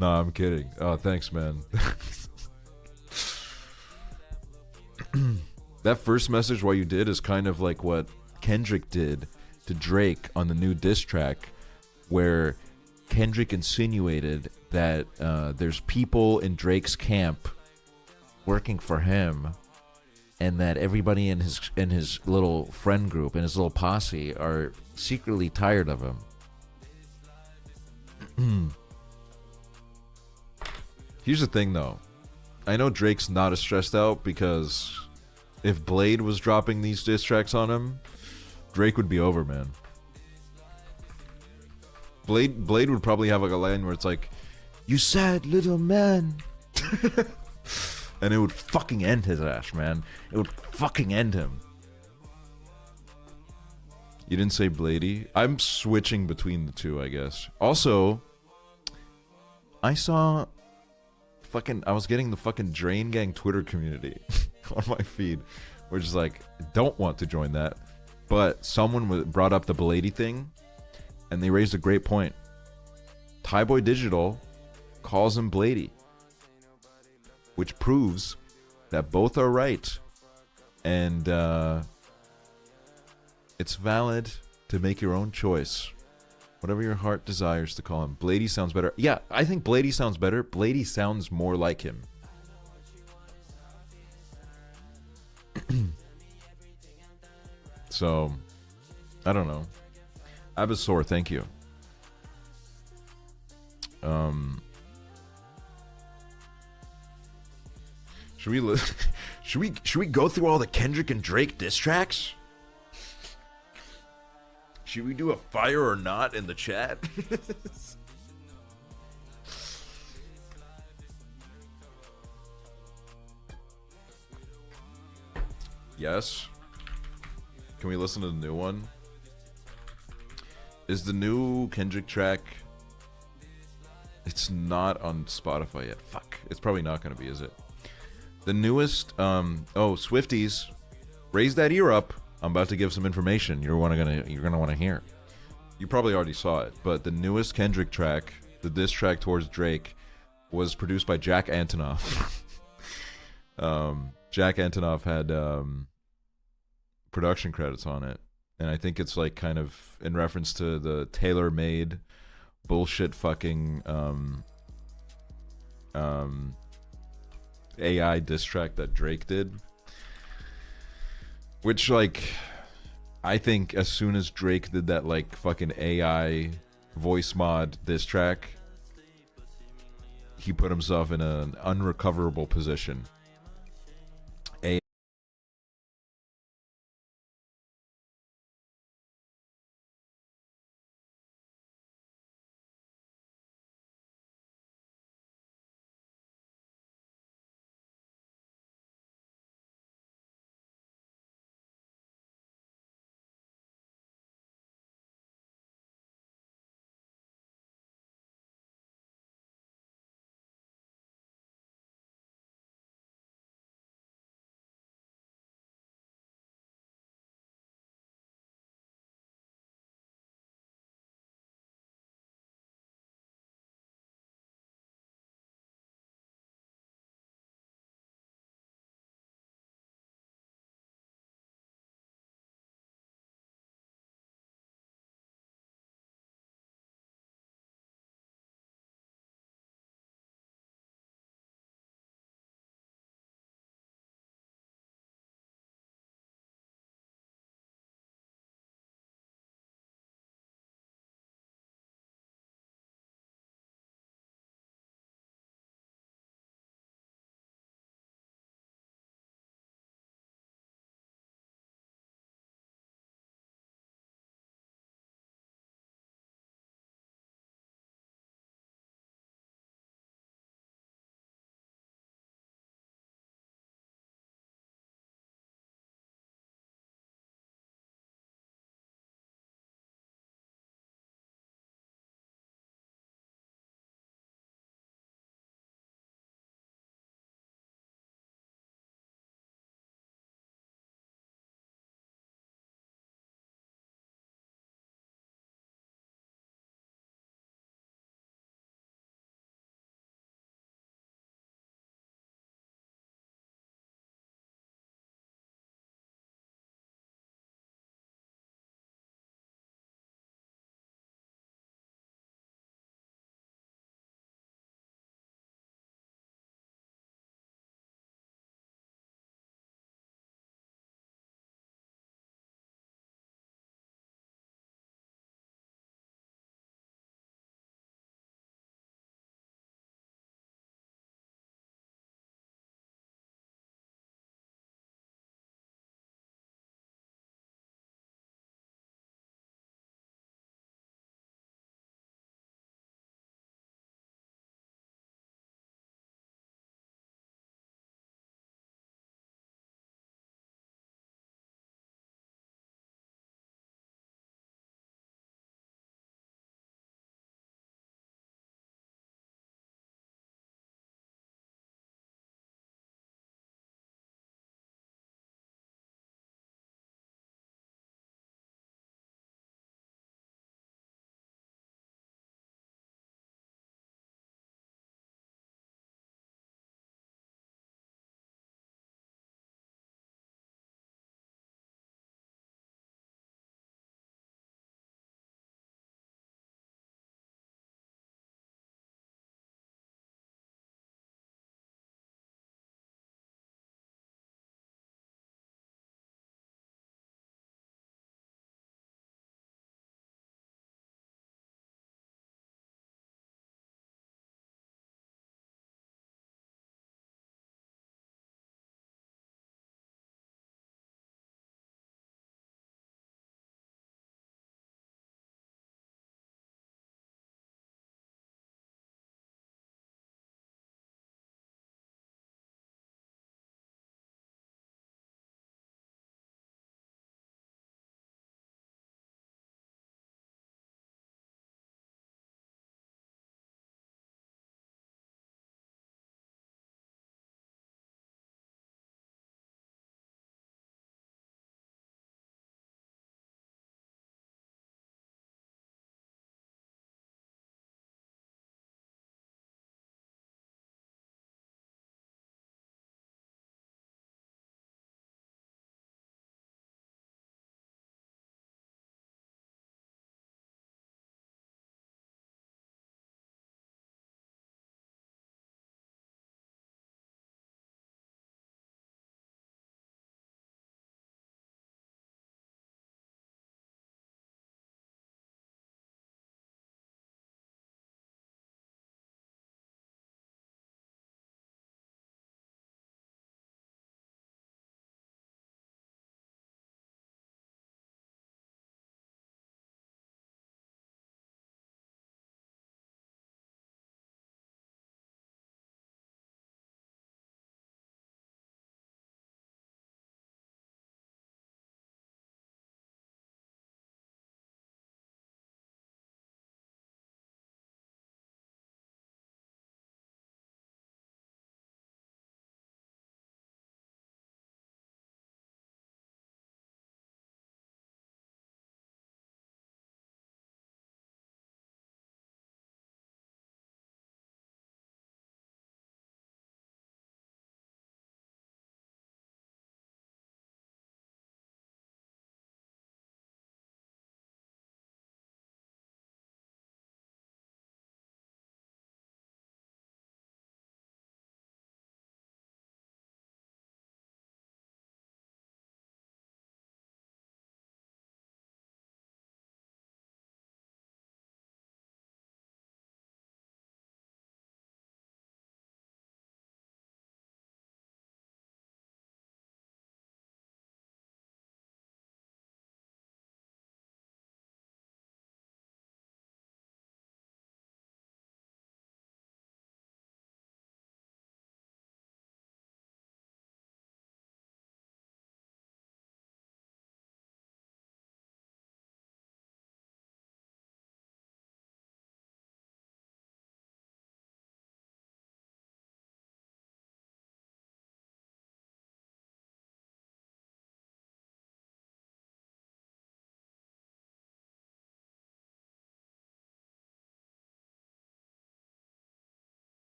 no, I'm kidding. Oh, thanks, man. That first message, what you did, is kind of like what Kendrick did to Drake on the new diss track, where Kendrick insinuated that there's people in Drake's camp working for him, and that everybody in his little friend group, in his little posse, are secretly tired of him. Here's the thing, though. I know Drake's not as stressed out, because if Blade was dropping these diss tracks on him, Drake would be over, man. Blade would probably have like a line where it's like, "You sad little man," and it would fucking end his ass, man. It would fucking end him. You didn't say Bladey? I'm switching between the two, I guess. Also, I saw I was getting the fucking Drain Gang Twitter community on my feed, which is like, don't want to join that. But someone brought up the Blady thing, and they raised a great point. Tyboy Digital calls him Blady, which proves that both are right, and it's valid to make your own choice. Whatever your heart desires to call him. Blady sounds better. Yeah, I think Blady sounds better. Blady sounds more like him. So, I don't know. Abasor, thank you. Should we go through all the Kendrick and Drake diss tracks? Should we do a fire or not in the chat? Yes. Can we listen to the new one? Is the new Kendrick track... It's not on Spotify yet. Fuck. It's probably not going to be, is it? The newest... Oh, Swifties. Raise that ear up. I'm about to give some information you're gonna want to hear. You probably already saw it, but the newest Kendrick track, the diss track towards Drake, was produced by Jack Antonoff. Jack Antonoff had production credits on it, and I think it's like kind of in reference to the tailor-made bullshit fucking AI diss track that Drake did. Which, like, I think as soon as Drake did that, like, fucking AI voice mod diss track, he put himself in an unrecoverable position.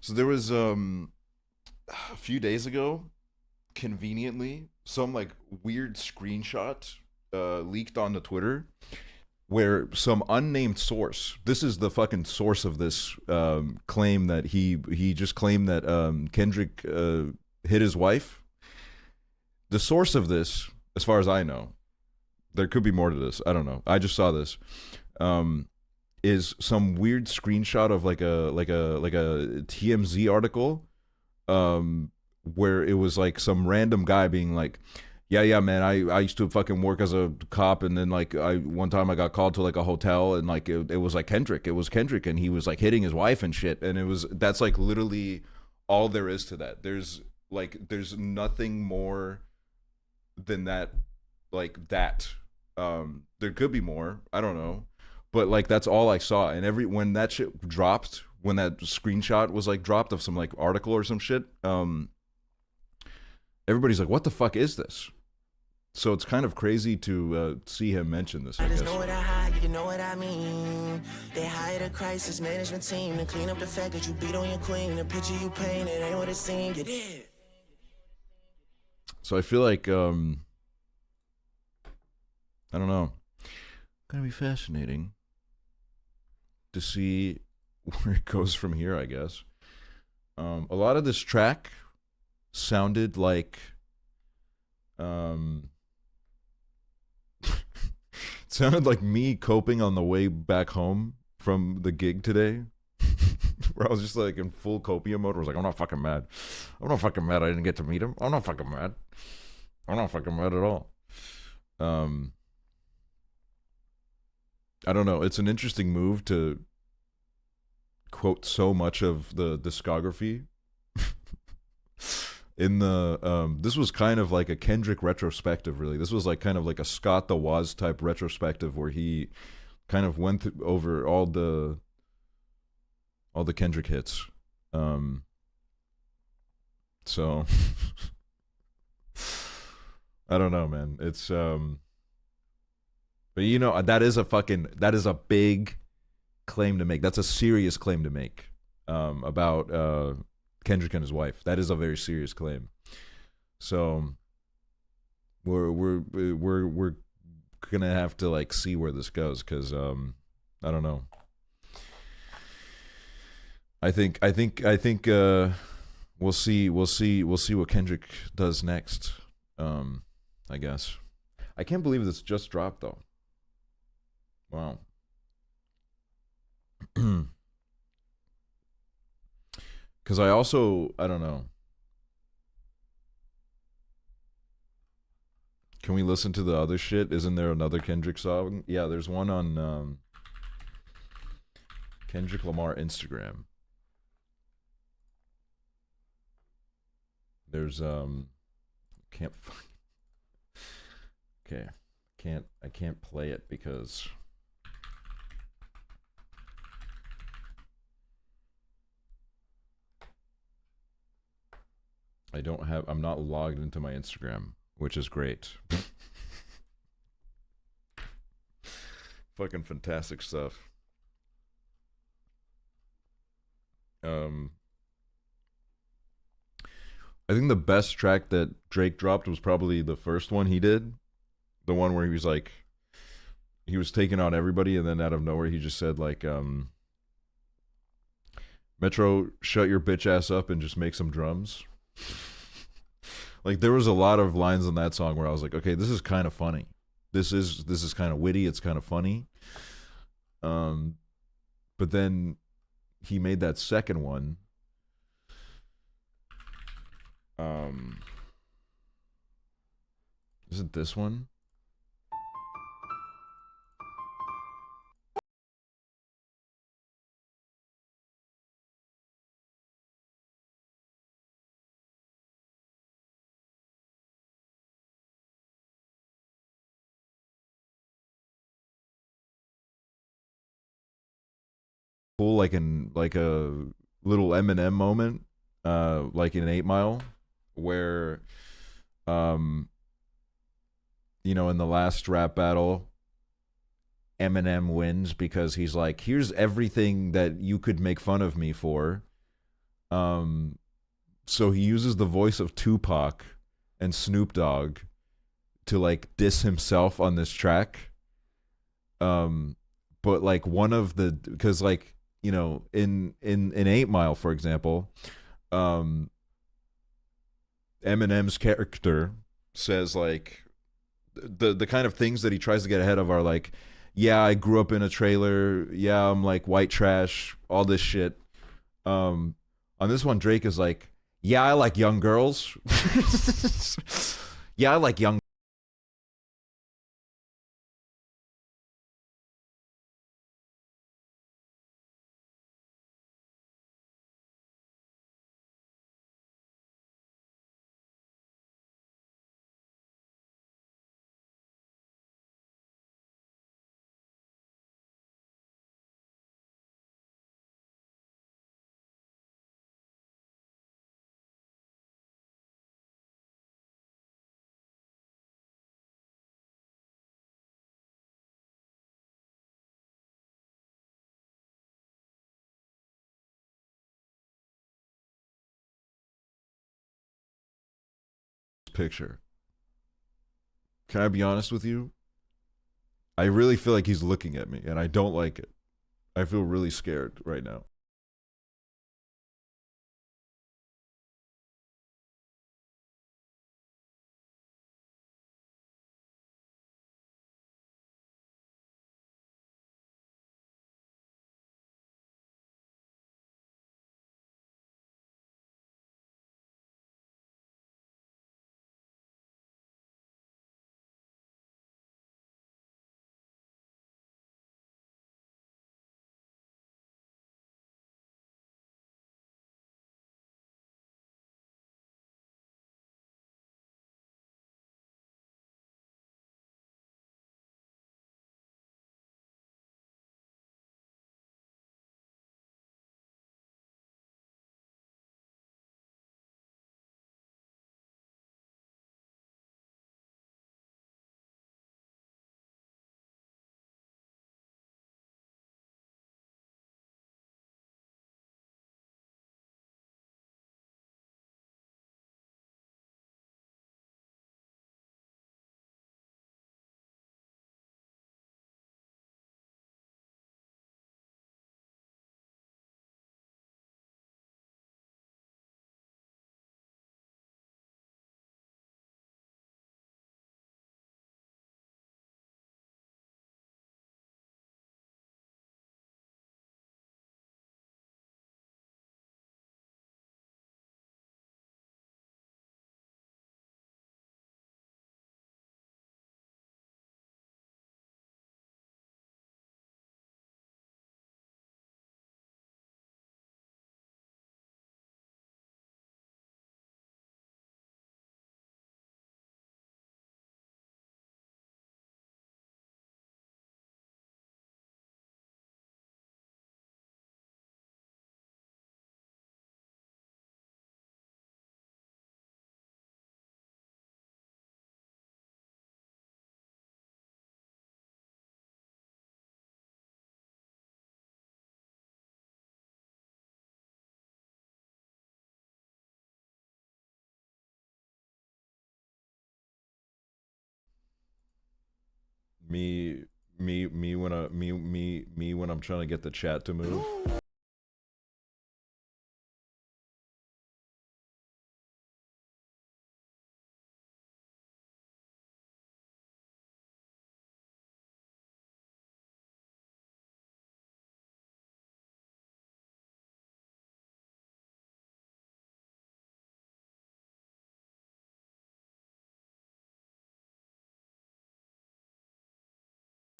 So there was a few days ago, conveniently, some like weird screenshot leaked onto Twitter where some unnamed source, this is the fucking source of this claim that he just claimed that Kendrick hit his wife. The source of this, as far as I know, there could be more to this. I don't know. I just saw this. Is some weird screenshot of like a TMZ article, where it was like some random guy being like, yeah, man, I used to fucking work as a cop, and then like one time I got called to like a hotel, and like it was like Kendrick, and he was like hitting his wife and shit, and that's like literally all there is to that. There's nothing more than that, like that. There could be more, I don't know, but like that's all I saw. And when that shit dropped, when that screenshot was like dropped of some like article or some shit, everybody's like, what the fuck is this? So it's kind of crazy to see him mention this, I guess. Know what I hide, you know what I mean. They hired a crisis management team to clean up the fact that you beat on your queen. The picture you painted ain't what it seemed. You did. So I feel like I don't know. Gonna be fascinating to see where it goes from here, I guess. A lot of this track sounded like it sounded like me coping on the way back home from the gig today. Where I was just like in full copium mode. I was like, I'm not fucking mad. I'm not fucking mad I didn't get to meet him. I'm not fucking mad. I'm not fucking mad at all. I don't know. It's an interesting move to quote so much of the discography. In the this was kind of like a Kendrick retrospective, really. This was like kind of like a Scott the Woz type retrospective where he kind of went over all the Kendrick hits. So I don't know, man. It's but you know, that is a big claim to make. That's a serious claim to make about Kendrick and his wife. That is a very serious claim. So we're gonna have to like see where this goes, because I don't know. I think we'll see what Kendrick does next. I guess. I can't believe this just dropped though. Wow. Because I don't know. Can we listen to the other shit? Isn't there another Kendrick song? Yeah, there's one on Kendrick Lamar Instagram. There's I can't play it because I'm not logged into my Instagram, which is great. Fucking fantastic stuff. I think the best track that Drake dropped was probably the first one he did. The one where he was like, he was taking out everybody, and then out of nowhere he just said like, Metro, shut your bitch ass up and just make some drums. Like, there was a lot of lines in that song where I was like, okay, this is kind of funny. This is kind of witty. It's kind of funny. But then he made that second one. Is it this one? Cool, like a little Eminem moment, like in 8 Mile, where, you know, in the last rap battle, Eminem wins because he's like, here's everything that you could make fun of me for, So he uses the voice of Tupac and Snoop Dogg to like diss himself on this track. But like one of the, because like, you know, in 8 Mile, for example, Eminem's character says like the kind of things that he tries to get ahead of are like, yeah, I grew up in a trailer, yeah, I'm like white trash, all this shit. On this one, Drake is like, yeah, I like young girls. Yeah, I like young picture. Can I be honest with you? I really feel like he's looking at me, and I don't like it. I feel really scared right now. Me, me when I'm trying to get the chat to move.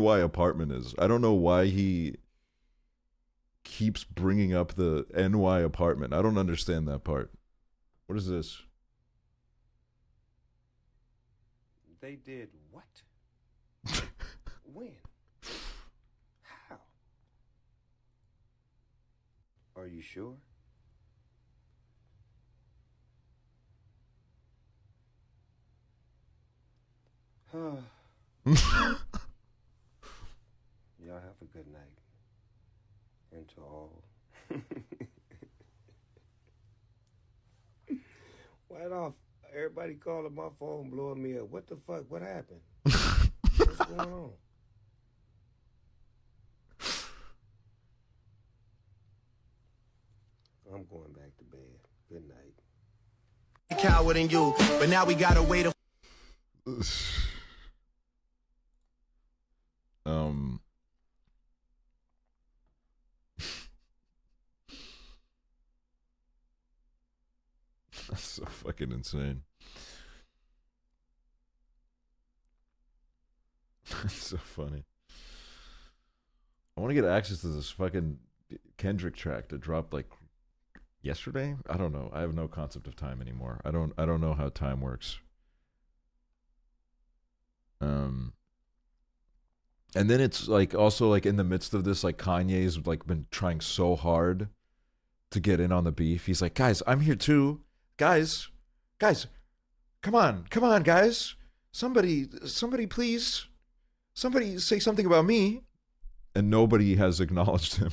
Why apartment is. I don't know why he keeps bringing up the NY apartment. I don't understand that part. What is this? They did what? When? How? Are you sure? Y'all have a good night. And to all. Right off. Everybody calling my phone, blowing me up. What the fuck? What happened? What's going on? I'm going back to bed. Good night. Coward in you, but now we gotta wait a That's so fucking insane. That's so funny. I want to get access to this fucking Kendrick track that dropped like yesterday. I don't know. I have no concept of time anymore. I don't know how time works. And then it's like also like in the midst of this, like Kanye's like been trying so hard to get in on the beef. He's like, guys, I'm here too. Guys, come on, guys. Somebody please. Somebody say something about me. And nobody has acknowledged him.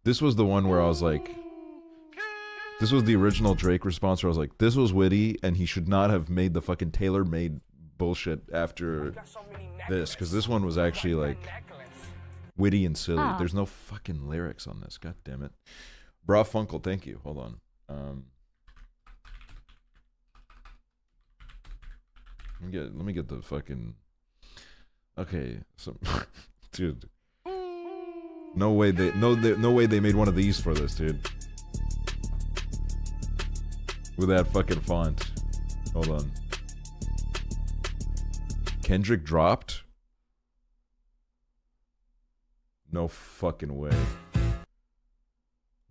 This was the one where I was like, this was the original Drake response where I was like, this was witty and he should not have made the fucking tailor-made bullshit after this, because this one was actually like witty and silly. Oh. There's no fucking lyrics on this. God damn it. Bra Funkle, thank you. Hold on. Let me get the fucking. Okay, so dude. No way they made one of these for this, dude. With that fucking font. Hold on. Kendrick dropped? No fucking way.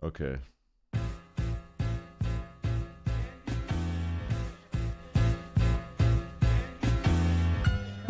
Okay.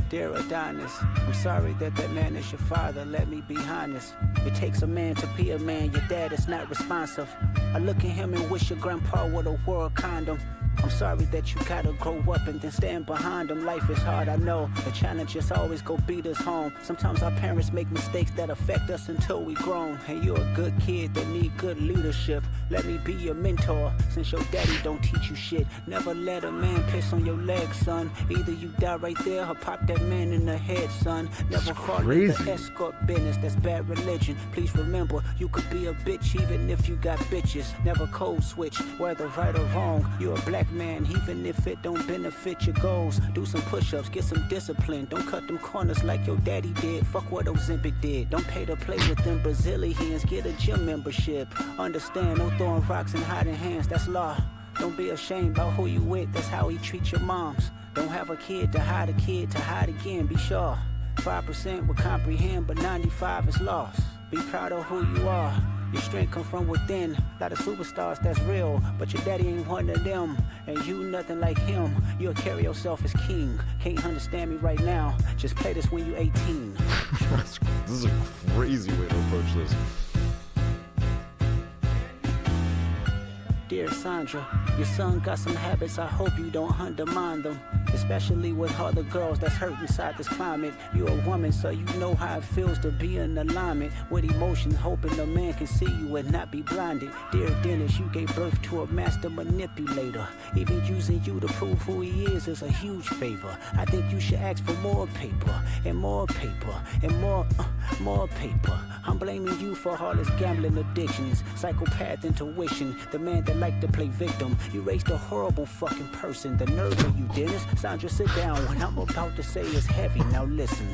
Dear Adonis, I'm sorry that man is your father, let me be honest. It takes a man to be a man, your dad is not responsive. I look at him and wish your grandpa would have wore a condom. I'm sorry that you gotta grow up and then stand behind them. Life is hard, I know. The challenges always go beat us home. Sometimes our parents make mistakes that affect us until we grown. And you're a good kid that need good leadership. Let me be your mentor, since your daddy don't teach you shit. Never let a man piss on your leg, son. Either you die right there or pop that man in the head, son. Never fall in the escort business, that's bad religion. Please remember, you could be a bitch even if you got bitches. Never code switch, whether right or wrong. You're a black man, even if it don't benefit your goals. Do some push-ups, get some discipline. Don't cut them corners like your daddy did. Fuck what Ozempic did. Don't pay to play with them Brazilians. Get a gym membership. Understand, no throwing rocks and hiding hands, that's law. Don't be ashamed about who you with, that's how he treats your moms. Don't have a kid to hide again, be sure. 5% will comprehend, but 95 is lost. Be proud of who you are. Your strength come from within. A lot of superstars, that's real, but your daddy ain't one of them. And you nothing like him. You'll carry yourself as king. Can't understand me right now. Just play this when you 18. This is a crazy way to approach this. Dear Sandra, your son got some habits, I hope you don't undermine them. Especially with other girls that's hurt inside this climate. You're a woman, so you know how it feels to be in alignment with emotions, hoping a man can see you and not be blinded. Dear Dennis, you gave birth to a master manipulator. Even using you to prove who he is a huge favor. I think you should ask for more paper, and more paper, and more paper. I'm blaming you for all his gambling addictions, psychopath intuition, the man that liked to play victim. You raised a horrible fucking person, the nerve of you, Dennis. Sandra, sit down. What I'm about to say is heavy. Now listen.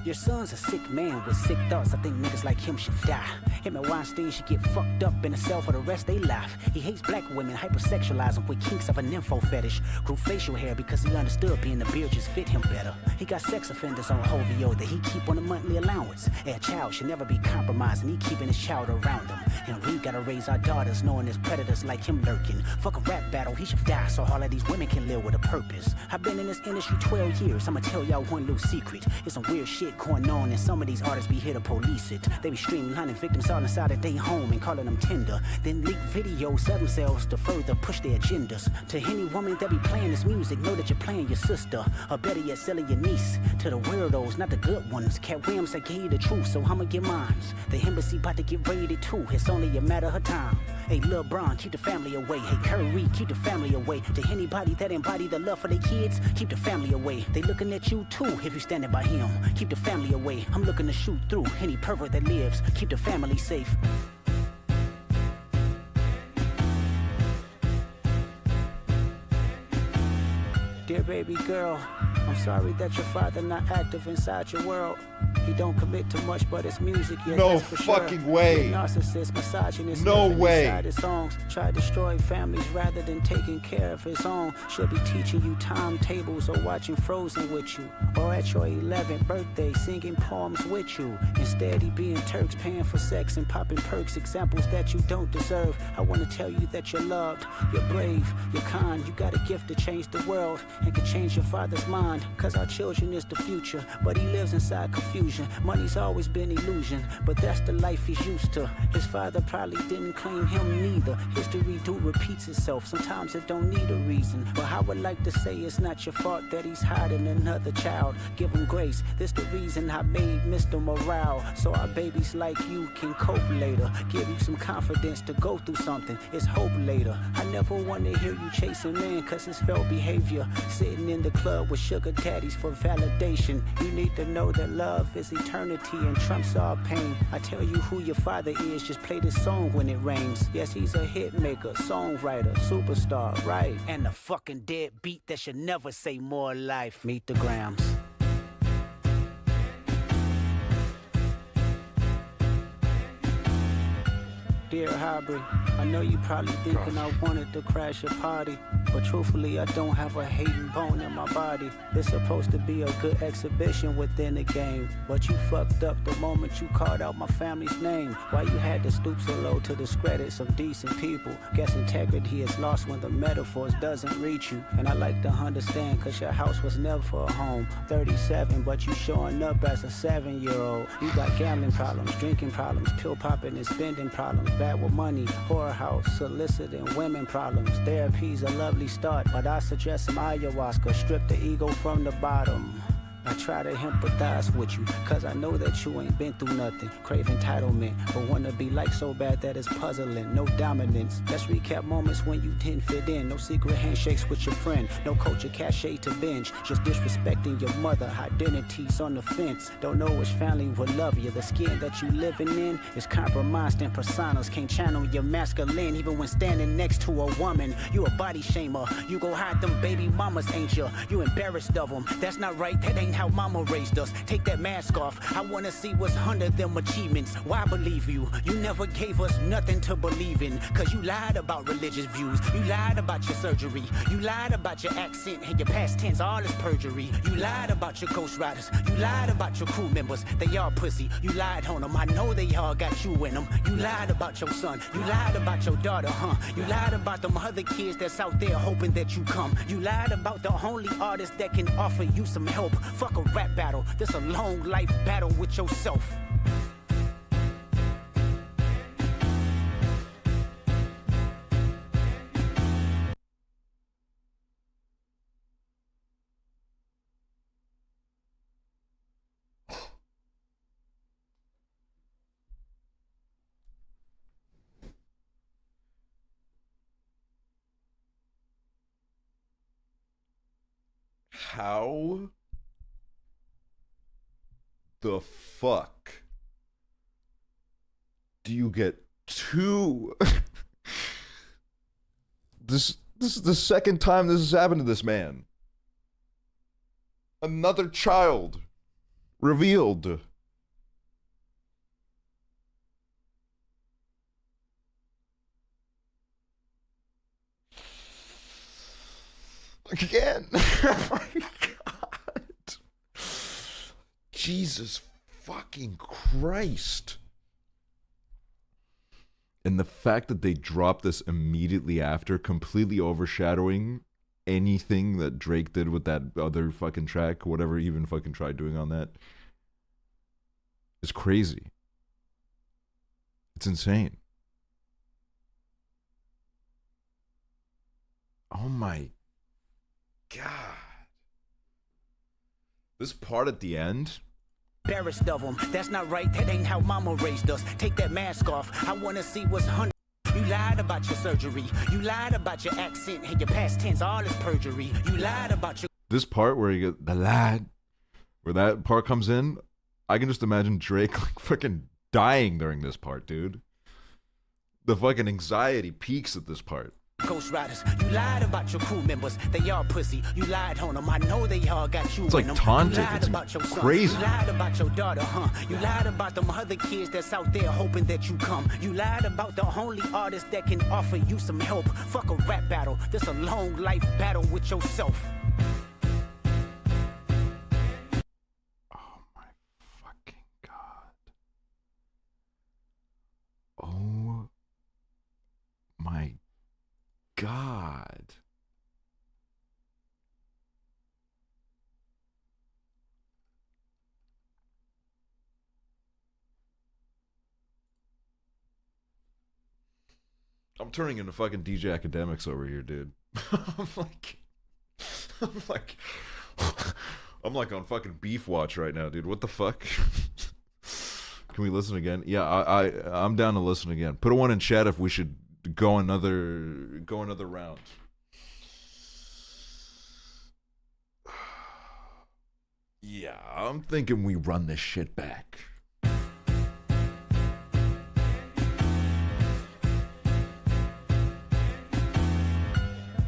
Your son's a sick man with sick thoughts. I think niggas like him should die. Him and Weinstein should get fucked up in a cell for the rest of their life. He hates black women, hypersexualize them with kinks of a nympho fetish. Grew facial hair because he understood being the beard just fit him better. He got sex offenders on HOVO that he keep on a monthly allowance. A child should never be compromised, and he keeping his child around him. And we gotta raise our daughters knowing there's predators like him lurking. Fuck a rap battle, he should die so all of these women can live with a purpose. I've been in this industry 12 years, I'ma tell y'all one little secret. It's some weird shit shit going on, and some of these artists be here to police it. They be streamlining victims all inside of their home and calling them tender. Then leak videos, sell themselves to further push their agendas. To any woman that be playing this music, know that you're playing your sister, or better yet, selling your niece. To the weirdos, not the good ones. Cat Williams, I gave you the truth, so I'ma get mines. The embassy about to get raided too, it's only a matter of time. Hey, Lil Bron, keep the family away. Hey, Curry, keep the family away. To anybody that embody the love for their kids, keep the family away. They looking at you too, if you standing by him. Keep the family away. I'm looking to shoot through any pervert that lives. Keep the family safe. Dear baby girl, I'm sorry that your father not active inside your world. He don't commit to much, but it's music. Yeah, No that's for fucking sure. way. Narcissist, misogynist. No living way. inside his songs. Try to destroy families rather than taking care of his own. Should be teaching you timetables or watching Frozen with you, or at your 11th birthday singing poems with you. Instead, he being Turks, paying for sex and popping perks. Examples that you don't deserve. I want to tell you that you're loved, you're brave, you're kind. You got a gift to change the world and can change your father's mind. Cause our children is the future, but he lives inside confusion. Money's always been illusion, but that's the life he's used to. His father probably didn't claim him neither. History do repeats itself, sometimes it don't need a reason. But I would like to say it's not your fault that he's hiding another child. Give him grace, this the reason I made Mr. Morale, so our babies like you can cope later. Give you some confidence to go through something, it's hope later. I never want to hear you chasing man, cause it's felt behavior. Sitting in the club with sugar daddies for validation. You need to know that love is eternity and trumps all pain. I tell you who your father is, just play this song when it rains. Yes, he's a hit maker, songwriter, superstar, right? And a fucking dead beat that should never say more life. Meet the Grams. Dear Hybrid, I know you probably thinking I wanted to crash your party, but truthfully I don't have a hating bone in my body. It's supposed to be a good exhibition within the game, but you fucked up the moment you called out my family's name. Why you had to stoop so low to discredit some decent people? Guess integrity is lost when the metaphors doesn't reach you. And I like to understand, cause your house was never a home. 37, but you showing up as a 7-year-old. You got gambling problems, drinking problems, pill popping and spending problems. Bad with money, whorehouse, soliciting women problems. Therapy's a lovely start, but I suggest some ayahuasca. Strip the ego from the bottom. I try to empathize with you, cause I know that you ain't been through nothing. Crave entitlement, but wanna be like so bad that it's puzzling. No dominance, let's recap moments when you didn't fit in. No secret handshakes with your friend, no culture cachet to binge. Just disrespecting your mother, identities on the fence. Don't know which family will love you. The skin that you living in is compromised and personas can't channel your masculine. Even when standing next to a woman, you a body shamer. You go hide them baby mamas, ain't you? You embarrassed of them, that's not right, that ain't how mama raised us. Take that mask off, I wanna see what's under them achievements. Why believe you? You never gave us nothing to believe in, cause you lied about religious views. You lied about your surgery. You lied about your accent and your past tense, all is perjury. You lied about your ghost riders. You lied about your crew members, they all pussy. You lied on them, I know they all got you in them. You lied about your son. You lied about your daughter, huh? You lied about them other kids that's out there hoping that you come. You lied about the only artist that can offer you some help. Fuck a rap battle, this a long life battle with yourself. How the fuck do you get two? This is the second time this has happened to this man. Another child revealed. Again. Oh my God. Jesus fucking Christ. And the fact that they dropped this immediately after, completely overshadowing anything that Drake did with that other fucking track, whatever he even fucking tried doing on that. is crazy. It's insane. Oh my God. This part at the end. Embarrassed of them. That's not right. That ain't how mama raised us. Take that mask off. I want to see what's hundred. You lied about your surgery. You lied about your accent and your past tense. All is perjury. You lied about your. This part where you get the lad, where that part comes in, I can just imagine Drake like fucking dying during this part, dude. The fucking anxiety peaks at this part. Ghost Riders, you lied about your crew members. They all pussy. You lied on them. I know they all got you. It's like in them. taunting. You lied It's about your son. crazy. You lied about your daughter, huh? You lied about them other kids that's out there hoping that you come. You lied about the only artist that can offer you some help. Fuck a rap battle. This a long life battle with yourself. Oh my fucking God. Oh my God. I'm turning into fucking DJ Academics over here, dude. I'm like on fucking beef watch right now, dude. What the fuck? Can we listen again? Yeah, I'm down to listen again. Put a one in chat if we should go another round. Yeah, I'm thinking we run this shit back.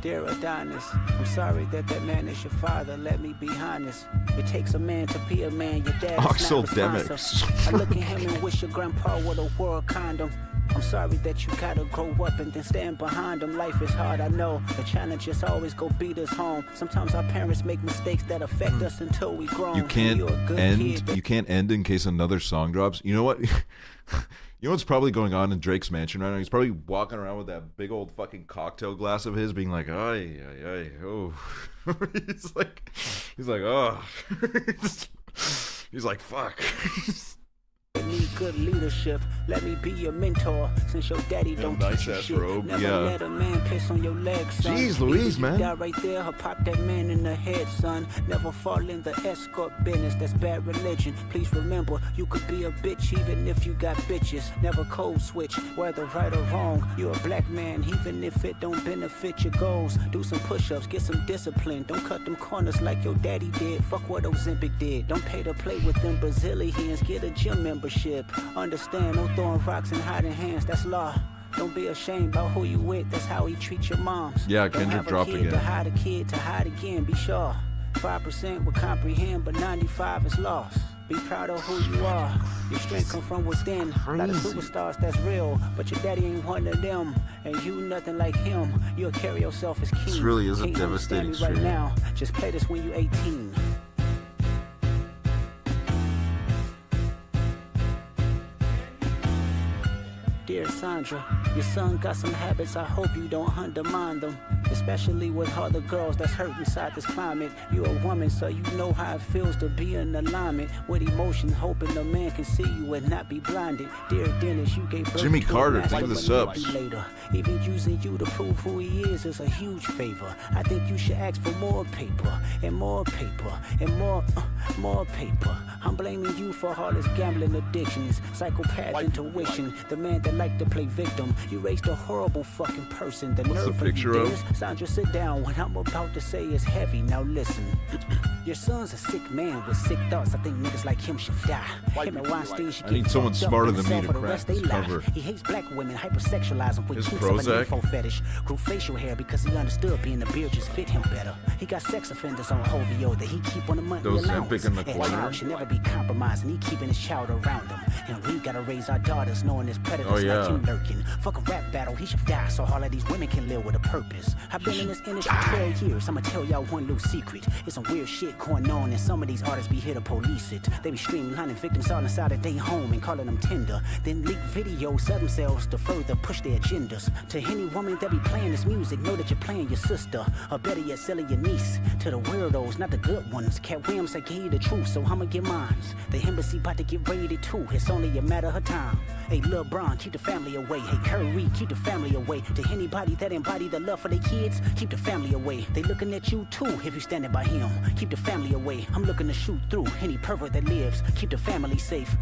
Dear Adonis, I'm sorry that man is your father. Let me be honest. It takes a man to be a man. Your dad is not responsive. I look at him and wish your grandpa would a world condom. I'm sorry that you gotta grow up and then stand behind them. Life is hard, I know. The challenges always go beat us home. Sometimes our parents make mistakes that affect us until we grow. You can't end. You can't end in case another song drops. You know what? You know what's probably going on in Drake's mansion right now? He's probably walking around with that big old fucking cocktail glass of his, being like, "Ay, ay, ay, oh." he's like, oh. He's like, fuck. Need good leadership. Let me be your mentor. Since your daddy don't nice teach you ass shit. robe. Never Yeah. let a man piss on your legs, son. Jeez Louise, Either man. You die right there or pop that man in the head, son. Never fall in the escort business. That's bad religion. Please remember, you could be a bitch even if you got bitches. Never code switch, whether right or wrong. You're a black man, even if it don't benefit your goals. Do some push-ups, get some discipline. Don't cut them corners like your daddy did. Fuck what Ozempic did. Don't pay to play with them Brazilians. Get a gym membership. Understand, no throwing rocks and hiding hands, that's law. Don't be ashamed about who you with, that's how he treats your moms. Yeah, Don't Kendrick have a dropped kid again. To hide a kid to hide again, be sure. 5% will comprehend, but 95 is lost. Be proud of who you are. Your strength come from within. A lot of superstars that's real, but your daddy ain't one of them. And you nothing like him. You'll carry yourself as king. This really is a Can't devastating understand me right stream. now. Just play this when you 18. Dear Sandra, your son got some habits, I hope you don't undermine them. Especially with all the girls that's hurt inside this climate. You're a woman, so you know how it feels to be in alignment with emotion, hoping a man can see you and not be blinded. Dear Dennis, you gave birth Jimmy to a Carter, master thank you for the subs. manipulator. Even using you to prove who he is a huge favor. I think you should ask for more paper, and more paper, and more paper. I'm blaming you for all his gambling addictions, psychopath intuition, the man that liked to play victim. You raised a horrible fucking person. The What's the nerve of picture you, of? Dennis. Sandra, sit down. What I'm about to say is heavy. Now listen. Your son's a sick man with sick thoughts. I think niggas like him should die. Him and Weinstein should I need get someone fucked up smarter in than the me cell to for the crack rest they this life. cover. He hates black women, hypersexualize them with His kinks of an Prozac? info fetish. Grew facial hair because he understood being a beard just fit him better. He got sex offenders on Hovio that he keep on the monthly Those allowance. Zempic in the And corner? child should never be compromised, and he keeping his child around him. And we gotta raise our daughters knowing there's predators Oh, yeah. like him lurking. Fuck a rap battle, he should die so all of these women can live with a purpose. I've been in this industry 12 years, I'ma tell y'all one little secret. It's some weird shit shit going on, and some of these artists be here to police it. They be streamlining victims all inside of their home and calling them tender. Then leak videos, sell themselves to further push their agendas. To any woman that be playing this music, know that you're playing your sister, or better yet, selling your niece. To the weirdos, not the good ones. Cat Williams, I gave you the truth, so I'ma get mines. The embassy about to get raided too, it's only a matter of time. Hey, Lil Bron, keep the family away. Hey, Curry, keep the family away. To anybody that embody the love for their kids, keep the family away. They looking at you too if you standing by him. Keep the family away. I'm looking to shoot through any pervert that lives. Keep the family safe.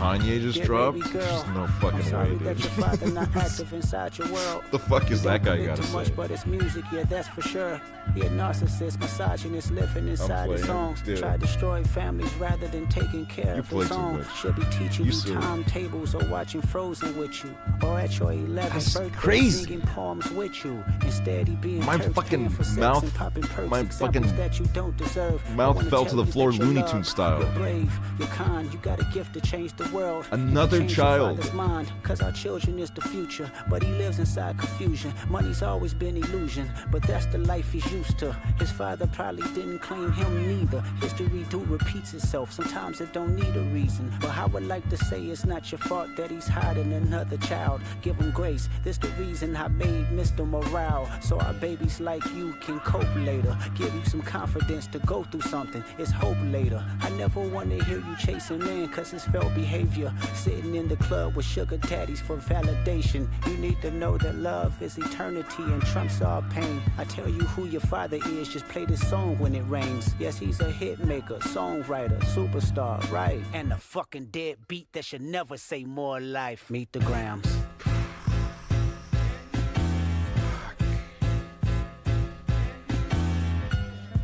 Kanye just dropped? There's no fucking way, dude. That your father not active inside your world. The fuck is that guy gotta too much, say? but it's music, yeah, that's for sure. He a narcissist, misogynist, living inside his songs. dude. Try to destroy families rather than taking care of his own. Should be teaching you timetables or watching Frozen with you, or at your 11th birthday crazy. singing poems with you. Instead, he being My turf fucking for sex mouth- and popping perks, my examples fucking that you don't deserve. mouth I wanna fell tell to the you floor that you're Looney loved, Tunes style. You're brave, you're kind, you got a gift to change the world. Another Change your child. father's mind, cause our children is the future, but he lives inside confusion. Money's always been illusion, but that's the life he's used to. His father probably didn't claim him neither. History do repeats itself, sometimes it don't need a reason. But I would like to say it's not your fault that he's hiding another child. Give him grace, this the reason I made Mr. Morale, so our babies like you can cope later. Give you some confidence to go through something, it's hope later. I never want to hear you chasing man, cause it's felt behavior. Sitting in the club with sugar daddies for validation. You need to know that love is eternity and trumps all pain. I tell you who your father is, just play this song when it rains. Yes, he's a hit maker, songwriter, superstar, right? And a fucking dead beat that should never say more life. Meet the Grams.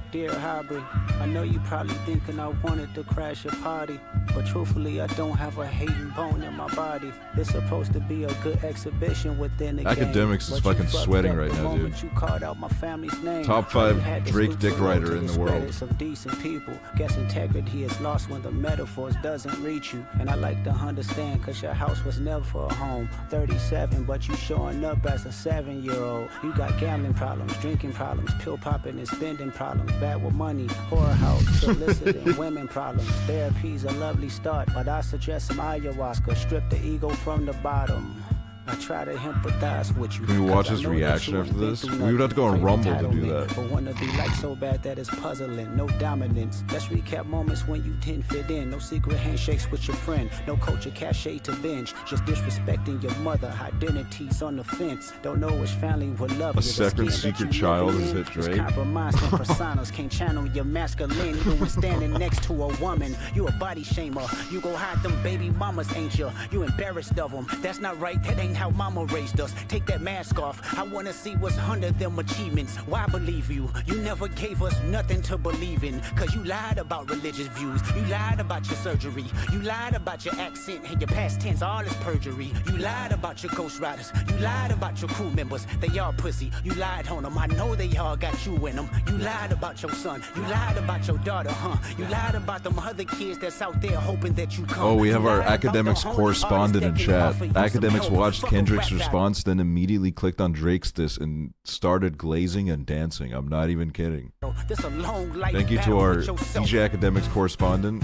Dear Hybrid, I know you probably thinking I wanted to crash your party, but truthfully I don't have a hating bone in my body. It's supposed to be a good exhibition within the Academics game, is but you fucking fucked sweating up right the now, dude. moment you called out my family's name. Top You 5 had to Drake stoop dick so low writer to in the world. discredit some decent people. Guess integrity is lost when the metaphors doesn't reach you. And I like to understand, cause your house was never a home. 37, but you showing up as a 7-year-old. You got gambling problems, drinking problems, pill popping and spending problems, bad with money, whorehouse, soliciting women problems. Therapy's a lovely start, but I suggest some ayahuasca. Strip the ego from the bottom. I try to empathize with you. Can we watch 'cause I his know that reaction you after ain't been this? through We would have to go on nothing. Rumble to do Entitlement, that. But wanna be like so bad that it's puzzling. No dominance. Let's recap moments when you didn't fit in. No secret handshakes with your friend. No culture cachet to binge. Just disrespecting your mother. Identities on the fence. Don't know which family will love you. A The second skin that secret you child living is in hit Drake. is compromised and personas can't channel your masculine even when standing next to a woman. You a body shamer. You go hide them baby mamas, ain't you? You embarrassed of them. That's not right. That ain't how mama raised us. Take that mask off. I wanna see what's under them achievements. Why believe you? You never gave us nothing to believe in. Cause you lied about religious views. You lied about your surgery. You lied about your accent and your past tense. All is perjury. You lied about your ghost riders. You lied about your crew members. They all pussy. You lied on them. I know they all got you in them. You lied about your son. You lied about your daughter, huh? You lied about them other kids that's out there hoping that you come. Oh, we have You our lied about the academics homeless correspondent in artists that can chat. offer you some Academics help. watched Fuck a Kendrick's rap battle. response, then immediately clicked on Drake's diss and started glazing and dancing. I'm not even kidding. This a long life Thank you to battle our with yourself. DJ Academics correspondent.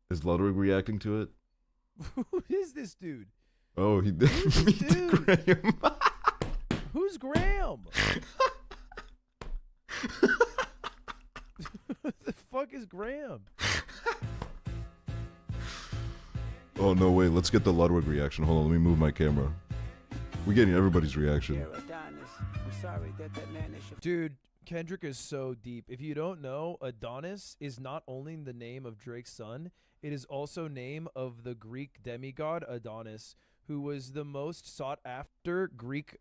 Is Ludwig reacting to it? Who is this dude? Oh, he did. Who's this dude? Graham. Who's Graham? What the fuck is Graham? Oh, no, wait. Let's get the Ludwig reaction. Hold on. Let me move my camera. We're getting everybody's reaction. I'm sorry that man is your Dude, Kendrick is so deep. If you don't know, Adonis is not only the name of Drake's son, it is also name of the Greek demigod Adonis, who was the most sought after Greek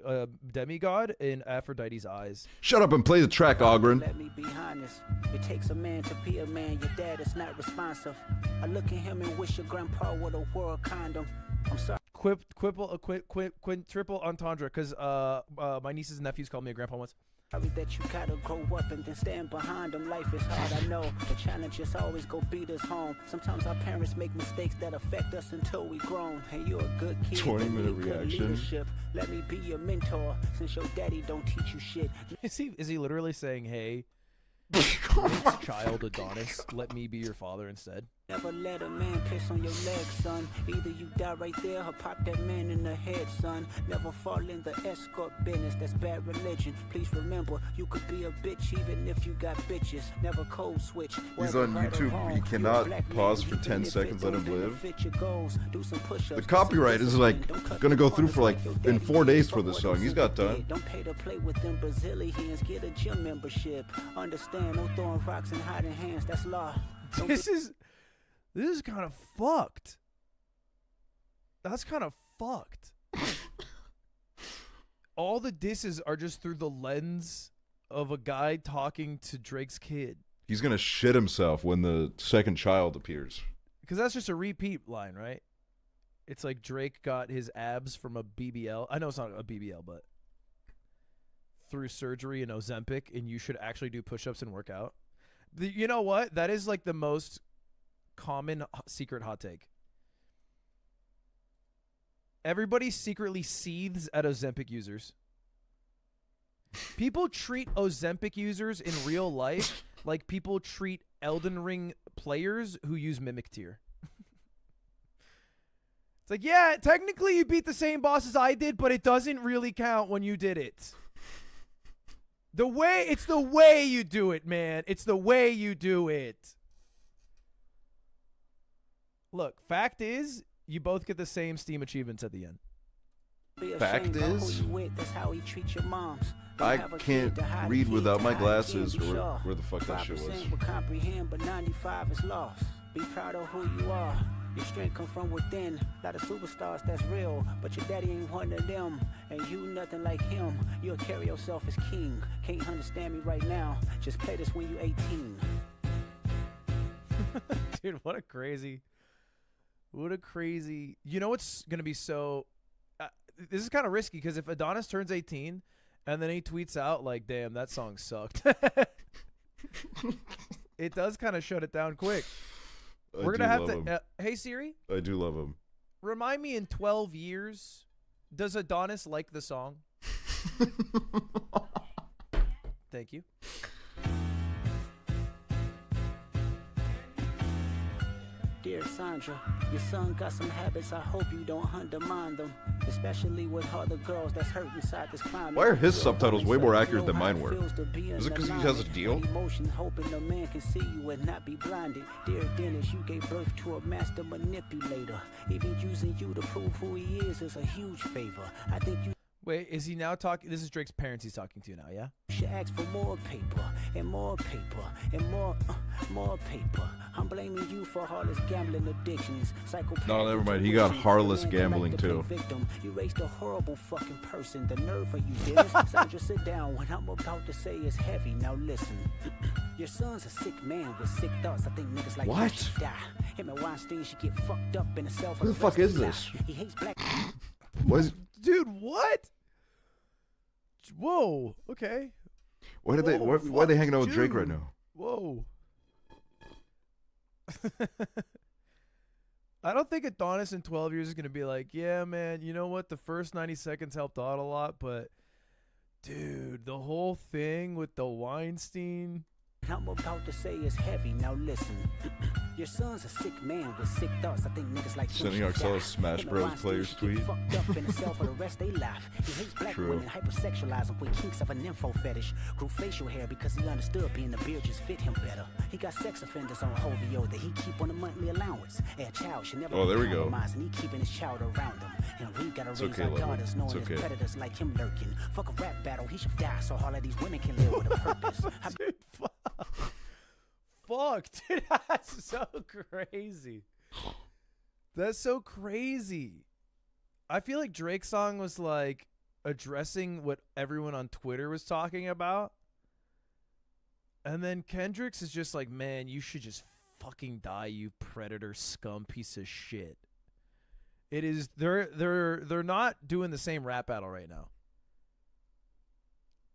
demigod in Aphrodite's eyes. Shut up and play the track, Ogren. Let me be honest. It takes a man to be a man. Your dad is not responsive. I look at him and wish your grandpa would a world condom. I'm sorry. Quintuple entendre, because my nieces and nephews called me a grandpa once. Sorry that you gotta grow up and then stand behind them. Life is hard, I know. The challenges always go beat us home. Sometimes our parents make mistakes that affect us until we grown. Hey, you're a good kid. 20-minute need good reaction. leadership. Let me be your mentor since your daddy don't teach you shit. Is he literally saying, hey, child Adonis, let me be your father instead? Never let a man piss on your leg, son. Either you die right there or pop that man in the head, son. Never fall in the escort business, that's bad religion. Please remember, you could be a bitch even if you got bitches. Never code switch. He's on YouTube. He cannot pause for 10 seconds, let him live. The copyright is like gonna go through for like in 4 days for this song. He's got time. Don't pay to play with them Brazilians. Get a gym membership. Understand, no throwing rocks and hiding hands. That's law. This is kind of fucked. That's kind of fucked. All the disses are just through the lens of a guy talking to Drake's kid. He's gonna shit himself when the second child appears. Because that's just a repeat line, right? It's like Drake got his abs from a BBL. I know it's not a BBL, but through surgery and Ozempic, and you should actually do push-ups and work out. You know what? That is like the most common secret hot take. Everybody secretly seethes at Ozempic users. People treat Ozempic users in real life like people treat Elden Ring players who use Mimic Tier. It's like, yeah, technically you beat the same boss as I did, but it doesn't really count when you did it. It's the way you do it, man. It's the way you do it. Look, fact is, you both get the same Steam achievements at the end. Fact is, that's how he treats your moms. I can't read without my glasses, or where the fuck that shit was. 5% will comprehend, but 95 is lost. Be proud of who you are. Your strength come from within. A lot of superstars, that's real, but your daddy ain't one of them, and you nothing like him. You'll carry yourself as king. Can't understand me right now. Just play this when you 18. Dude, what a crazy. You know what's gonna be so? This is kind of risky because if Adonis turns 18 and then he tweets out like, "Damn, that song sucked," it does kind of shut it down quick. We're gonna have to. Hey Siri. I do love him. Remind me in 12 years, does Adonis like the song? Thank you. Dear Sandra, your son got some habits, I hope you don't undermine them. Especially with all the girls that's hurt inside this climate. Why are his subtitles way more accurate than mine were? Is it because he has a deal? Emotion, hoping a man can see you and not be blinded. Dear Dennis, you gave birth to a master manipulator. Even using you to prove who he is a huge favor. I think you Wait, is he now talking? This is Drake's parents he's talking to now, yeah? should ask for more paper and more paper and more paper. I'm blaming you for all his gambling addictions. No, never mind. He got harless gambling too. Victim. You raised a horrible fucking person. The nerve of you, Dennis. Sandra, sit down. What I'm about to say is heavy. Now listen. Your son's a sick man with sick thoughts. I think niggas like what? You should die. Him and Weinstein should get fucked up in himself. Who the fuck is this? He hates black. What is? Dude, what? Whoa. Okay. Why did why are they hanging out with Drake right now? Whoa. I don't think Adonis in 12 years is going to be like, yeah, man, you know what? The first 90 seconds helped out a lot, but dude, the whole thing with the Weinstein. I'm about to say is heavy. Now listen. Your son's a sick man with sick thoughts. I think niggas like Sending Arcella's Smash Bros. Players tweet. Fucked up in himself for the rest they life. He hates black women, hypersexualize them with kinks of an info fetish. Grew facial hair because he understood being a beard just fit him better. He got sex offenders on Hovio that he keep on a monthly allowance. And a child should never there we go. and he keeping his child around him. And we gotta raise our daughters knowing there's predators like him lurking. Fuck a rap battle, he should die so all of these women can live with a purpose. Dude, fuck, dude, that's so crazy. That's so crazy. I feel like Drake's song was like addressing what everyone on Twitter was talking about. And then Kendrick's is just like, man, you should just fucking die, you predator scum piece of shit. It is they're not doing the same rap battle right now.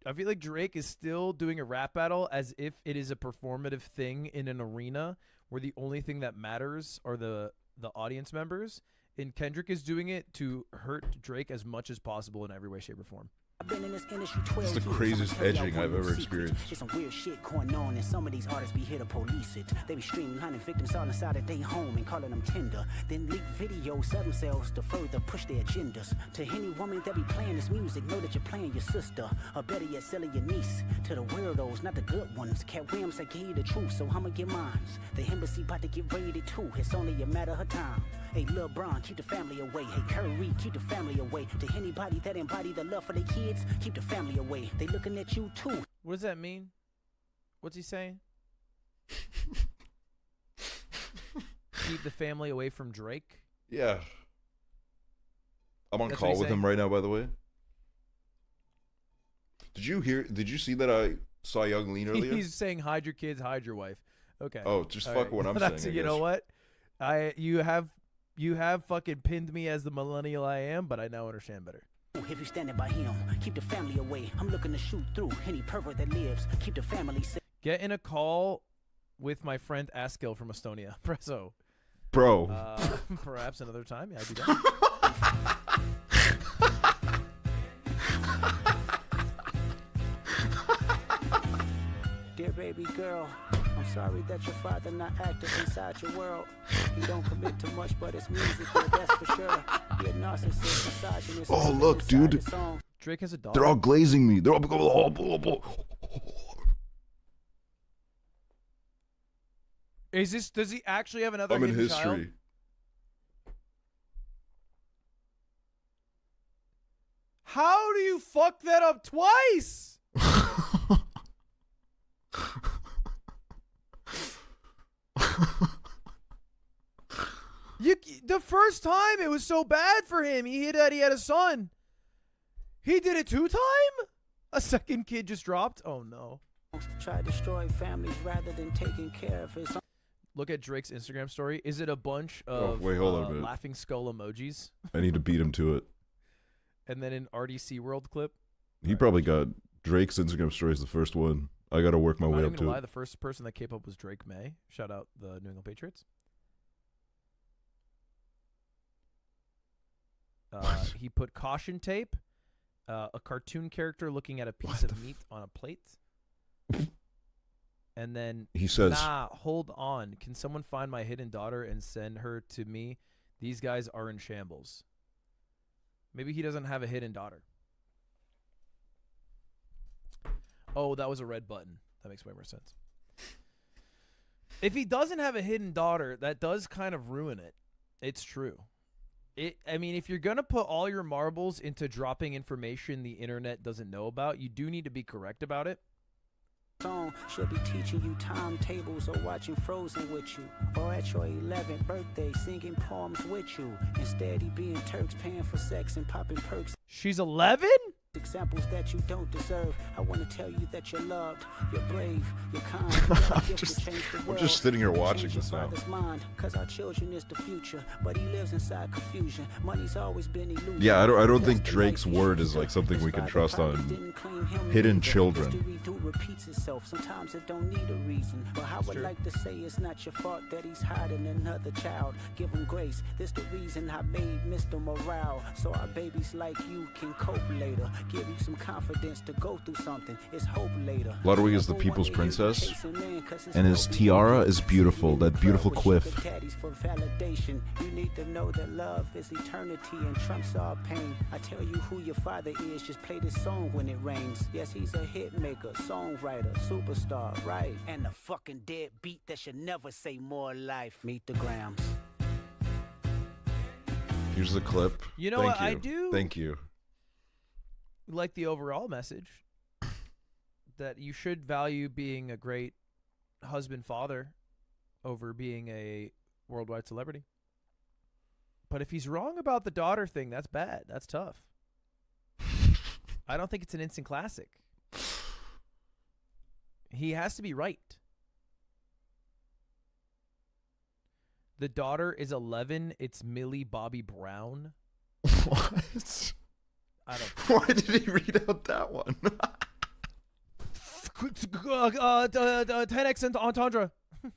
I feel like Drake is still doing a rap battle as if it is a performative thing in an arena where the only thing that matters are the audience members. And Kendrick is doing it to hurt Drake as much as possible in every way, shape, or form. I've been in this industry 12 It's the years. craziest I'ma tell y'all edging one I've little ever secret. experienced. There's some weird shit going on, and some of these artists be here to police it. They be streaming, hunting victims all inside of their home and calling them tender. Then leak videos of themselves to further push their agendas. To any woman that be playing this music, know that you're playing your sister. Or better yet, selling your niece. To the weirdos, not the good ones. Cat Williams, I give you the truth, so I'ma get mines. The embassy about to get raided too. It's only a matter of time. Hey, Lil Bron, keep the family away. Hey, Curry, keep the family away. To anybody that embody the love for their kids, keep the family away. They looking at you too. What does that mean? What's he saying? Keep the family away from Drake? Yeah. I'm on That's call what he's with him saying? right now, by the way. Did you see that I saw Young Lean earlier? He's saying hide your kids, hide your wife. Okay. Oh, just All fuck what I'm That's- saying, I You know guess. what? You have fucking pinned me as the millennial I am, but I now understand better. If you're standing by him, keep the family away. I'm looking to shoot through any pervert that lives. Keep the family safe. Get in a call with my friend Askill from Estonia. Presso. Bro. Perhaps another time. Yeah, I'd be down. Dear baby girl, I'm sorry that your father not active inside your world. You don't commit to much, but it's music, yeah, that's for sure. You're a narcissist, misogynist. Oh, look, dude. Drake has a dog. They're all glazing me. They're all blah, blah, blah. Is this? Does he actually have another? I'm in hidden child? history. How do you fuck that up twice? The first time it was so bad for him. He had a son. He did it 2 times. A second kid just dropped. Oh no. Try to destroy families rather than taking care of his own. Look at Drake's Instagram story. Is it a bunch of wait, hold on a minute. laughing skull emojis? I need to beat him to it. And then an RDC World clip. He probably got Drake's Instagram story is the first one. I got to work my I'm way not up even to gonna lie, it. the first person that came up was Drake May. Shout out the New England Patriots. He put caution tape, a cartoon character looking at a piece of meat on a plate. And then He says, nah, hold on. Can someone find my hidden daughter and send her to me? These guys are in shambles. Maybe he doesn't have a hidden daughter. Oh, that was a red button. That makes way more sense. If he doesn't have a hidden daughter, that does kind of ruin it. It's true. I mean, if you're going to put all your marbles into dropping information the internet doesn't know about, you do need to be correct about it. Song should be teaching you timetables or watching Frozen with you, or at your 11th birthday singing poems with you. Instead, he being Turks paying for sex and popping perks. She's 11? Examples that you don't deserve. I want to tell you that you're loved, you're brave, you're kind. You got a gift to change the I'm world. just sitting here You watching change your this now. father's mind, 'cause our children is the future, but he lives inside confusion. Money's always been elusive. yeah, I don't That's think the Drake's life word he is like something His we can father trust probably on didn't claim him hidden neither. children. History do repeats itself. Sometimes it don't need a reason. But I would like to say it's not your fault that he's hiding another child. Give him grace. This the reason I made Mr. Morale. So our babies like you can cope later. Give you some confidence to go through something. It's hope later. Ludwig is the people's princess, and his tiara is beautiful, that beautiful quiff. For validation, you need to know that love is eternity and trumps all pain. I tell you who your father is, just play this song when it rains. Yes, he's a hit maker, songwriter, superstar, right? And a fucking dead beat that should never say more life. Meet the Grams. Here's the clip. You know Thank what? I do Thank you. like the overall message that you should value being a great husband, father over being a worldwide celebrity. But if he's wrong about the daughter thing, that's bad. That's tough. I don't think it's an instant classic. He has to be right. The daughter is 11. It's Millie Bobby Brown. What? I don't. Why did he read out that one? 10x and entendre. I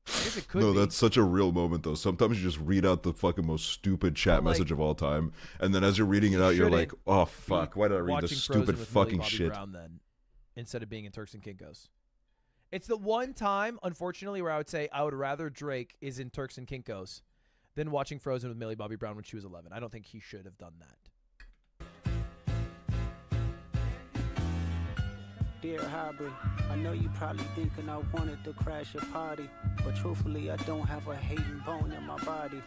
guess it could No, be. that's such a real moment, though. Sometimes you just read out the fucking most stupid chat Like, message of all time, and then as you're reading it out, you're like, shouldn't oh, fuck, why did I read watching this Frozen stupid with Millie fucking Bobby shit? Brown then, instead of being in Turks and Caicos. It's the one time, unfortunately, where I would say I would rather Drake is in Turks and Caicos than watching Frozen with Millie Bobby Brown when she was 11. I don't think he should have done that. Dear Hybrid, I know you probably thinking I wanted to crash your party, but truthfully I don't have a hating bone in my body.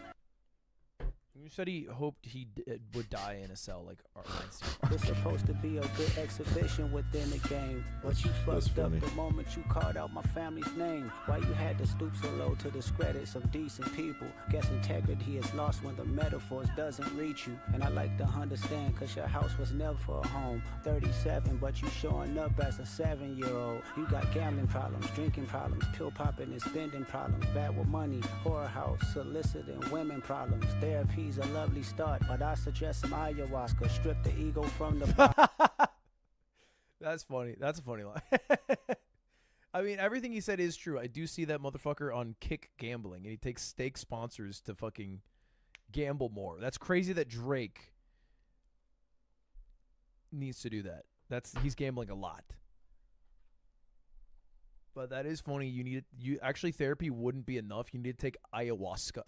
You said he hoped he would die in a cell like Art Weinstein. It's supposed to be a good exhibition within the game, but you That's fucked funny. up the moment you called out my family's name. Why you had to stoop so low to discredit some decent people? Guess integrity is lost when the metaphors doesn't reach you. And I like to understand, cause your house was never a home. 37, but you showing up as a 7-year-old. You got gambling problems, drinking problems, pill popping and spending problems, bad with money, whorehouse, soliciting women problems. Therapy's a lovely start, but I suggest some ayahuasca. Strip the ego from the That's funny. That's a funny line. I mean, everything he said is true. I do see that motherfucker on Kick Gambling, and he takes stake sponsors to fucking gamble more. That's crazy that Drake needs to do that. He's gambling a lot. But that is funny. You actually, therapy wouldn't be enough. You need to take ayahuasca.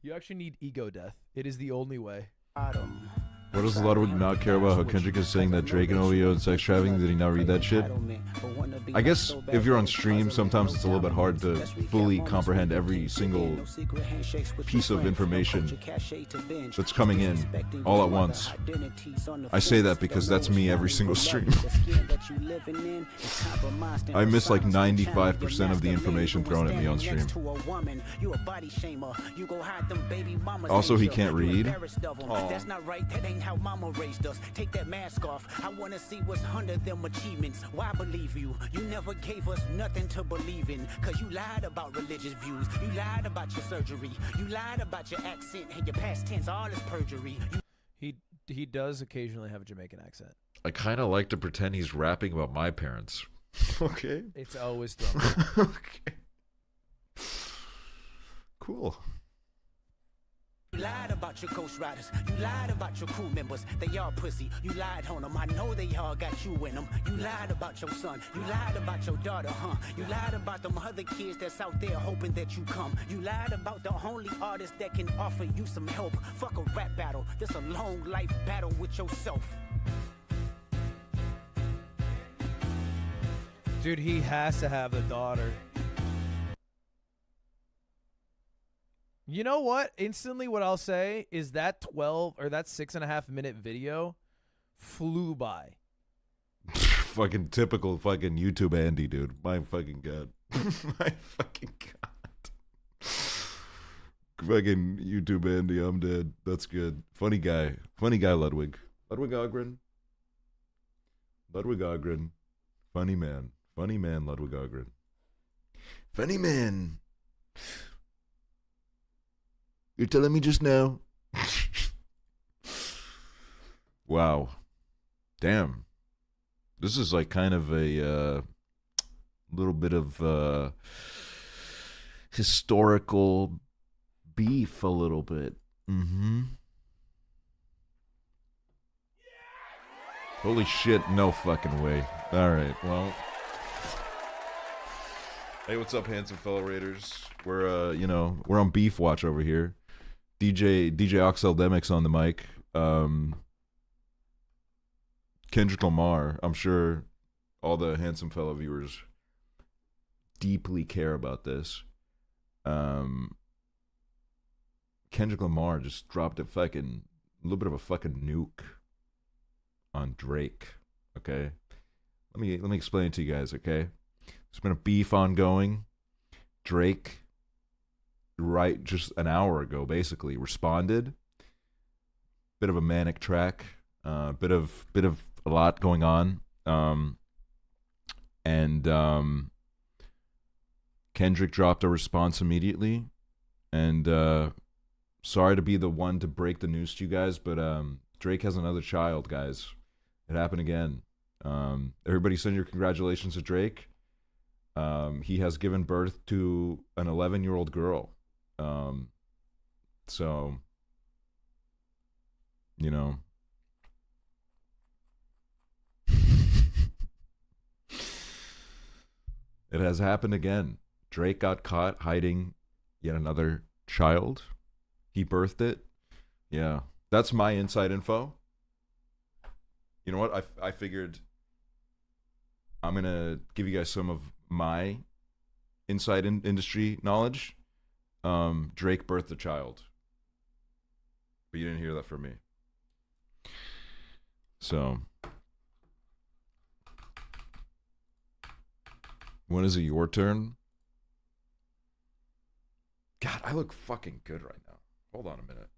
You actually need ego death. It is the only way. bottom. What does Ludwig not care about how Kendrick is saying that Drake and OVO and sex trafficking? Did he not read that shit? I guess if you're on stream, sometimes it's a little bit hard to fully comprehend every single piece of information that's coming in all at once. I say that because that's me every single stream. I miss like 95% of the information thrown at me on stream. Also, he can't read. That's not right, that ain't how mama raised us. Take that mask off, I wanna see what's under them achievements. Why believe you? You never gave us nothing to believe in. Cause you lied about religious views. You lied about your surgery. You lied about your accent and your past tense, all is perjury. He does occasionally have a Jamaican accent. I kind of like to pretend he's rapping about my parents. Okay. It's always thrown. Okay. Cool. You lied about your ghost riders. You lied about your crew members. They all pussy. You lied on them. I know they all got you in them. You lied about your son. You lied about your daughter, huh? You lied about them other kids that's out there hoping that you come. You lied about the only artist that can offer you some help. Fuck a rap battle. This a long life battle with yourself. Dude, he has to have the daughter. You know what? Instantly what I'll say is that 12 or that 6.5 minute video flew by. Fucking typical fucking YouTube Andy, dude. My fucking god. My fucking god. Fucking YouTube Andy, I'm dead. That's good. Funny guy. Funny guy, Ludwig. Ludwig Ogren. Ludwig Ogren. Funny man. Funny man, Ludwig Ogren. Funny man. You're telling me just now? Wow. Damn. This is like kind of a little bit of historical beef a little bit. Mm-hmm. Holy shit, no fucking way. Alright, well. Hey, what's up, handsome fellow raiders? We're we're on beef watch over here. DJ Oxel Demix on the mic. Kendrick Lamar. I'm sure all the handsome fellow viewers deeply care about this. Kendrick Lamar just dropped a little bit of a fucking nuke on Drake. Okay, let me explain it to you guys. Okay, there's been a beef ongoing. Drake, right, just an hour ago, basically responded. Bit of a manic track, bit of a lot going on, and Kendrick dropped a response immediately. And sorry to be the one to break the news to you guys, but Drake has another child, guys. It happened again. Everybody send your congratulations to Drake. He has given birth to an 11-year-old girl. So, you know. It has happened again. Drake got caught hiding yet another child. He birthed it. Yeah. That's my inside info. You know what? I figured I'm going to give you guys some of my inside industry knowledge. Drake birthed a child. But you didn't hear that from me. So, when is it your turn? God, I look fucking good right now. Hold on a minute.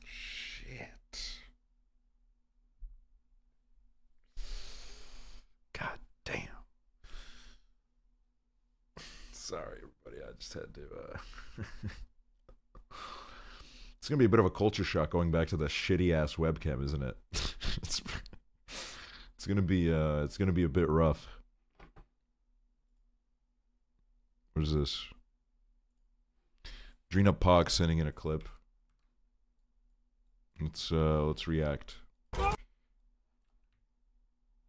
Shit. God damn. Sorry, everybody. I just had to. It's gonna be a bit of a culture shock going back to the shitty ass webcam, isn't it? it's gonna be a bit rough. What is this? Drina Pog sending in a clip. Let's react.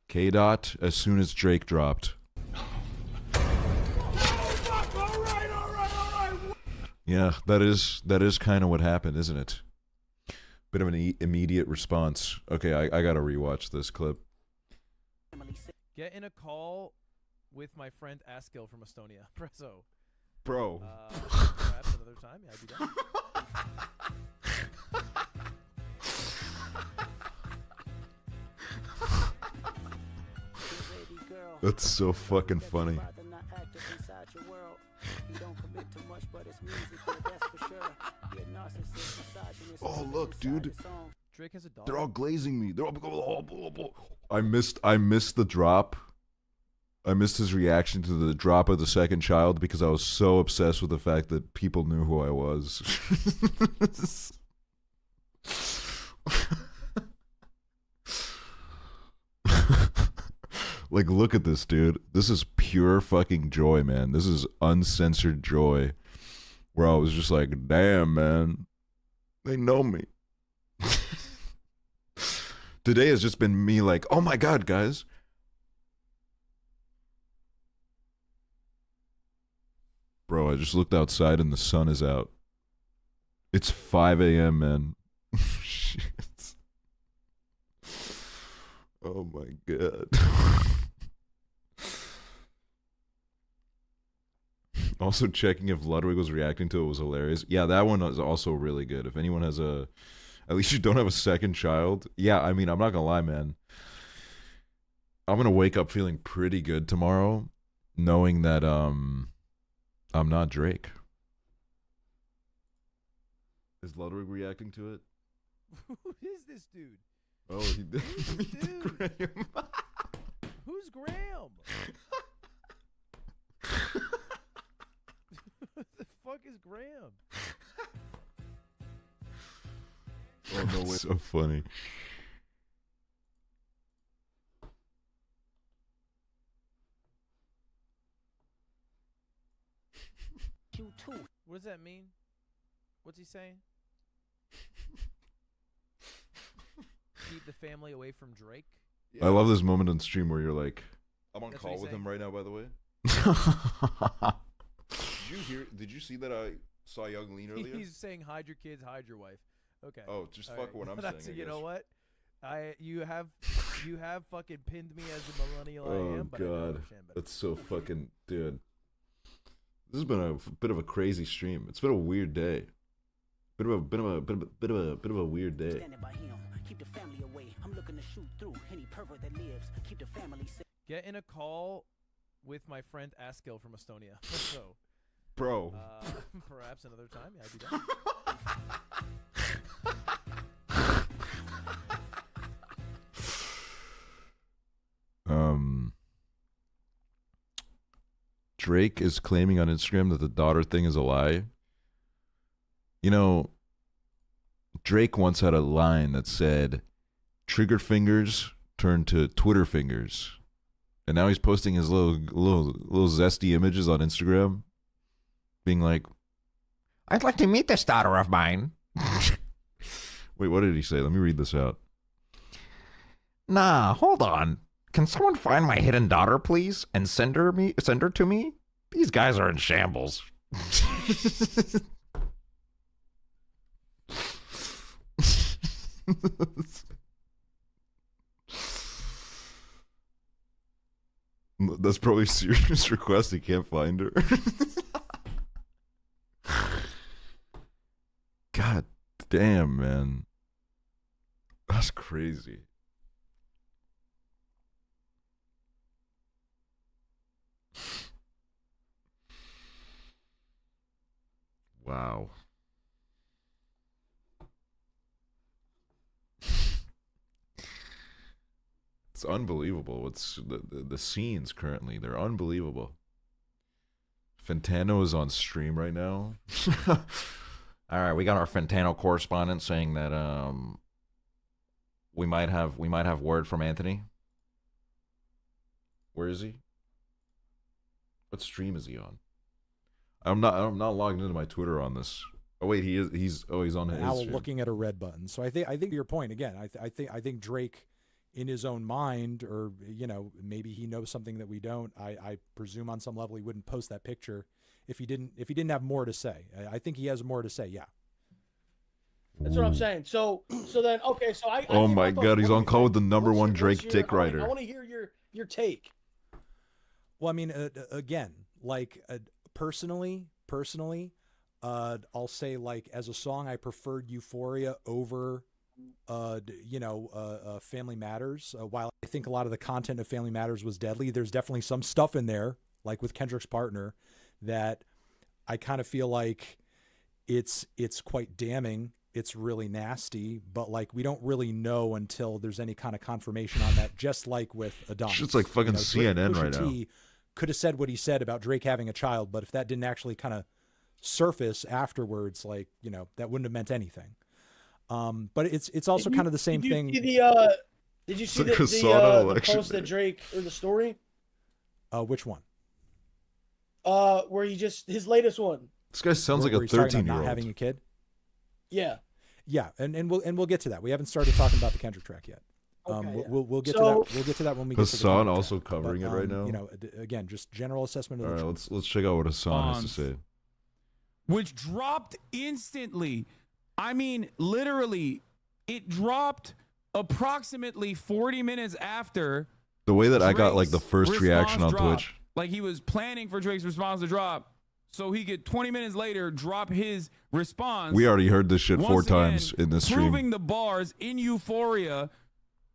K Dot as soon as Drake dropped. Yeah, that is kind of what happened, isn't it? Bit of an immediate response. Okay, I gotta rewatch this clip. Get in a call with my friend Askill from Estonia. Presso. Bro. Perhaps another time. Yeah, I'd be down. That's so fucking funny. Oh look, dude. Drake has a dog. They're all glazing me. They're all. I missed the drop. I missed his reaction to the drop of the second child because I was so obsessed with the fact that people knew who I was. Like, look at this, dude. This is pure fucking joy, man. This is uncensored joy. Where I was just like, damn, man. They know me. Today has just been me like, oh my God, guys. Bro, I just looked outside and the sun is out. It's 5 a.m., man. Shit. Oh my God. Also checking if Ludwig was reacting to it was hilarious. Yeah, that one is also really good. If anyone has at least you don't have a second child. Yeah, I mean, I'm not gonna lie, man. I'm gonna wake up feeling pretty good tomorrow, knowing that I'm not Drake. Is Ludwig reacting to it? Who is this dude? Oh, he did. Who's this dude? Graham. Who's Graham? What the fuck is Graham? Oh no way! So funny. What does that mean? What's he saying? Keep the family away from Drake? Yeah. I love this moment on stream where you're like, I'm on That's call what with he's him right now, by the way. Did you see that I saw Young Lean earlier? He's saying hide your kids, hide your wife. Okay. Oh, just All fuck what I'm saying. You know what? You have fucking pinned me as the millennial I am, but I don't God, understand better. that's so fucking dude. This has been a bit of a crazy stream. It's been a weird day. Bit of a weird day. Standing by him, keep the family away. I'm looking to shoot through any pervert that lives. Keep the family safe. Get in a call with my friend Askill from Estonia. So, bro. Perhaps another time. Yeah, I'd be down. Drake is claiming on Instagram that the daughter thing is a lie. You know, Drake once had a line that said, "Trigger fingers turn to Twitter fingers," and now he's posting his little zesty images on Instagram, being like, "I'd like to meet this daughter of mine." Wait, what did he say? Let me read this out. "Nah, hold on. Can someone find my hidden daughter, please, and send her to me? These guys are in shambles." That's probably a serious request. He can't find her. God damn, man. That's crazy. Wow. It's unbelievable. What's the scenes currently? They're unbelievable. Fantano is on stream right now. All right, we got our Fantano correspondent saying that we might have word from Anthony. Where is he? What stream is he on? I'm not logged into my Twitter on this. Oh wait, he's on his Owl stream. looking at a red button. So I think your point again. I think Drake, in his own mind, or maybe he knows something that we don't. I presume on some level he wouldn't post that picture if he didn't have more to say. I think he has more to say. Yeah. That's what I'm saying. So then, okay. So I. Oh my God, he's on call with the number one Drake tick I writer. want to hear your take. Well, I mean, again, like personally, I'll say, like, as a song, I preferred Euphoria over, Family Matters. While I think a lot of the content of Family Matters was deadly, there's definitely some stuff in there, like with Kendrick's partner, that I kind of feel like it's quite damning. It's really nasty, but like we don't really know until there's any kind of confirmation on that. Just like with Adonis, Shit's like fucking CNN right now. Could have said what he said about Drake having a child, but if that didn't actually kind of surface afterwards, like, that wouldn't have meant anything. But it's also kind of the same thing. Did you see the post that Drake, or the story? Which one? Where his latest one. This guy sounds like a 13-year-old. Not having a kid. Yeah. Yeah, and we'll get to that. We haven't started talking about the Kendrick track yet. Okay, we'll get to that. We'll get to that when we get to the Hassan also covering it right now. Again, just general assessment of All the right, let's check out what Hassan has to say. Which dropped instantly. I mean, literally, it dropped approximately 40 minutes after. The way that I got like the first reaction on Twitch. Like he was planning for Drake's response to drop, so he could 20 minutes later drop his response. We already heard this shit 4 times in this stream. Proving the bars in Euphoria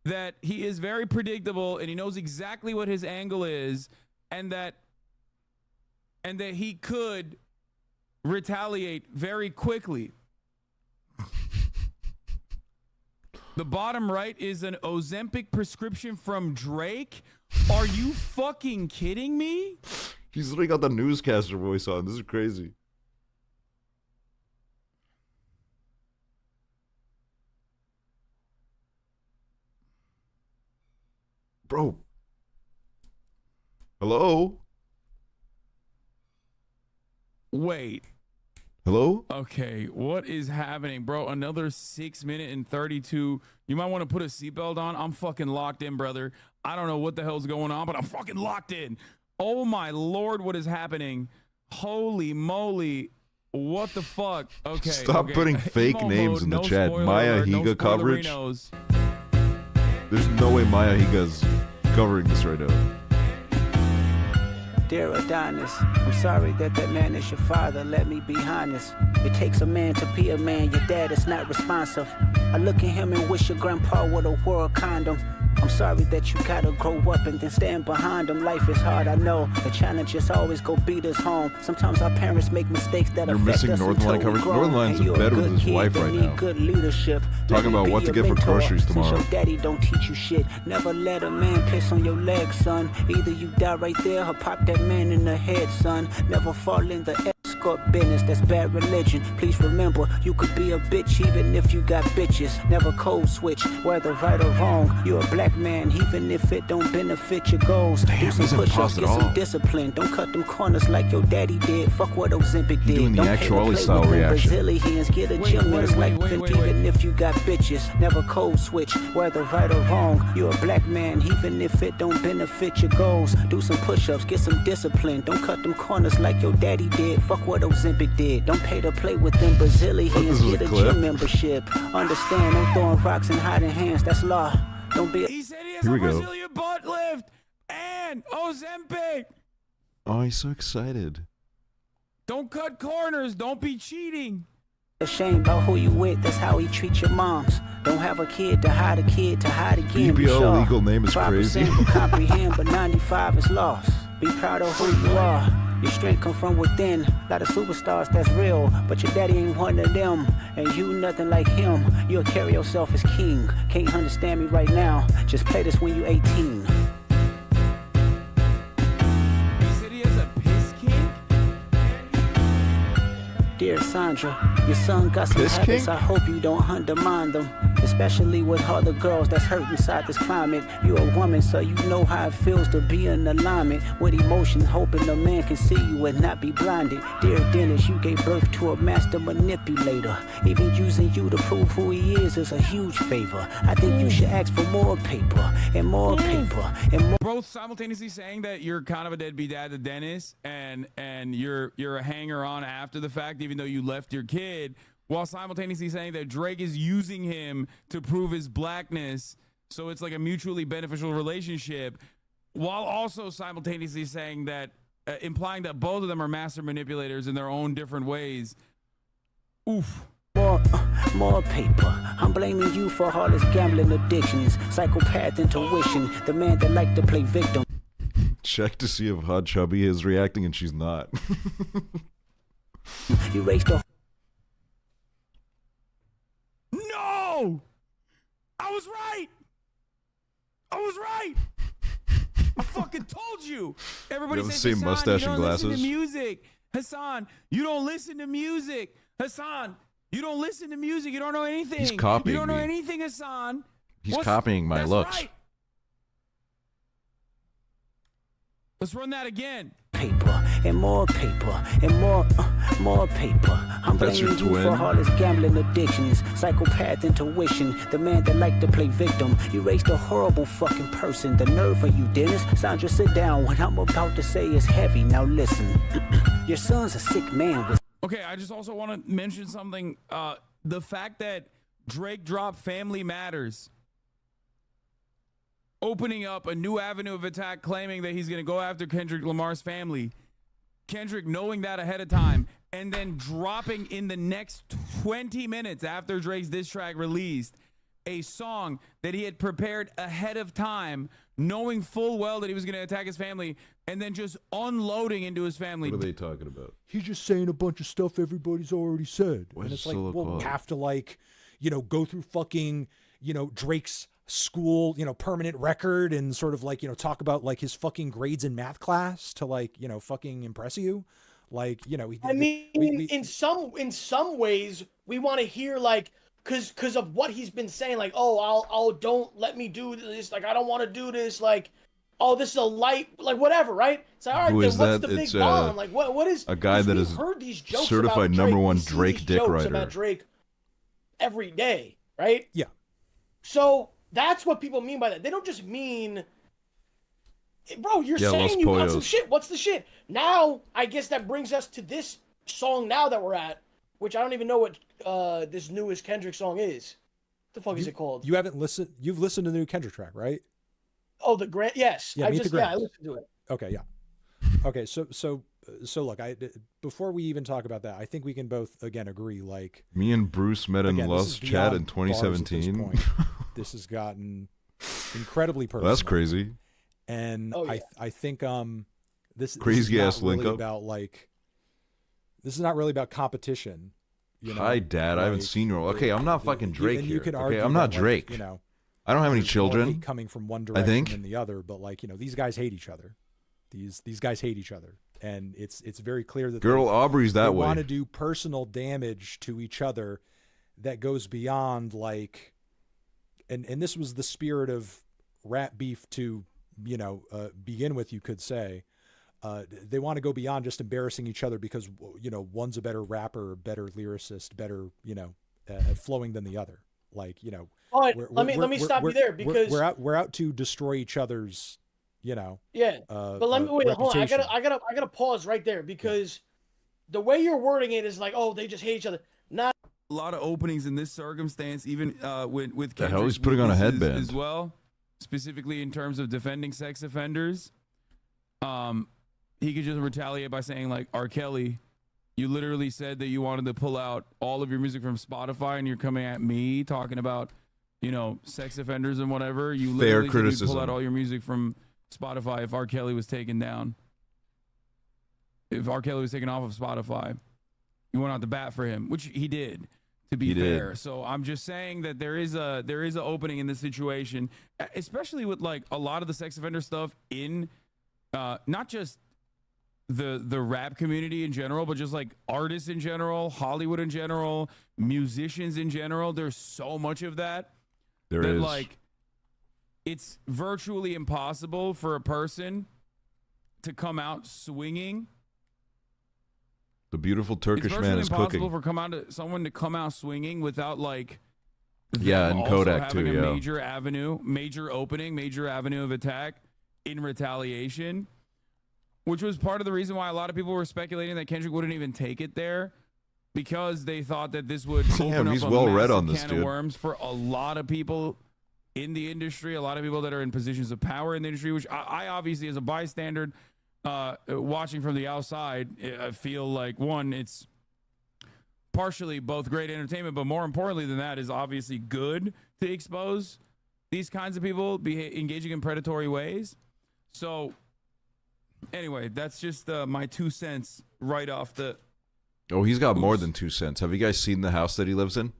that he is very predictable and he knows exactly what his angle is, and that he could retaliate very quickly. The bottom right is an Ozempic prescription from Drake. Are you fucking kidding me? He's literally got the newscaster voice on. This is crazy. Bro. Hello? Wait. Hello? Okay, what is happening, bro? Another 6 minute and 32. You might want to put a seatbelt on. I'm fucking locked in, brother. I don't know what the hell's going on, but I'm fucking locked in. Oh my Lord, what is happening? Holy moly. What the fuck? Okay. Stop putting fake names in the chat. Maya Higa coverage. There's no way Maya Higa's covering this right now. Dear Adonis, I'm sorry that man is your father, let me be honest. It takes a man to be a man, your dad is not responsive. I look at him and wish your grandpa would a world condom. I'm sorry that you gotta grow up and then stand behind them. Life is hard, I know. The challenges always go beat us home. Sometimes our parents make mistakes that You're affect missing us Northern Line coverage. Northern Line's in bed with his wife right now. Good leadership. Talking about what to get for groceries tomorrow. Your daddy don't teach you shit. Never let a man piss on your leg, son. Either you die right there or pop that man in the head, son. Never fall in the fuck up business, that's bad religion. Please remember, you could be a bitch even if you got bitches. Never code switch, whether right or wrong. You're a black man, even if it don't benefit your goals. Do some push-ups, get some discipline. Don't cut them corners like your daddy did. Fuck what Ozempic did. Doing the Don't actuality style reaction. Brazilians, get a gym it's like even if you got bitches. Never code switch, whether right or wrong. You're a black man, even if it don't benefit your goals. Do some push-ups, get some discipline. Don't cut them corners like your daddy did. Fuck what Ozempic did. Don't pay to play with them Brazilians. Get a gym membership. Understand, no throwing rocks and hiding hands. That's law. Don't be. He said he has a Brazilian butt lift and Ozempic. Oh, he's so excited. Don't cut corners. Don't be cheating. Ashamed about who you with, that's how he treat your moms. Don't have a kid to hide again. BBL legal name is 5% crazy. will comprehend, but 95 is lost. Be proud of who you are. Your strength come from within. Lot of superstars that's real, but your daddy ain't one of them. And you nothing like him. You'll carry yourself as king. Can't understand me right now. Just play this when you 18. Dear Sandra, your son got some habits, I hope you don't undermine them. Especially with other girls that's hurt inside this climate. You're a woman, so you know how it feels to be in alignment with emotions, hoping a man can see you and not be blinded. Dear Dennis, you gave birth to a master manipulator. Even using you to prove who he is a huge favor. I think you should ask for more paper and more paper and more. Both simultaneously saying that you're kind of a deadbeat dad to Dennis and you're a hanger-on after the fact, even though you left your kid, while simultaneously saying that Drake is using him to prove his blackness, so it's like a mutually beneficial relationship, while also simultaneously saying that, implying that both of them are master manipulators in their own different ways. Oof. More paper. I'm blaming you for all his gambling addictions, psychopath intuition, the man that like to play victim. Check to see if Hot Chubby is reacting, and she's not. You raised the. No! I was right! I was right! I fucking told you! Everybody You have the says, same Hassan, mustache you don't and listen to glasses. music. Hassan, you don't listen to music. Hassan, you don't listen to music. You don't know anything. He's copying You don't know me. anything, Hassan. He's copying my That's looks. Right. Let's run that again. Paper and more paper and more paper. I'm That's blaming your you for twin? all his gambling addictions, psychopath intuition, the man that like to play victim. You raised a horrible fucking person. The nerve of you, Dennis. Sandra, sit down. What I'm about to say is heavy. Now listen. Your son's a sick man with. Okay, I just also want to mention something. The fact that Drake dropped Family Matters, opening up a new avenue of attack, claiming that he's going to go after Kendrick Lamar's family. Kendrick knowing that ahead of time, and then dropping in the next 20 minutes after Drake's diss track released a song that he had prepared ahead of time, knowing full well that he was going to attack his family, and then just unloading into his family. What are they talking about? He's just saying a bunch of stuff everybody's already said. Why and is it's it like, so low well, we quality? have to, like, you know, go through fucking, you know, Drake's school, you know, permanent record and sort of like, you know, talk about like his fucking grades in math class to like, you know, fucking impress you. Like, you know, I mean, in some ways, we want to hear like, cause of what he's been saying, like, oh, don't let me do this, like, I don't want to do this, like, oh, this is a light, like, whatever, right? It's like, all right, Who then is what's that? the big It's, bond? Like, what is a guy that we've is heard these jokes certified about #1 we see Drake these dick jokes rider. about Drake every day, right? Yeah. So that's what people mean by that. They don't just mean, bro, you're Yeah, Los saying you got some Pollos. shit. What's the shit? Now, I guess that brings us to this song now that we're at, which I don't even know what this newest Kendrick song is. What the fuck is it called? You haven't listened. You've listened to the new Kendrick track, right? Oh, the Grant. Yes, Yeah, Meet the I Grants. listened to it. Okay, yeah. Okay, so look, before we even talk about that, I think we can both again agree. Like, Me and Bruce met in again, this is Lust Chat in beyond bars at this 2017. point. This has gotten incredibly personal. That's crazy. And Oh, yeah. I think this Crazy is ass not link really up. about like this is not really about competition. You know? Hi, Dad. I haven't Like, seen your. Okay, I'm not fucking Drake and here. you could Okay, argue I'm not that, like, Drake. you know, I don't have any there's more children. hate coming from one I direction think. than the other, but like, you know, these guys hate each other. These guys hate each other, and it's very clear that Girl, Aubrey's that they way. want to do personal damage to each other that goes beyond like, and this was the spirit of rap beef to begin with, you could say. They want to go beyond just embarrassing each other because one's a better rapper, better lyricist, better flowing than the other. Like All right, let me stop you there because we're out to destroy each other's but let me wait. Hold on, I gotta pause right there because the way you're wording it is like, oh, they just hate each other. Not a lot of openings in this circumstance, even with The hell he's putting on a headband as well, specifically in terms of defending sex offenders. He could just retaliate by saying like, R. Kelly, you literally said that you wanted to pull out all of your music from Spotify, and you're coming at me talking about sex offenders and whatever. You literally said you'd pull out all your music from Spotify if R. Kelly was taken down. If R. Kelly was taken off of Spotify, you went out to bat for him, which he did, to be fair. So I'm just saying that there is a opening in this situation, especially with like a lot of the sex offender stuff in not just the rap community in general, but just like artists in general, Hollywood in general, musicians in general. There's so much of that. There is. Like, it's virtually impossible for a person to come out swinging. The beautiful Turkish man is cooking. It's virtually impossible for someone to come out swinging without like and Kodak too. Having a major opening, major avenue of attack in retaliation, which was part of the reason why a lot of people were speculating that Kendrick wouldn't even take it there, because they thought that this would open he's up well a read massive on this, can dude. of worms for a lot of people in the industry, a lot of people that are in positions of power in the industry, which I obviously, as a bystander, watching from the outside, I feel like, one, it's partially both great entertainment, but more importantly than that is obviously good to expose these kinds of people engaging in predatory ways. So anyway, that's just my 2 cents right off the... Oh, he's got more than 2 cents. Have you guys seen the house that he lives in?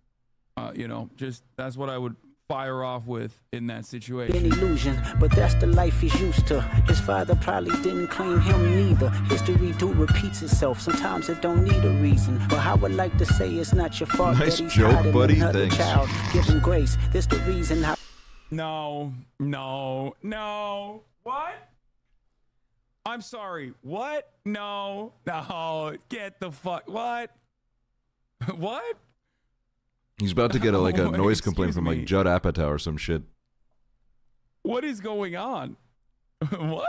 Just that's what I would fire off with in that situation. An illusion, but that's the life he's used to. His father probably didn't claim him neither. History repeats itself. Sometimes it don't need a reason. But I would like to say it's not your fault Nice that he's joke, hiding buddy. another Thanks. child. Give him grace. This the reason how... No. What? I'm sorry. What? No. Get the fuck. What? What? He's about to get a noise complaint Excuse from me. Judd Apatow or some shit. What is going on? What?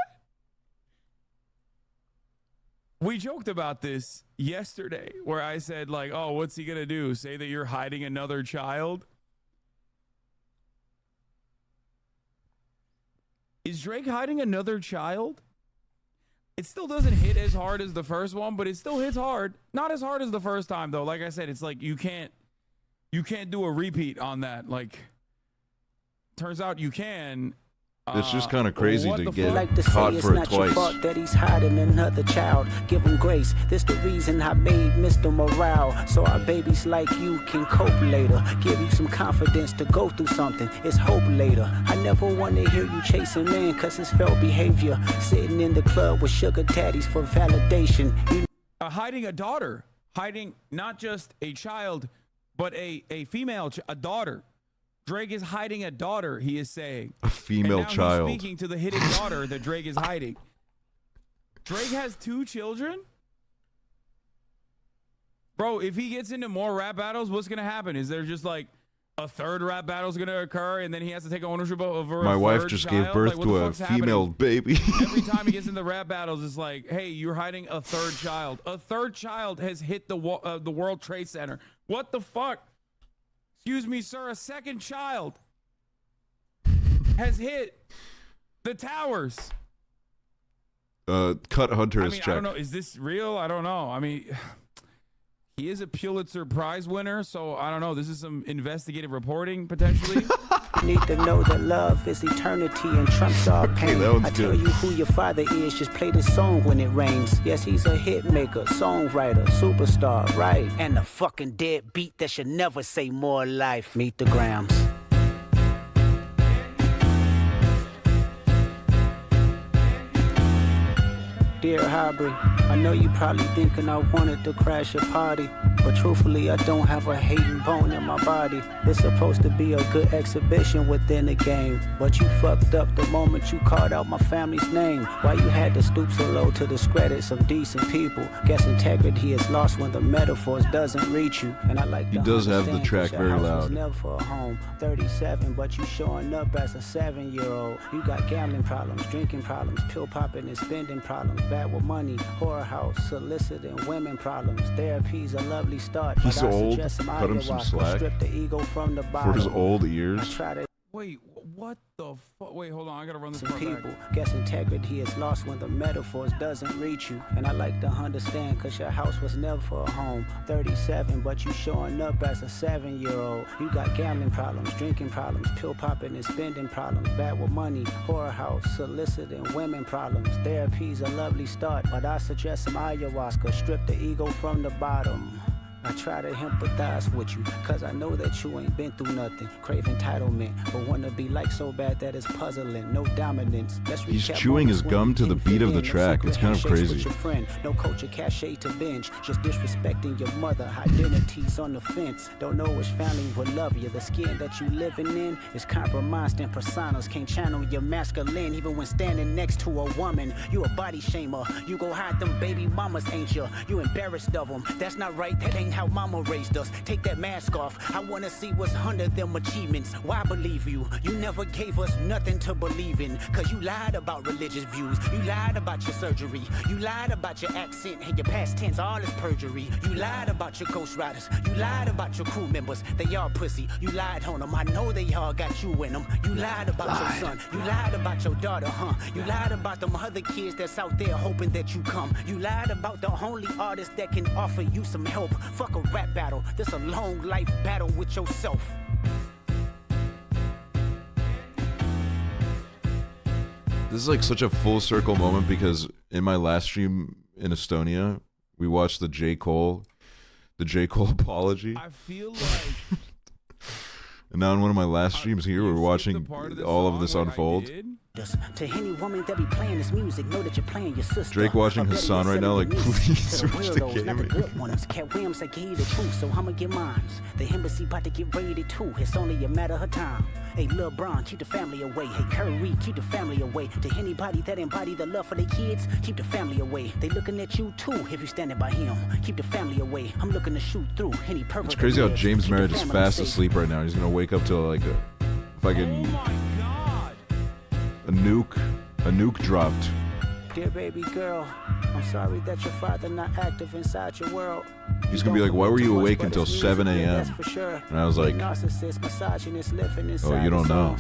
We joked about this yesterday where I said like, oh, what's he going to do? Say that you're hiding another child? Is Drake hiding another child? It still doesn't hit as hard as the first one, but it still hits hard. Not as hard as the first time though. Like I said, it's like you can't do a repeat on that. Like, turns out you can. It's just kind of crazy to get like to say caught it's for it not your twice. fault that he's hiding another child. Give him grace. This the reason I made Mr. Morale, so our babies like you can cope later. Give you some confidence to go through something. It's hope later. I never want to hear you chasing man, cause it's felt behavior. Sitting in the club with sugar daddies for validation. Hiding a daughter. Hiding not just a child, but a female, a daughter. Drake is hiding a daughter, he is saying. A female and now child. He's speaking to the hidden daughter that Drake is hiding. Drake has 2 children? Bro, if he gets into more rap battles, what's going to happen? Is there just like a third rap battle is going to occur and then he has to take ownership over My a wife third just child? gave birth Like, to what the a fuck's female happening? baby. Every time he gets into rap battles, it's like, hey, you're hiding a third child. A third child has hit the World Trade Center. What the fuck? Excuse me, sir. A second child has hit the towers. Cut Hunter is I checked. don't know. Is this real? I don't know. I mean, he is a Pulitzer Prize winner, so I don't know. This is some investigative reporting, potentially. Need to know that love is eternity and trumps all pain. that one's I tell good. you who your father is, just play this song when it rains. Yes, he's a hit maker, songwriter, superstar, right? And a fucking dead beat that should never say more life. Meet the Grams. Dear Hybrid, I know you probably thinking I wanted to crash your party, but truthfully I don't have a hating bone in my body. It's supposed to be a good exhibition within the game, but you fucked up the moment you called out my family's name. Why you had to stoop so low to discredit some decent people? Guess integrity is lost when the metaphors doesn't reach you. And I like he does have the track very loud. Never for a home. 37, but you showing up as a 7-year-old. You got gambling problems, drinking problems, pill popping and spending problems, bad with money, horror house, soliciting women problems. Therapy's a lovely start. He's old. Cut him some slack. Strip the ego from the bottom. For his old ears. Wait, what the fuck? Wait, hold on. I gotta run this Some part people back. guess integrity is lost when the metaphors doesn't reach you. And I like to understand, cause your house was never for a home. 37, but you showing up as a 7-year-old. You got gambling problems, drinking problems, pill popping and spending problems, bad with money, horror house, soliciting women problems. Therapy's a lovely start, but I suggest some ayahuasca. Strip the ego from the bottom. I try to empathize with you, cause I know that you ain't been through nothing. Crave entitlement, but wanna be like so bad that it's puzzling. No dominance. He's chewing his gum to the beat of the track. It's kind of crazy. Your friend. No culture cachet to binge, just disrespecting your mother. Identities on the fence. Don't know which family will love you. The skin that you living in is compromised in personas. Can't channel your masculine even when standing next to a woman. You a body shamer. You go hide them baby mamas, ain't you? You embarrassed of them. That's not right. That ain't how mama raised us. Take that mask off. I wanna see what's under them achievements. Why believe you? You never gave us nothing to believe in. Cause you lied about religious views. You lied about your surgery. You lied about your accent and your past tense. All is perjury. You lied about your ghost riders. You lied about your crew members. They all pussy. You lied on them. I know they all got you in them. You lied about your son. You lied about your daughter, huh? You lied about them other kids that's out there hoping that you come. You lied about the only artist that can offer you some help. Fuck a rap battle. This a long life battle with yourself. This is like such a full circle moment because in my last stream in Estonia, we watched the J. Cole apology. I feel like and now in one of my last streams here, we're watching all of this unfold. To any woman that be playing this music, know that you're playing your sister. Drake watching Hassan right now, like, please switch the game. Not the good ones. Cat Williams, I gave you the truth, so I'ma get mines. The embassy about to get raided too. It's only a matter of time. Hey, Lil Bron, keep the family away. Hey, Curry, keep the family away. To anybody that embody the love for their kids, keep the family away. They looking at you too if you standing by him. Keep the family away. I'm looking to shoot through any pervert. It's crazy how James Merritt is fast asleep right now. He's gonna wake up to like a fucking a nuke dropped. Dear baby girl, I'm sorry that your father not active inside your world. He's gonna be like, why were you awake until 7 a.m.? And I was like, oh, you don't know.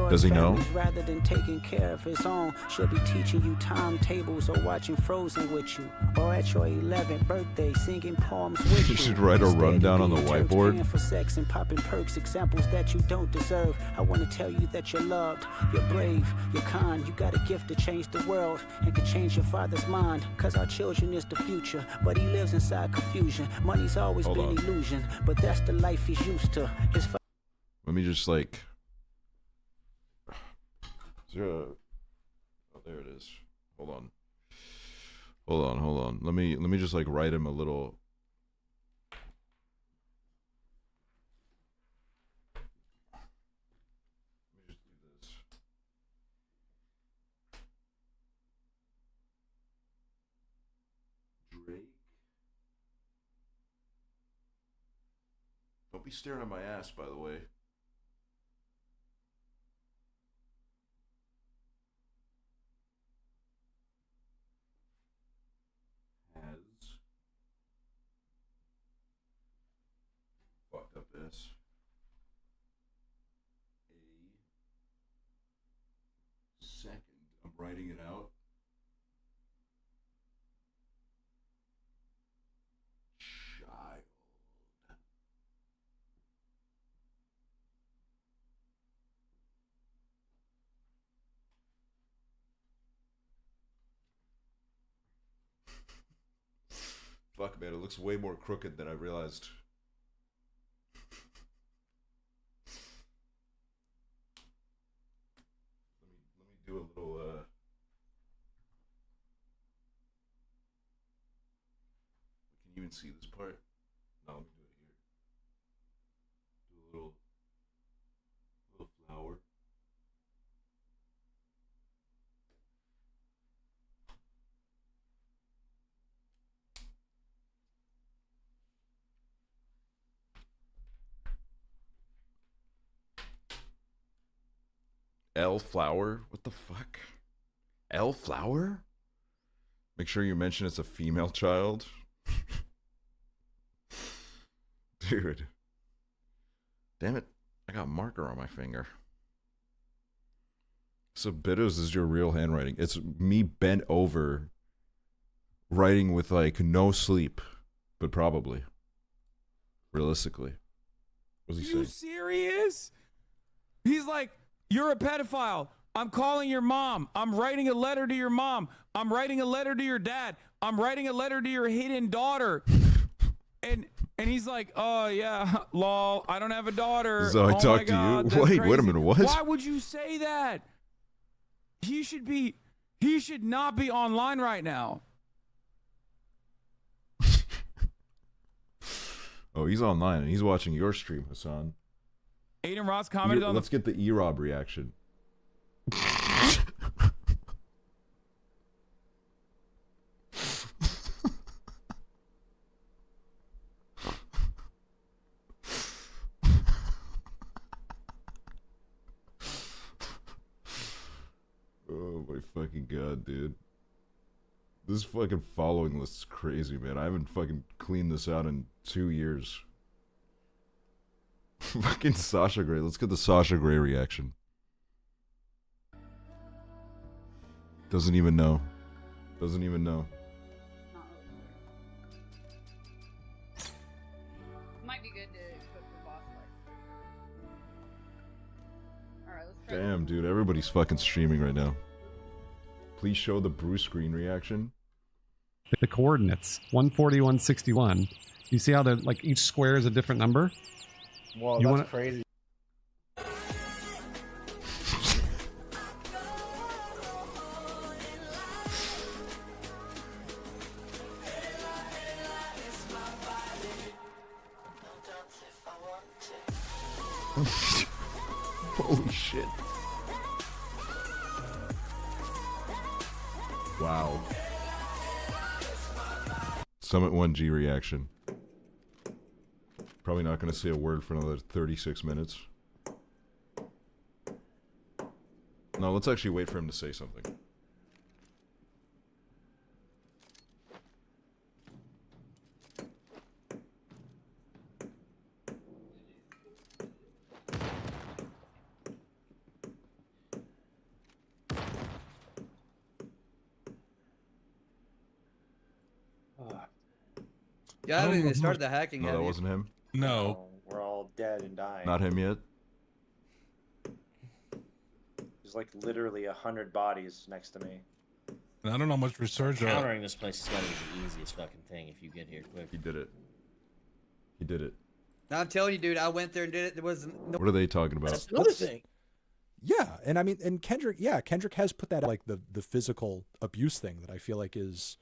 Does he know? Rather than taking care of his own, she'll be teaching you timetables or watching Frozen with you, or at your 11th birthday singing poems with you. You should write a rundown on the whiteboard. For sex and popping perks, examples that you don't deserve. I want to tell you that you're loved, you're brave, you're kind. You got a gift to change the world and can change your father's mind. Cause our children is the future, but he lives inside confusion. Money's always been illusion, but that's the life he's used to. Let me just like. Is there a... Oh, there it is. Hold on. Let me just like write him a little. Let me just do this. Drake. Don't be staring at my ass, by the way. Has fucked up this. A second. I'm writing it out. Fuck, man, it looks way more crooked than I realized. Let me do a little, can't see this part. No, let me do it here. Do a little flower. L flower? What the fuck? L flower? Make sure you mention it's a female child. Dude. Damn it. I got marker on my finger. So Biddles is your real handwriting. It's me bent over writing with like no sleep, but probably. Realistically. What's he saying? You serious? He's like, you're a pedophile. I'm calling your mom. I'm writing a letter to your mom. I'm writing a letter to your dad. I'm writing a letter to your hidden daughter. And he's like, oh yeah, lol, I don't have a daughter. So I oh talked to God, you. that's Wait a crazy. minute, what? Why would you say that? He should not be online right now. Oh, he's online and he's watching your stream, Hassan. Aiden Ross commented on Let's get the E-Rob reaction. Oh my fucking god, dude. This fucking following list is crazy, man. I haven't fucking cleaned this out in 2 years. Fucking Sasha Grey. Let's get the Sasha Grey reaction. Doesn't even know. Doesn't even know. Might be good to equip for boss fight. Alright, let's try. Damn, dude. Everybody's fucking streaming right now. Please show the Bruce screen reaction. The coordinates 140, 161. You see how the like each square is a different number? Whoa, You that's wanna- crazy. Holy shit. Wow. Summit 1G reaction. Probably not going to say a word for another 36 minutes. No, let's actually wait for him to say something. Yeah, I haven't even started the hacking No, yet. that wasn't him. No. We're all dead and dying. Not him yet. There's like literally 100 bodies next to me. And I don't know how much research. Countering this place is gonna be the easiest fucking thing if you get here quick. He did it. He did it. I'm telling you, dude, I went there and did it. There wasn't. No... What are they talking about? That's another thing. Yeah, and I mean, and Kendrick has put that like the physical abuse thing that I feel like is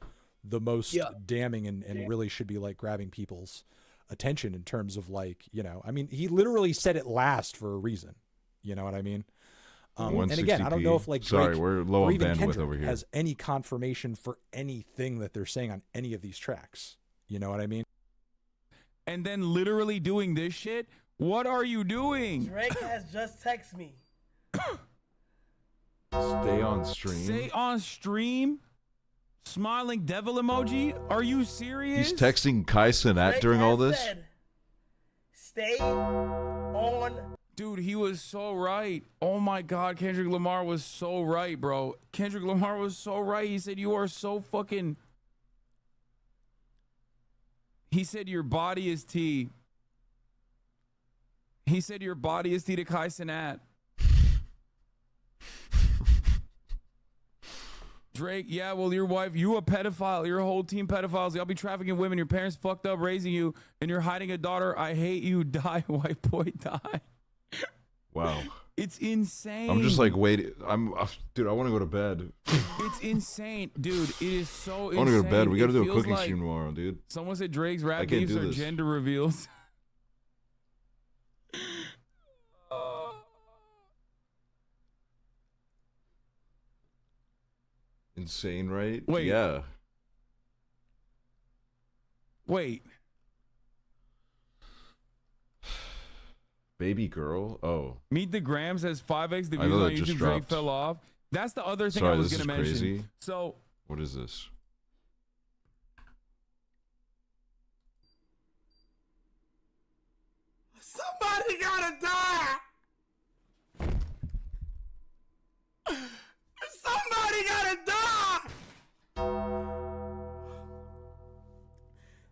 the most damning and really should be like grabbing people's attention in terms of like, you know, I mean, he literally said it last for a reason. You know what I mean? And again, I don't know if like Drake we're low or on even bandwidth Kendrick over here. has any confirmation for anything that they're saying on any of these tracks. You know what I mean? And then literally doing this shit? What are you doing? Drake has just texted me. Stay on stream. Stay on stream? Smiling devil emoji? Are you serious? He's texting Kai Cenat during all this? Stay on. Dude, he was so right. Oh my God, Kendrick Lamar was so right, bro. Kendrick Lamar was so right. He said, you are so fucking... He said, your body is tea. He said, your body is tea to Kai Cenat. Drake, yeah, well, your wife, you a pedophile. Your whole team pedophiles. Y'all be trafficking women. Your parents fucked up raising you, and you're hiding a daughter. I hate you. Die, white boy, die. Wow. It's insane. I'm just like, wait, dude, I want to go to bed. It's insane, dude. It is so insane. I want to go to bed. We got to do a cooking like stream tomorrow, dude. Someone said Drake's I rap can't beefs do are this. gender reveals. Insane, right? Wait. Yeah. Wait. Baby girl? Oh. Meet the Grams has 5x the I views know on that just YouTube. Drake dropped. fell off. That's the other thing Sorry, I was this going to is mention. crazy. So, What is this? Somebody gotta die! Somebody gotta die!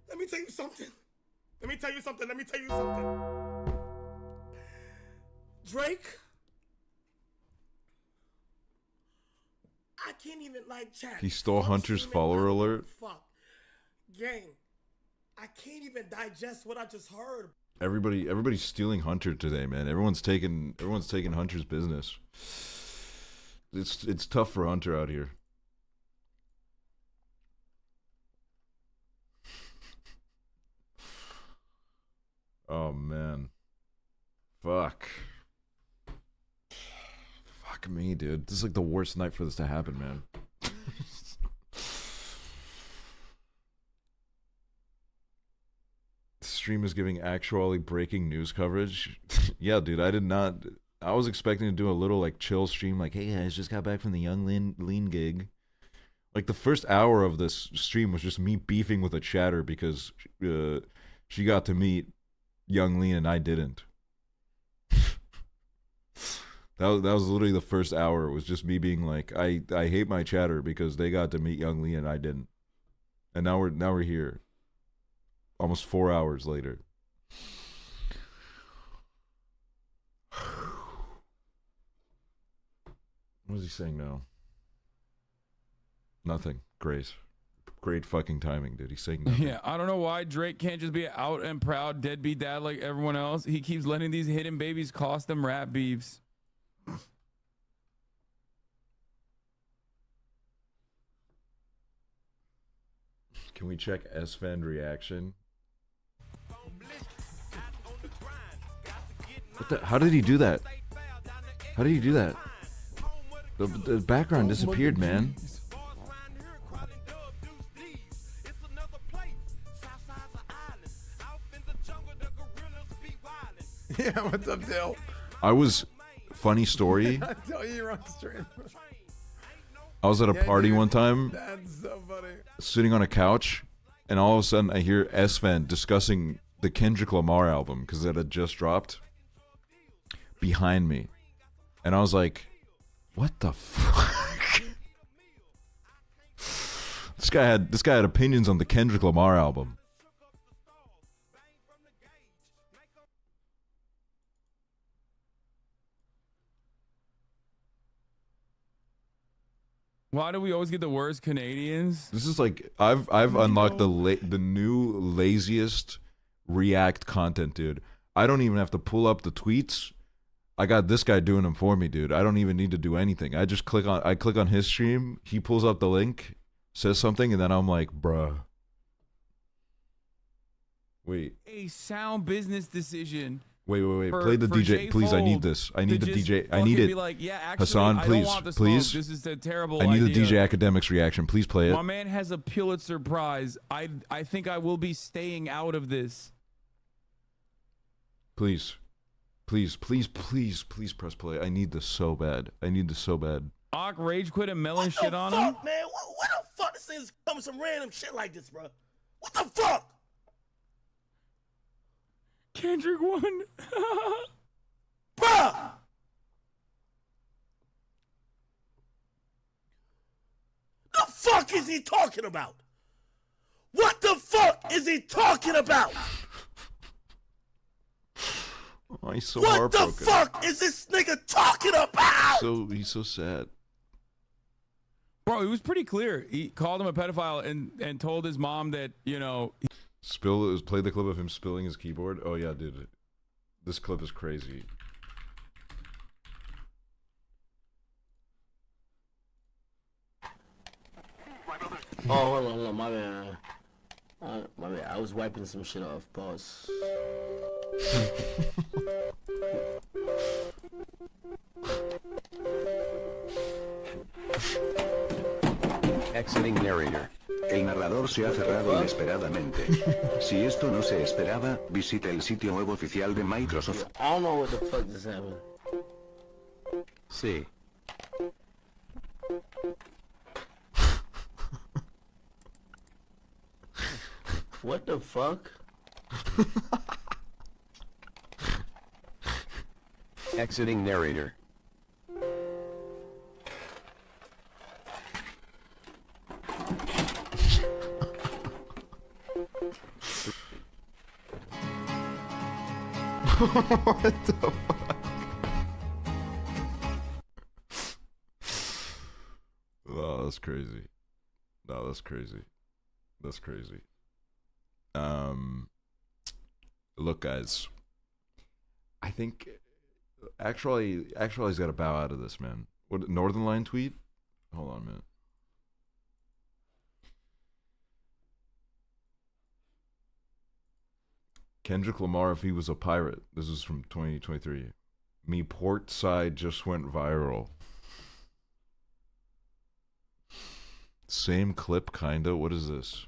Let me tell you something. Let me tell you something. Let me tell you something. Drake, I can't even like chat. He stole Hunter's follower alert. Fuck. Gang, I can't even digest what I just heard. Everybody's stealing Hunter today, man. Everyone's taking Hunter's business. It's tough for Hunter out here. Oh man. Fuck me, dude. This is like the worst night for this to happen, man. The stream is giving actually breaking news coverage. Yeah, dude, I was expecting to do a little like chill stream, like, hey guys, just got back from the Young Lean gig. Like the first hour of this stream was just me beefing with a chatter because she got to meet Young Lean and I didn't. That was literally the first hour. It was just me being like, I hate my chatter because they got to meet Young Lean and I didn't. And now we're here. Almost 4 hours later. What is he saying now? Nothing. Great fucking timing, dude. He's saying nothing. yeah, I don't know why Drake can't just be an out and proud deadbeat dad like everyone else. He keeps letting these hidden babies cost them rap beefs. Can we check S-Fan reaction? What the? How did he do that? How did he do that? The background disappeared, man. Yeah, what's up, Dale? Funny story. I tell you, you're on stream. I was at a Yeah, party dude, one time, That's so funny. sitting on a couch, and all of a sudden I hear S-Fan discussing the Kendrick Lamar album because it had just dropped behind me, and I was like, "What the fuck?" This guy had opinions on the Kendrick Lamar album. Why do we always get the worst Canadians? This is like I've unlocked the new laziest React content, dude. I don't even have to pull up the tweets. I got this guy doing them for me, dude. I don't even need to do anything. I just click on his stream. He pulls up the link, says something, and then I'm like, bruh. Wait. A sound business decision. Wait. For- Play the for DJ, J. please. I need Fold this. I need to the just DJ. I fucking need it. be like, yeah, actually, Hassan, I don't please, want the please. smoke. This is a terrible I need the idea. DJ Academics reaction. Please play it. My man has a Pulitzer Prize. I think I will be staying out of this. Please press play. I need this so bad. Ock rage quit and melon shit on him. Fuck, man. What the fuck? This is coming some random shit like this, bro. What the fuck? Kendrick won. Bruh! The fuck is he talking about? What the fuck is he talking about? Oh, he's so What the heartbroken. fuck is this nigga talking about? He's so sad. Bro, it was pretty clear. He called him a pedophile and told his mom that, you know. Play the clip of him spilling his keyboard. Oh yeah, dude. This clip is crazy. Oh, hold on, my bad. My bad. I was wiping some shit off. Pause. Exiting narrator. El narrador se ha cerrado inesperadamente. Si esto no se esperaba, visite el sitio web oficial de Microsoft. I don't know what the fuck just happened. Sí. What the fuck? Exiting narrator. What the fuck? Oh, that's crazy. No, that's crazy. That's crazy. Look, guys. I think actually he's got to bow out of this, man. What Northern Line tweet? Hold on a minute. Kendrick Lamar, if he was a pirate. This is from 2023. Me port side just went viral. Same clip, kinda. What is this?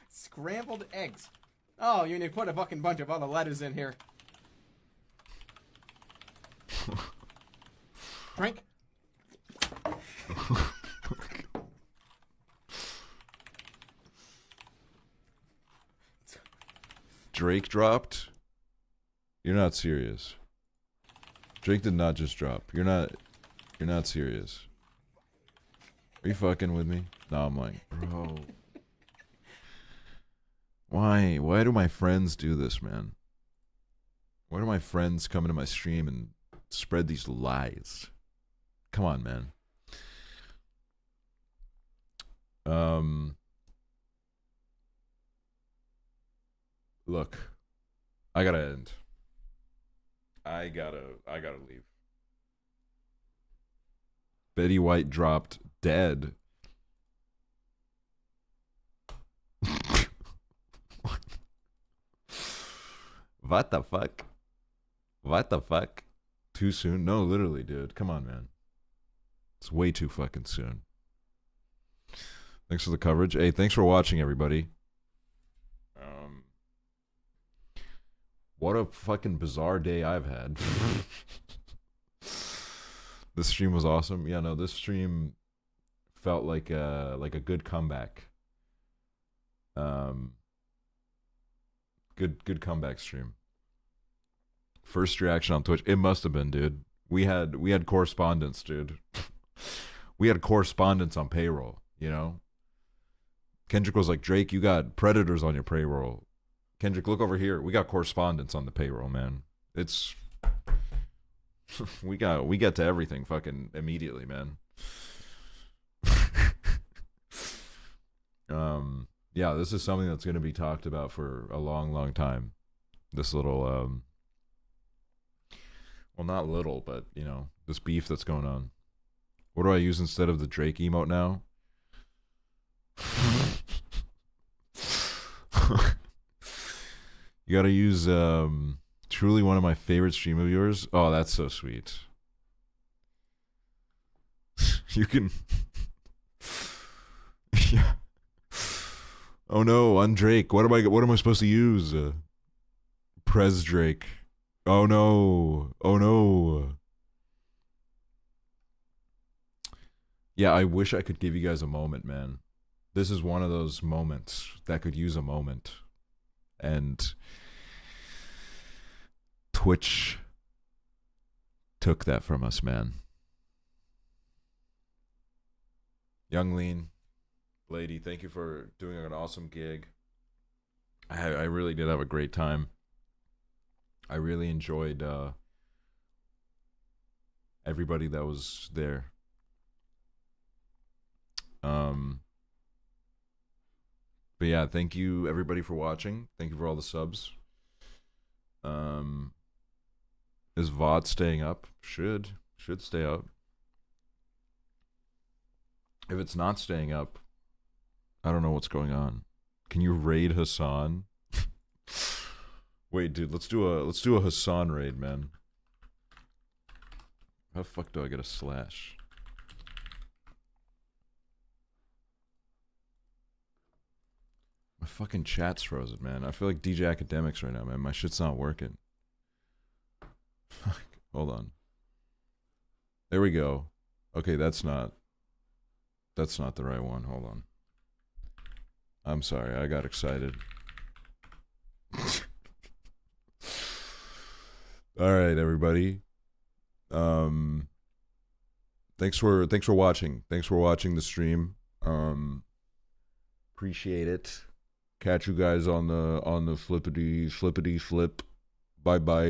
Scrambled eggs. Oh, you need to put a fucking bunch of other letters in here. Drink. Drake dropped? You're not serious. Drake did not just drop. You're not serious. Are you fucking with me? No, I'm like, bro. Why? Why do my friends do this, man? Why do my friends come into my stream and spread these lies? Come on, man. Look, I gotta end. I gotta leave. Betty White dropped dead. What the fuck? What the fuck? Too soon? No, literally, dude. Come on, man. It's way too fucking soon. Thanks for the coverage. Hey, thanks for watching, everybody. What a fucking bizarre day I've had. This stream was awesome. Yeah, no, this stream felt like a good comeback. Good comeback stream. First reaction on Twitch. It must have been, dude. We had correspondence, dude. We had correspondence on payroll, you know? Kendrick was like, Drake, you got predators on your payroll. Kendrick, look over here. We got correspondence on the payroll, man. It's we get to everything fucking immediately, man. Yeah, this is something that's going to be talked about for a long, long time. This little well, not little, but you know, this beef that's going on. What do I use instead of the Drake emote now? You gotta use truly one of my favorite stream of yours. Oh, that's so sweet. You can yeah. Oh no, on Drake. What am I supposed to use? Prez Drake. Oh no. Oh no. Yeah, I wish I could give you guys a moment, man. This is one of those moments that could use a moment. And Twitch took that from us, man. Young Lean, lady, thank you for doing an awesome gig. I really did have a great time. I really enjoyed everybody that was there. But yeah, thank you everybody for watching. Thank you for all the subs. Is VOD staying up? Should stay up. If it's not staying up, I don't know what's going on. Can you raid Hassan? Wait, dude, let's do a Hassan raid, man. How the fuck do I get a slash? My fucking chat's frozen, man. I feel like DJ Academics right now, man. My shit's not working. Fuck. Hold on. There we go. Okay, that's not the right one. Hold on. I'm sorry, I got excited. All right, everybody. Thanks for watching. Thanks for watching the stream. Appreciate it. Catch you guys on the flippity flip. Bye bye.